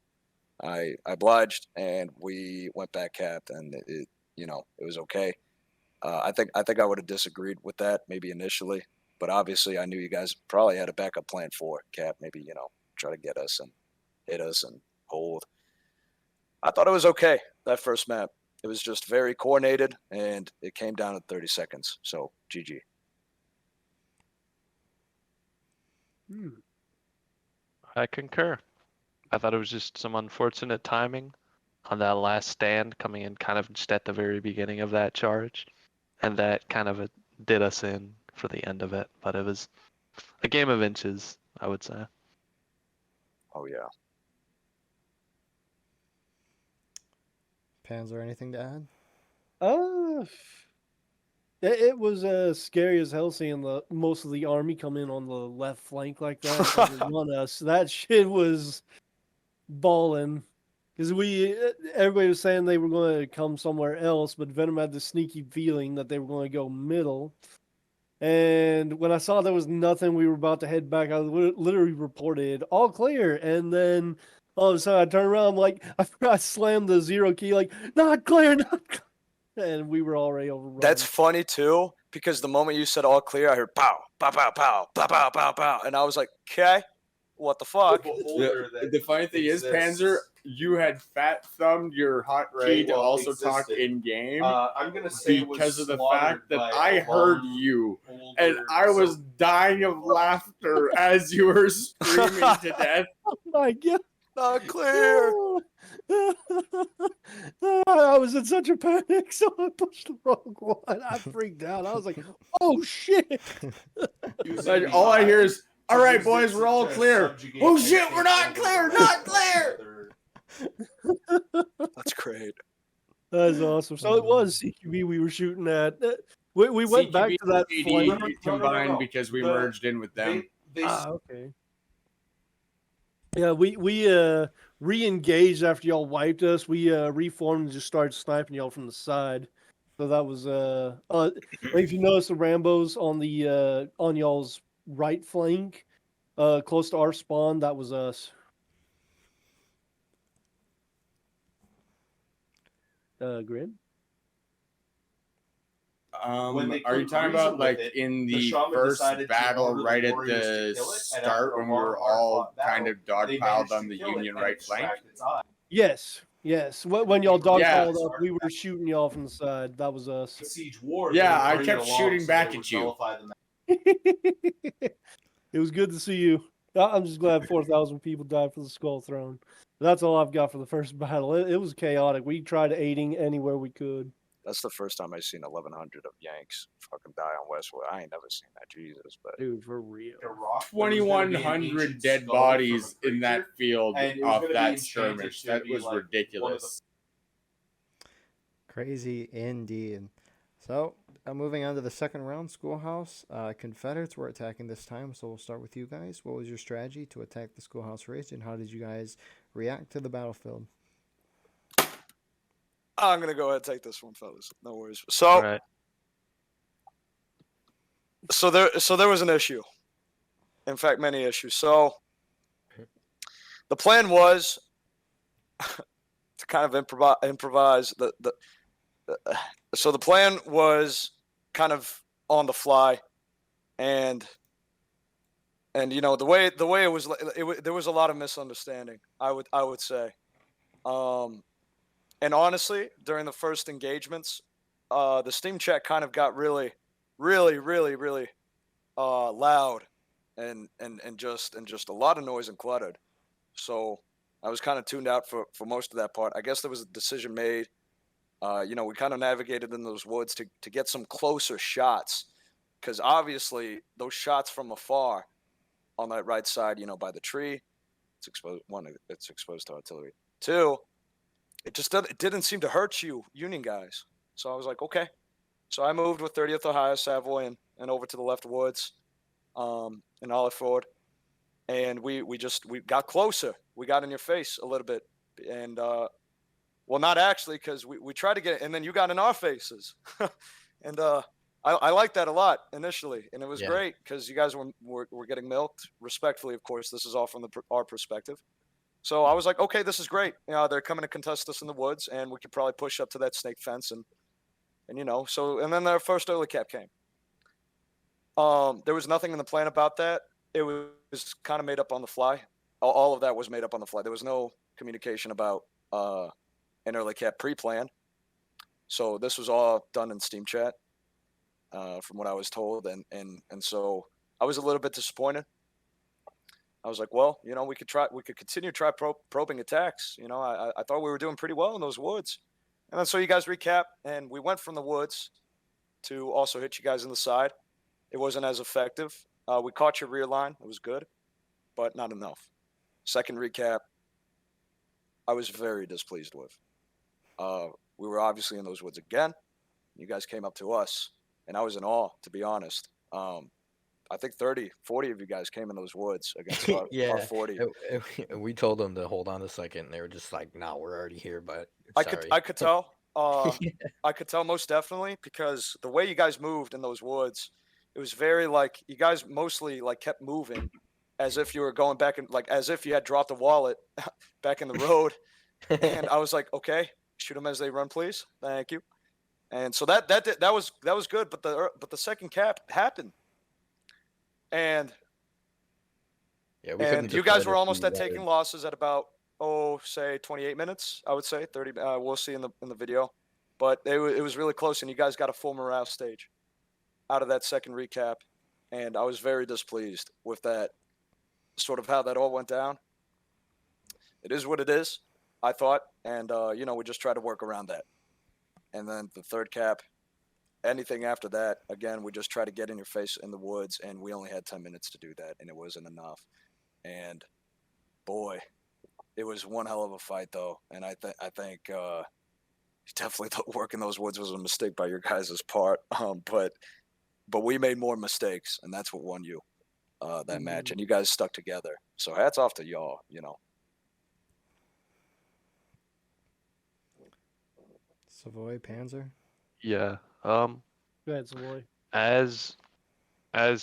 I obliged, and we went back capped, and it was okay. I think I would have disagreed with that maybe initially, but obviously I knew you guys probably had a backup plan for cap. Maybe try to get us and hit us and hold. I thought it was okay that first map. It was just very coordinated, and it came down to 30 seconds. So GG. I concur. I thought it was just some unfortunate timing on that last stand coming in kind of just at the very beginning of that charge. And that kind of did us in for the end of it. But it was a game of inches, I would say. Oh, yeah. Panzer, anything to add? It was scary as hell seeing most of the army come in on the left flank like that and run us. That shit was balling. Because everybody was saying they were going to come somewhere else, but Venom had the sneaky feeling that they were going to go middle. And when I saw there was nothing, we were about to head back. I literally reported all clear, and then all of a sudden I turned around, I'm like, I slammed the 0 key, like not clear, not clear. And we were already overrun. That's funny too, because the moment you said all clear, I heard pow, pow, pow, pow, pow, pow, pow, pow, and I was like, okay, what the fuck? The funny thing is, Panzer, you had fat thumbed your hotkey to also talk in game. I'm gonna say because of the fact that I heard you, and I was dying of laughter as you were screaming to death. Oh my god! Not clear. I was in such a panic, so I pushed the wrong one. I freaked out. I was like, "Oh shit!" Like, all I hear is All right, boys, we're all clear. Oh shit, we're not clear. Not clear. That's great. That's awesome. So it was CQB we were shooting at. We went back to that flank. Combined because we merged in with them. Okay. Yeah, we re-engaged after y'all wiped us. We reformed and just started sniping y'all from the side. So that was if you notice the Rambos on the on y'all's right flank, close to our spawn, that was us. Grid. Are you talking about like in the first battle right at the start when we were all kind of dogpiled on the Union right flank? Yes. When y'all dogpiled up, we were shooting y'all from the side. That was us. Siege War. Yeah, I kept shooting back at you. It was good to see you. I'm just glad 4,000 people died for the Skull Throne. That's all I've got for the first battle. It was chaotic. We tried aiding anywhere we could. That's the first time I've seen 1,100 of Yanks fucking die on Westwood. I ain't never seen that, Jesus. But dude, for real, 2,100 dead bodies in that field off that skirmish. That was ridiculous. Crazy indeed. So, moving on to the second round, Schoolhouse. Confederates were attacking this time, so we'll start with you guys. What was your strategy to attack the Schoolhouse Ridge, and how did you guys react to the battlefield? I'm going to go ahead and take this one, fellas. No worries. So, right. so there was an issue. In fact, many issues. So, the plan was to kind of improvise. So the plan was kind of on the fly, and you know the way it was, there was a lot of misunderstanding. I would say. And honestly, during the first engagements, the Steam chat kind of got really loud and just a lot of noise and cluttered. So I was kind of tuned out for most of that part. I guess there was a decision made. You know, we kind of navigated in those woods to get some closer shots, because obviously those shots from afar on that right side, you know, by the tree, it's exposed. One, it's exposed to artillery. Two, it didn't seem to hurt you Union guys. So I was like, okay. So I moved with 30th Ohio, Savoy, and over to the left woods, in Olive Ford, and we got closer. We got in your face a little bit, and well, not actually, because we tried to get it, and then you got in our faces, and I liked that a lot initially, and it was great because you guys were getting milked respectfully. Of course, this is all from our perspective. So I was like, okay, this is great. You know, they're coming to contest us in the woods, and we could probably push up to that snake fence, and you know, so, and then their first early cap came. There was nothing in the plan about that. It was kind of made up on the fly. All of that was made up on the fly. There was no communication about an early cap pre-plan. So this was all done in Steam chat, from what I was told, and so I was a little bit disappointed. I was like, well, you know, we could continue to try probing attacks. You know, I thought we were doing pretty well in those woods. And then so you guys recap, and we went from the woods to also hit you guys in the side. It wasn't as effective. We caught your rear line. It was good, but not enough. Second recap, I was very displeased with. We were obviously in those woods again. You guys came up to us, and I was in awe, to be honest. I think 30, 40 of you guys came in those woods against our 40. We told them to hold on a second, and they were just like, "No, we're already here." But I could tell. I could tell most definitely, because the way you guys moved in those woods, it was very like you guys mostly like kept moving as if you were going back and like as if you had dropped a wallet back in the road. And I was like, okay, shoot them as they run, please. Thank you. And so that was good. But the second cap happened. And you guys were almost at taking losses at about, say 28 minutes, I would say 30. We'll see in the video, but it was really close, and you guys got a full morale stage out of that second recap, and I was very displeased with that, sort of how that all went down. It is what it is, I thought, and you know, we just try to work around that. And then the third cap, anything after that, again, we just try to get in your face in the woods, and we only had 10 minutes to do that, and it wasn't enough. And boy, it was one hell of a fight, though. And I think definitely working those woods was a mistake by your guys' part. But we made more mistakes, and that's what won you that match. And you guys stuck together. So hats off to y'all, you know. Savoy, Panzer? Yeah. Go ahead, Savoy. As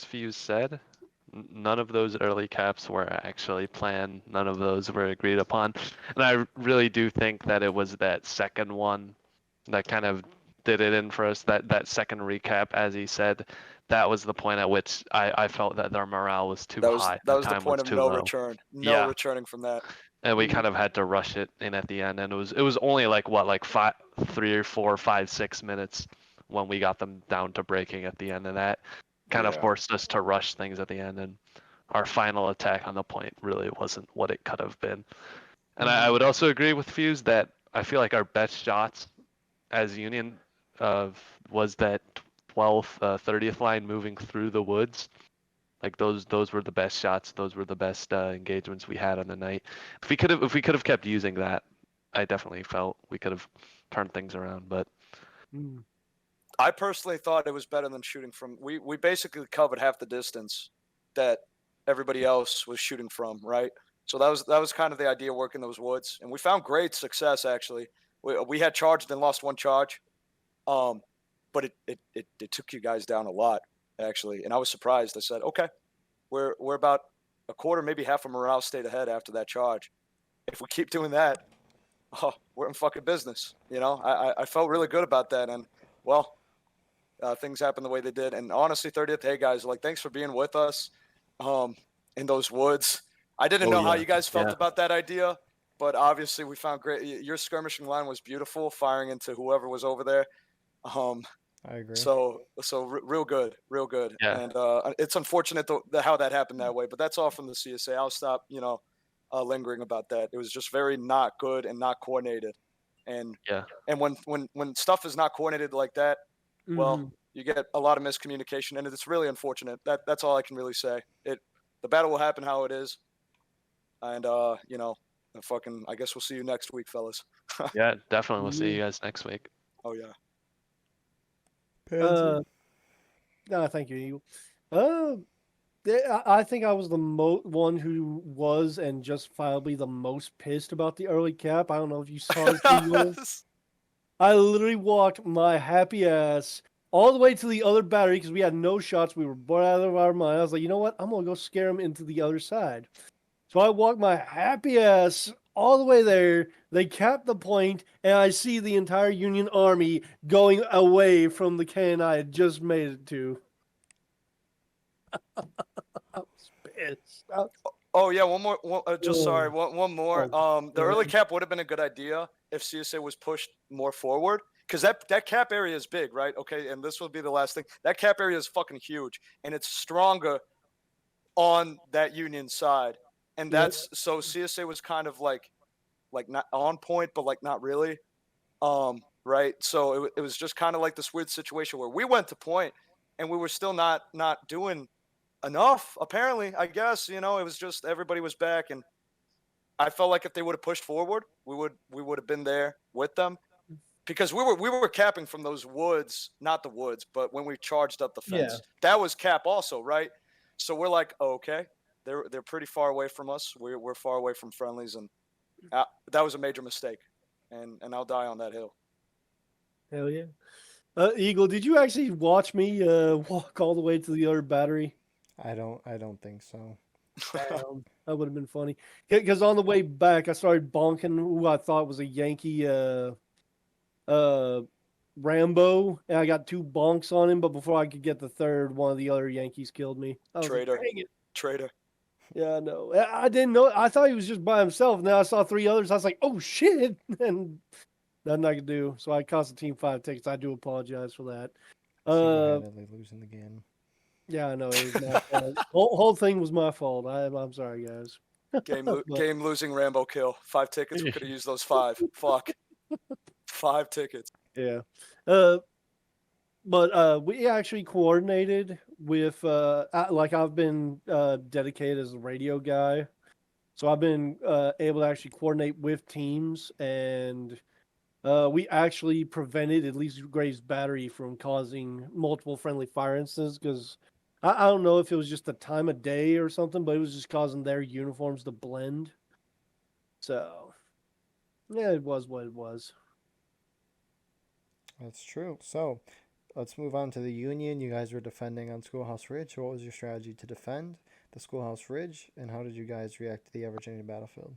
Fuse said, none of those early caps were actually planned. None of those were agreed upon. And I really do think that it was that second one that kind of did it in for us. That second recap, as he said, that was the point at which I felt that their morale was too high. That was the time point was of too no low. return. No Yeah. returning from that. And we kind of had to rush it in at the end, and it was only like 3 or 4, 5, 6 minutes when we got them down to breaking at the end, and that kind of forced us to rush things at the end, and our final attack on the point really wasn't what it could have been. And I would also agree with Fuse that I feel like our best shots as Union was that 12th, 30th line moving through the woods. Like those were the best shots. Those were the best engagements we had on the night. If we could have kept using that, I definitely felt we could have turned things around. But I personally thought it was better than shooting from. We basically covered half the distance that everybody else was shooting from, right? So that was kind of the idea, working those woods, and we found great success actually. We had charged and lost one charge, but it took you guys down a lot actually, and I was surprised. I said, okay, we're about a quarter, maybe half a morale state ahead after that charge. If we keep doing that, we're in fucking business. You know, I felt really good about that, and well, things happened the way they did. And honestly, 30th, hey guys, like thanks for being with us in those woods. I didn't know how you guys felt about that idea, but obviously we found great. Your skirmishing line was beautiful, firing into whoever was over there. I agree. So real good. Yeah. And it's unfortunate how that happened that way, but that's all from the CSA. I'll stop, lingering about that. It was just very not good and not coordinated. And when stuff is not coordinated like that, well, you get a lot of miscommunication, and it's really unfortunate. That's all I can really say. The battle will happen how it is, and I guess we'll see you next week, fellas. yeah, definitely we'll see you guys next week. Oh yeah. No, thank you, Eagle. I think I was the one who was and justifiably the most pissed about the early cap. I don't know if you saw it. I literally walked my happy ass all the way to the other battery because we had no shots. We were bored out of our mind. I was like, you know what? I'm going to go scare them into the other side. So I walked my happy ass all the way there. They capped the point, and I see the entire Union Army going away from the cannon I had just made it to. I was pissed. Oh yeah, one more. One more. The early cap would have been a good idea if CSA was pushed more forward, because that cap area is big, right? Okay, and this will be the last thing. That cap area is fucking huge, and it's stronger on that Union side, and that's so CSA was kind of like not on point, but like not really, right? So it was just kind of like this weird situation where we went to point, and we were still not doing enough, apparently. I guess it was just everybody was back, and I felt like if they would have pushed forward, we would have been there with them, because we were capping from those woods, not the woods, but when we charged up the fence, that was cap also, right? So we're like, oh, okay, they're pretty far away from us. We're far away from friendlies, and that was a major mistake, and I'll die on that hill. Hell yeah. Eagle, did you actually watch me walk all the way to the other battery? I don't think so. That would have been funny. Because on the way back, I started bonking who I thought was a Yankee Rambo, and I got 2 bonks on him, but before I could get the third, one of the other Yankees killed me. Traitor. Like, dang it. Traitor. Yeah, no. I didn't know. I thought he was just by himself. And then I saw 3 others. I was like, oh, shit. And nothing I could do. So I cost the team 5 tickets. I do apologize for that. Single-handedly losing the game. Yeah, I know. It was my fault. Whole thing was my fault. I'm sorry, guys. Game losing Rambo kill. 5 tickets. We could have used those 5. Fuck. 5 tickets. Yeah. But we actually coordinated with like I've been dedicated as a radio guy, so I've been able to actually coordinate with teams, and we actually prevented at least Gray's battery from causing multiple friendly fire incidents, because I don't know if it was just the time of day or something, but it was just causing their uniforms to blend. So yeah, it was what it was. That's true. So let's move on to the Union. You guys were defending on Schoolhouse Ridge. What was your strategy to defend the Schoolhouse Ridge, and how did you guys react to the Virginia battlefield?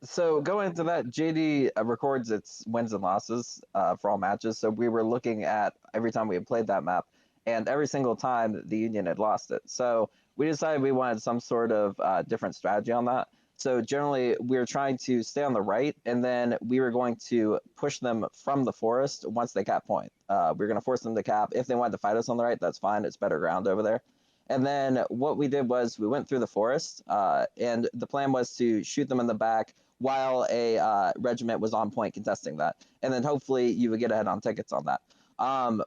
So going into that, JD records its wins and losses for all matches. So we were looking at every time we had played that map, and every single time the Union had lost it. So we decided we wanted some sort of different strategy on that. So generally, we were trying to stay on the right, and then we were going to push them from the forest once they cap point. We were going to force them to cap. If they wanted to fight us on the right, that's fine. It's better ground over there. And then what we did was we went through the forest, and the plan was to shoot them in the back while a regiment was on point contesting that. And then hopefully you would get ahead on tickets on that.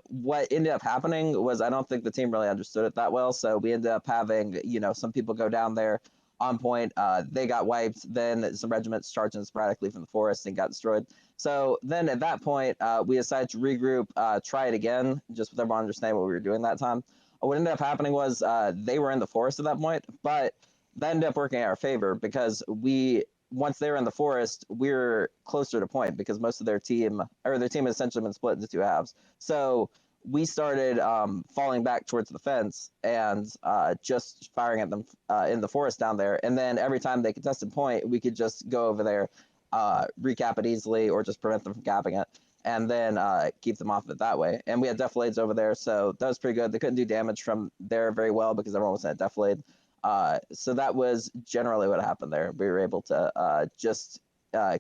What ended up happening was I don't think the team really understood it that well. So we ended up having, some people go down there on point. They got wiped. Then some regiments charged in sporadically from the forest and got destroyed. So then at that point, we decided to regroup, try it again, just with everyone understanding what we were doing that time. What ended up happening was they were in the forest at that point, but that ended up working in our favor because once they were in the forest, we were closer to point because most of their team had essentially been split into two halves. So we started falling back towards the fence and just firing at them in the forest down there. And then every time they contested point, we could just go over there, recap it easily, or just prevent them from capping it, and then keep them off of it that way. And we had defilades over there, so that was pretty good. They couldn't do damage from there very well because everyone was in a defilade. So that was generally what happened there. We were able to just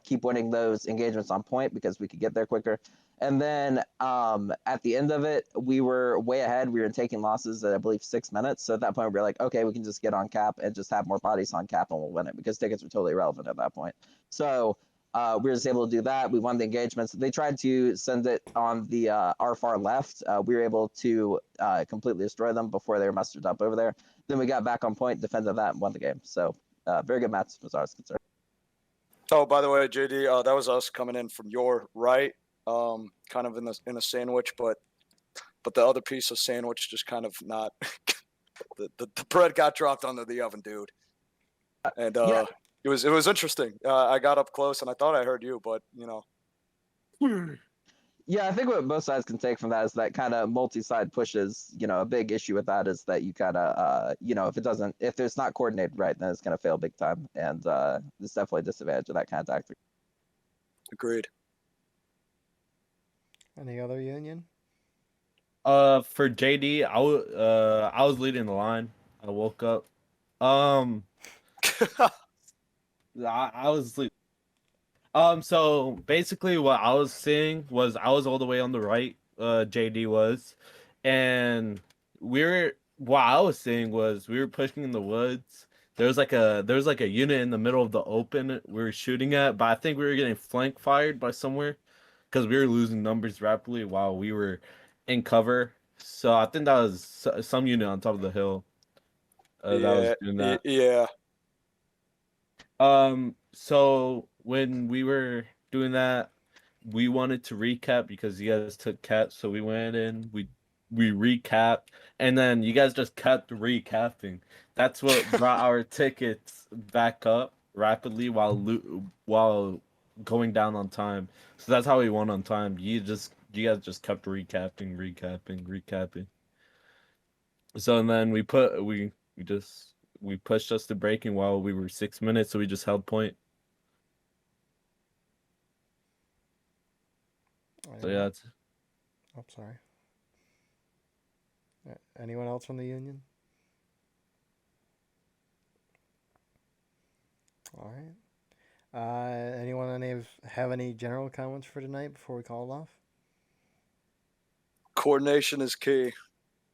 keep winning those engagements on point because we could get there quicker. And then at the end of it, we were way ahead. We were taking losses at, I believe, 6 minutes. So at that point, we were like, okay, we can just get on cap and just have more bodies on cap and we'll win it because tickets were totally irrelevant at that point. So we were just able to do that. We won the engagements. They tried to send it on the our far left. We were able to completely destroy them before they were mustered up over there. Then we got back on point, defended that, and won the game. So very good match as far as concerned. Oh, by the way, JD, that was us coming in from your right, kind of in a sandwich, but the other piece of sandwich just kind of not. the bread got dropped under the oven, dude. And yeah. It was interesting. I got up close and I thought I heard you, but Yeah, I think what both sides can take from that is that kind of multi-side pushes. A big issue with that is that you kind of, if it's not coordinated right, then it's going to fail big time, and there's definitely a disadvantage of that kind of tactic. Agreed. Any other Union? For JD, I was leading the line. I woke up. I was asleep. So basically what I was seeing was I was all the way on the right, JD was, and what I was seeing was we were pushing in the woods. There was like a unit in the middle of the open we were shooting at, but I think we were getting flank fired by somewhere because we were losing numbers rapidly while we were in cover. So I think that was some unit on top of the hill that was doing that. Yeah. So when we were doing that, we wanted to recap because you guys took cap, so we went in, we recapped, and then you guys just kept recapping. That's what brought our tickets back up rapidly while going down on time. So that's how we won on time. You guys just kept recapping. So and then we pushed us to breaking while we were 6 minutes, so we just held point. So yeah, that's. I'm sorry. Anyone else from the Union? All right. Anyone have any general comments for tonight before we call it off? Coordination is key,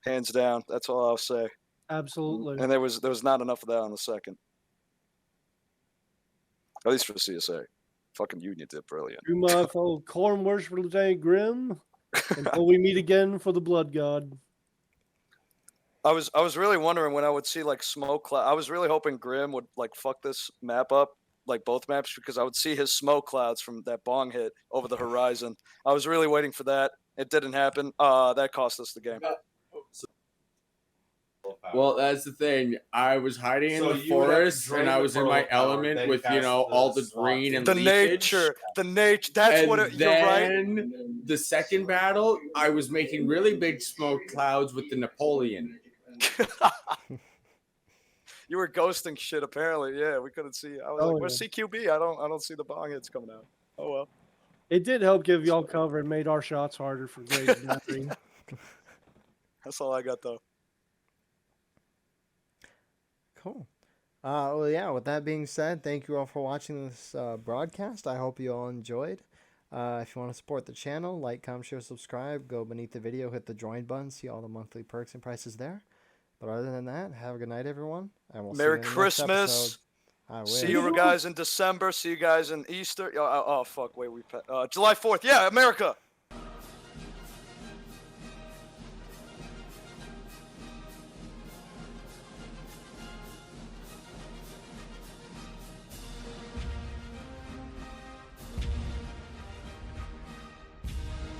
hands down. That's all I'll say. Absolutely. And there was not enough of that on the second. At least for CSA. Fucking Union did brilliant. You my fellow corn worship Lieutenant Grimm. Until we meet again for the Blood God. I was really wondering when I would see like smoke cloud. I was really hoping Grim would like fuck this map up, like both maps, because I would see his smoke clouds from that bong hit over the horizon. I was really waiting for that. It didn't happen. That cost us the game. Well, that's the thing. I was hiding in the forest, and I was in my element with, all the green and the leafage. the nature. That's and what you're right. then the second battle, I was making really big smoke clouds with the Napoleon. You were ghosting shit apparently. Yeah, we couldn't see. I was like, "Where's CQB? I don't see the bong hits coming out." Oh well. It did help give y'all cover and made our shots harder for Grade Battery. That's all I got though. Cool. Well, yeah, with that being said, thank you all for watching this broadcast. I hope you all enjoyed. If you want to support the channel, like, comment, share, subscribe. Go beneath the video, hit the join button, see all the monthly perks and prices there. But other than that, have a good night, everyone. And we'll Merry see you in the next Christmas. episode. See you guys in December. See you guys in Easter. Oh fuck, wait, July 4th. Yeah, America.